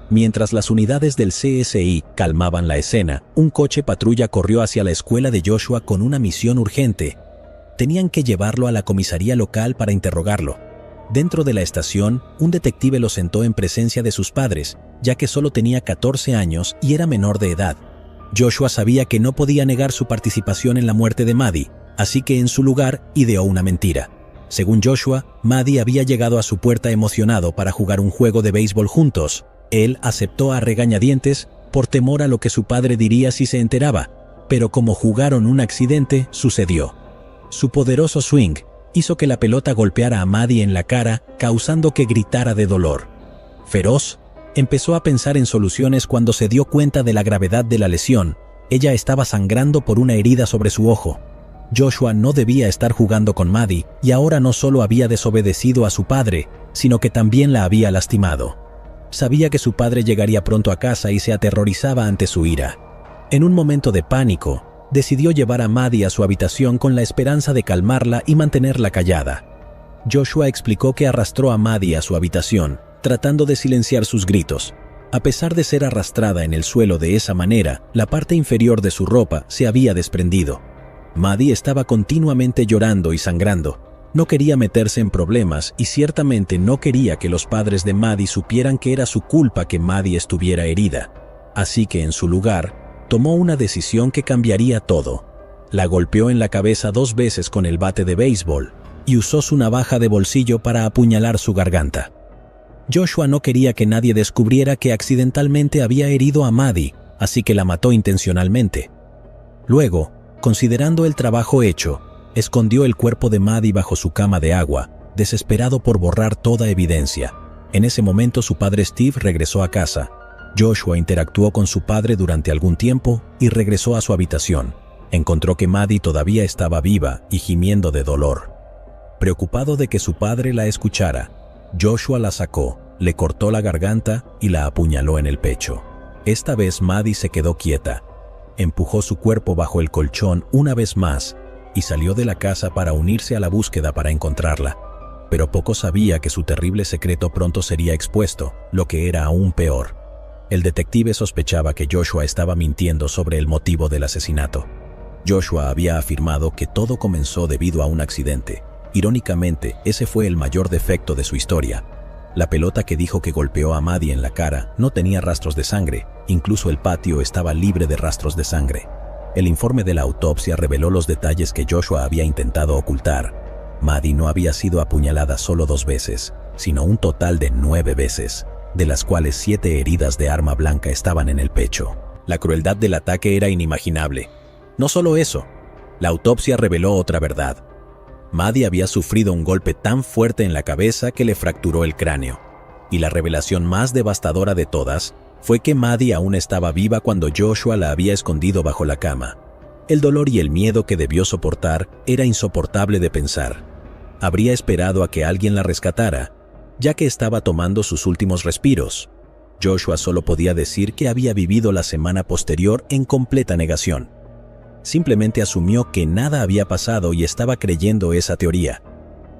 Mientras las unidades del CSI calmaban la escena, un coche patrulla corrió hacia la escuela de Joshua con una misión urgente. Tenían que llevarlo a la comisaría local para interrogarlo. Dentro de la estación, un detective lo sentó en presencia de sus padres, ya que solo tenía 14 años y era menor de edad. Joshua sabía que no podía negar su participación en la muerte de Maddie, así que en su lugar ideó una mentira. Según Joshua, Maddie había llegado a su puerta emocionado para jugar un juego de béisbol juntos. Él aceptó a regañadientes por temor a lo que su padre diría si se enteraba, pero como jugaron un accidente, sucedió. Su poderoso swing hizo que la pelota golpeara a Maddie en la cara, causando que gritara de dolor. Feroz, empezó a pensar en soluciones cuando se dio cuenta de la gravedad de la lesión. Ella estaba sangrando por una herida sobre su ojo. Joshua no debía estar jugando con Maddie y ahora no solo había desobedecido a su padre, sino que también la había lastimado. Sabía que su padre llegaría pronto a casa y se aterrorizaba ante su ira. En un momento de pánico, decidió llevar a Maddie a su habitación con la esperanza de calmarla y mantenerla callada. Joshua explicó que arrastró a Maddie a su habitación, tratando de silenciar sus gritos. A pesar de ser arrastrada en el suelo de esa manera, la parte inferior de su ropa se había desprendido. Maddie estaba continuamente llorando y sangrando. No quería meterse en problemas y ciertamente no quería que los padres de Maddie supieran que era su culpa que Maddie estuviera herida. Así que en su lugar, tomó una decisión que cambiaría todo. La golpeó en la cabeza 2 veces con el bate de béisbol y usó su navaja de bolsillo para apuñalar su garganta. Joshua no quería que nadie descubriera que accidentalmente había herido a Maddie, así que la mató intencionalmente. Luego, considerando el trabajo hecho, escondió el cuerpo de Maddie bajo su cama de agua, desesperado por borrar toda evidencia. En ese momento su padre Steve regresó a casa. Joshua interactuó con su padre durante algún tiempo y regresó a su habitación. Encontró que Maddie todavía estaba viva y gimiendo de dolor. Preocupado de que su padre la escuchara, Joshua la sacó, le cortó la garganta y la apuñaló en el pecho. Esta vez Maddie se quedó quieta. Empujó su cuerpo bajo el colchón una vez más y salió de la casa para unirse a la búsqueda para encontrarla. Pero poco sabía que su terrible secreto pronto sería expuesto, lo que era aún peor. El detective sospechaba que Joshua estaba mintiendo sobre el motivo del asesinato. Joshua había afirmado que todo comenzó debido a un accidente. Irónicamente, ese fue el mayor defecto de su historia. La pelota que dijo que golpeó a Maddie en la cara no tenía rastros de sangre, incluso el patio estaba libre de rastros de sangre. El informe de la autopsia reveló los detalles que Joshua había intentado ocultar. Maddie no había sido apuñalada solo 2 veces, sino un total de 9 veces, de las cuales 7 heridas de arma blanca estaban en el pecho. La crueldad del ataque era inimaginable. No solo eso, la autopsia reveló otra verdad. Maddie había sufrido un golpe tan fuerte en la cabeza que le fracturó el cráneo. Y la revelación más devastadora de todas fue que Maddie aún estaba viva cuando Joshua la había escondido bajo la cama. El dolor y el miedo que debió soportar era insoportable de pensar. Habría esperado a que alguien la rescatara, ya que estaba tomando sus últimos respiros. Joshua solo podía decir que había vivido la semana posterior en completa negación. Simplemente asumió que nada había pasado y estaba creyendo esa teoría.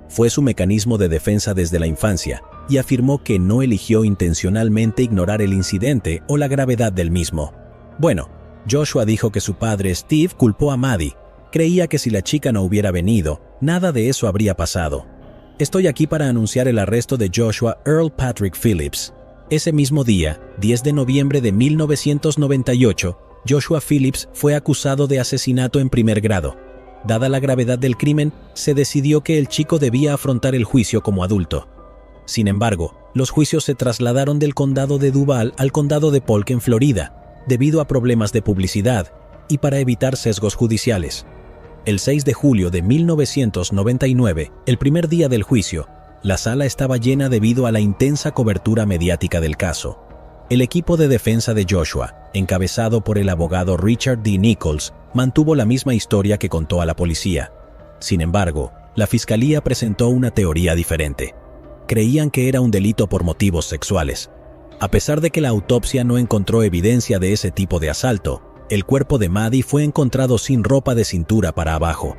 Fue su mecanismo de defensa desde la infancia y afirmó que no eligió intencionalmente ignorar el incidente o la gravedad del mismo. Bueno, Joshua dijo que su padre Steve culpó a Maddie. Creía que si la chica no hubiera venido, nada de eso habría pasado. Estoy aquí para anunciar el arresto de Joshua Earl Patrick Phillips. Ese mismo día, 10 de noviembre de 1998, Joshua Phillips fue acusado de asesinato en primer grado. Dada la gravedad del crimen, se decidió que el chico debía afrontar el juicio como adulto. Sin embargo, los juicios se trasladaron del condado de Duval al condado de Polk en Florida, debido a problemas de publicidad y para evitar sesgos judiciales. El 6 de julio de 1999, el primer día del juicio, la sala estaba llena debido a la intensa cobertura mediática del caso. El equipo de defensa de Joshua, encabezado por el abogado Richard D. Nichols, mantuvo la misma historia que contó a la policía. Sin embargo, la fiscalía presentó una teoría diferente. Creían que era un delito por motivos sexuales. A pesar de que la autopsia no encontró evidencia de ese tipo de asalto, el cuerpo de Maddie fue encontrado sin ropa de cintura para abajo.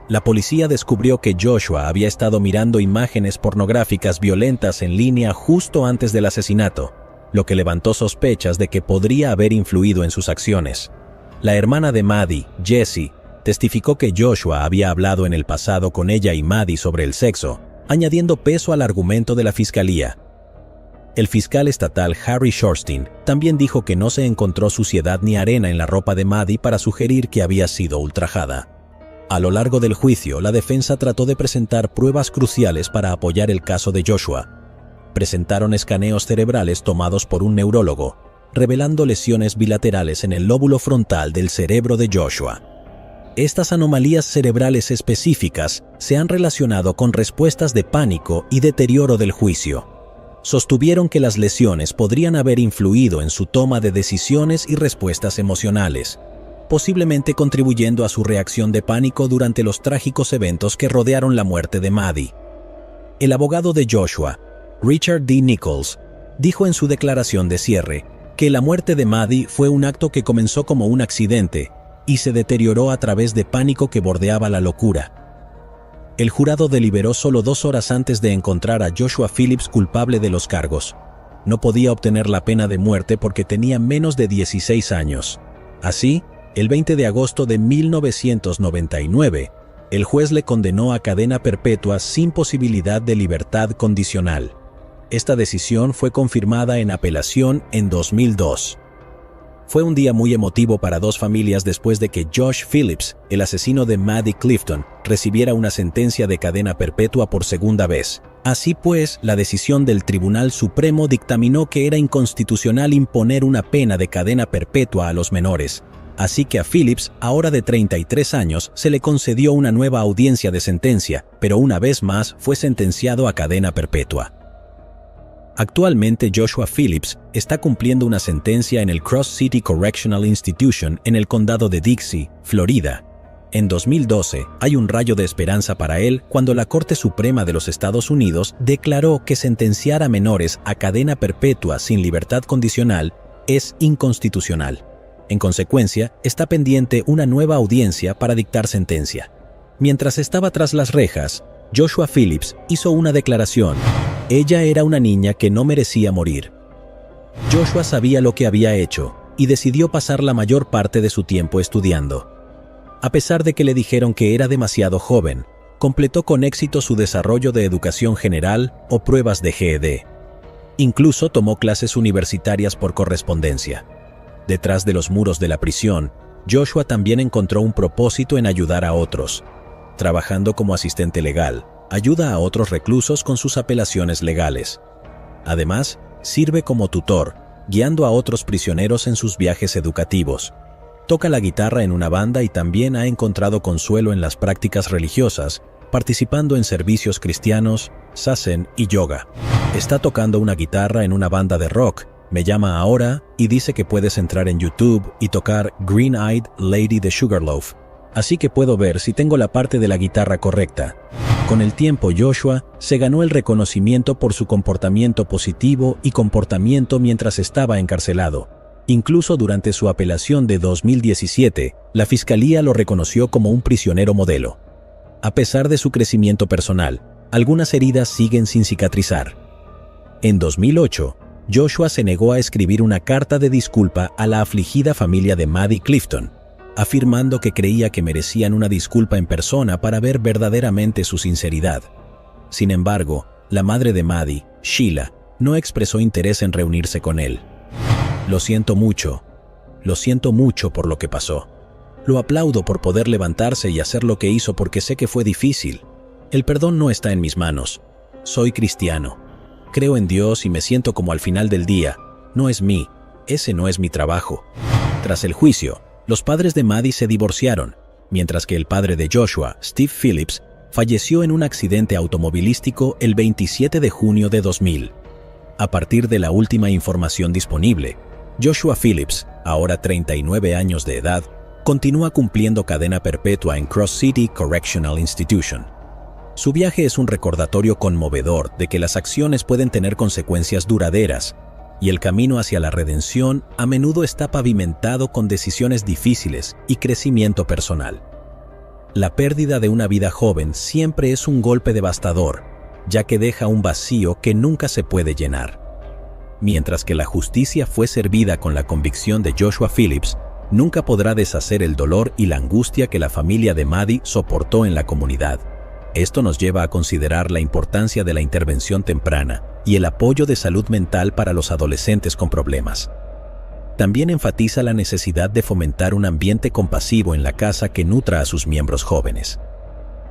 La policía descubrió que Joshua había estado mirando imágenes pornográficas violentas en línea justo antes del asesinato, lo que levantó sospechas de que podría haber influido en sus acciones. La hermana de Maddie, Jessie, testificó que Joshua había hablado en el pasado con ella y Maddie sobre el sexo, añadiendo peso al argumento de la fiscalía. El fiscal estatal Harry Shorstein también dijo que no se encontró suciedad ni arena en la ropa de Maddie para sugerir que había sido ultrajada. A lo largo del juicio, la defensa trató de presentar pruebas cruciales para apoyar el caso de Joshua. Presentaron escaneos cerebrales tomados por un neurólogo, revelando lesiones bilaterales en el lóbulo frontal del cerebro de Joshua. Estas anomalías cerebrales específicas se han relacionado con respuestas de pánico y deterioro del juicio. Sostuvieron que las lesiones podrían haber influido en su toma de decisiones y respuestas emocionales, posiblemente contribuyendo a su reacción de pánico durante los trágicos eventos que rodearon la muerte de Maddie. El abogado de Joshua, Richard D. Nichols, dijo en su declaración de cierre que la muerte de Maddie fue un acto que comenzó como un accidente y se deterioró a través de pánico que bordeaba la locura. El jurado deliberó solo 2 horas antes de encontrar a Joshua Phillips culpable de los cargos. No podía obtener la pena de muerte porque tenía menos de 16 años. Así, el 20 de agosto de 1999, el juez le condenó a cadena perpetua sin posibilidad de libertad condicional. Esta decisión fue confirmada en apelación en 2002. Fue un día muy emotivo para 2 familias después de que Josh Phillips, el asesino de Maddie Clifton, recibiera una sentencia de cadena perpetua por segunda vez. Así pues, la decisión del Tribunal Supremo dictaminó que era inconstitucional imponer una pena de cadena perpetua a los menores. Así que a Phillips, ahora de 33 años, se le concedió una nueva audiencia de sentencia, pero una vez más fue sentenciado a cadena perpetua. Actualmente Joshua Phillips está cumpliendo una sentencia en el Cross City Correctional Institution en el condado de Dixie, Florida. En 2012, hay un rayo de esperanza para él cuando la Corte Suprema de los Estados Unidos declaró que sentenciar a menores a cadena perpetua sin libertad condicional es inconstitucional. En consecuencia, está pendiente una nueva audiencia para dictar sentencia. Mientras estaba tras las rejas, Joshua Phillips hizo una declaración. Ella era una niña que no merecía morir. Joshua sabía lo que había hecho y decidió pasar la mayor parte de su tiempo estudiando. A pesar de que le dijeron que era demasiado joven, completó con éxito su desarrollo de educación general o pruebas de GED. Incluso tomó clases universitarias por correspondencia. Detrás de los muros de la prisión, Joshua también encontró un propósito en ayudar a otros. Trabajando como asistente legal, ayuda a otros reclusos con sus apelaciones legales. Además, sirve como tutor, guiando a otros prisioneros en sus viajes educativos. Toca la guitarra en una banda y también ha encontrado consuelo en las prácticas religiosas, participando en servicios cristianos, zazen y yoga. Está tocando una guitarra en una banda de rock, me llama ahora y dice que puedes entrar en YouTube y tocar Green Eyed Lady de Sugarloaf, así que puedo ver si tengo la parte de la guitarra correcta. Con el tiempo, Joshua se ganó el reconocimiento por su comportamiento positivo y comportamiento mientras estaba encarcelado. Incluso durante su apelación de 2017, la fiscalía lo reconoció como un prisionero modelo. A pesar de su crecimiento personal, algunas heridas siguen sin cicatrizar. En 2008, Joshua se negó a escribir una carta de disculpa a la afligida familia de Maddie Clifton, afirmando que creía que merecían una disculpa en persona para ver verdaderamente su sinceridad. Sin embargo, la madre de Maddie, Sheila, no expresó interés en reunirse con él. Lo siento mucho por lo que pasó. Lo aplaudo por poder levantarse y hacer lo que hizo porque sé que fue difícil. El perdón no está en mis manos. Soy cristiano. Creo en Dios y me siento como al final del día. Ese no es mi trabajo. Tras el juicio, los padres de Maddie se divorciaron, mientras que el padre de Joshua, Steve Phillips, falleció en un accidente automovilístico el 27 de junio de 2000. A partir de la última información disponible, Joshua Phillips, ahora 39 años de edad, continúa cumpliendo cadena perpetua en Cross City Correctional Institution. Su viaje es un recordatorio conmovedor de que las acciones pueden tener consecuencias duraderas, y el camino hacia la redención a menudo está pavimentado con decisiones difíciles y crecimiento personal. La pérdida de una vida joven siempre es un golpe devastador, ya que deja un vacío que nunca se puede llenar. Mientras que la justicia fue servida con la convicción de Joshua Phillips, nunca podrá deshacer el dolor y la angustia que la familia de Maddie soportó en la comunidad. Esto nos lleva a considerar la importancia de la intervención temprana y el apoyo de salud mental para los adolescentes con problemas. También enfatiza la necesidad de fomentar un ambiente compasivo en la casa que nutra a sus miembros jóvenes.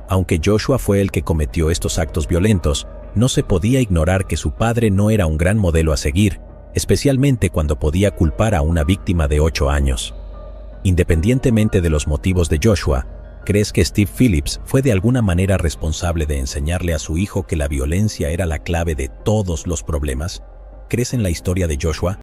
Aunque Joshua fue el que cometió estos actos violentos, no se podía ignorar que su padre no era un gran modelo a seguir, especialmente cuando podía culpar a una víctima de 8 años. Independientemente de los motivos de Joshua, ¿crees que Steve Phillips fue de alguna manera responsable de enseñarle a su hijo que la violencia era la clave de todos los problemas? ¿Crees en la historia de Joshua?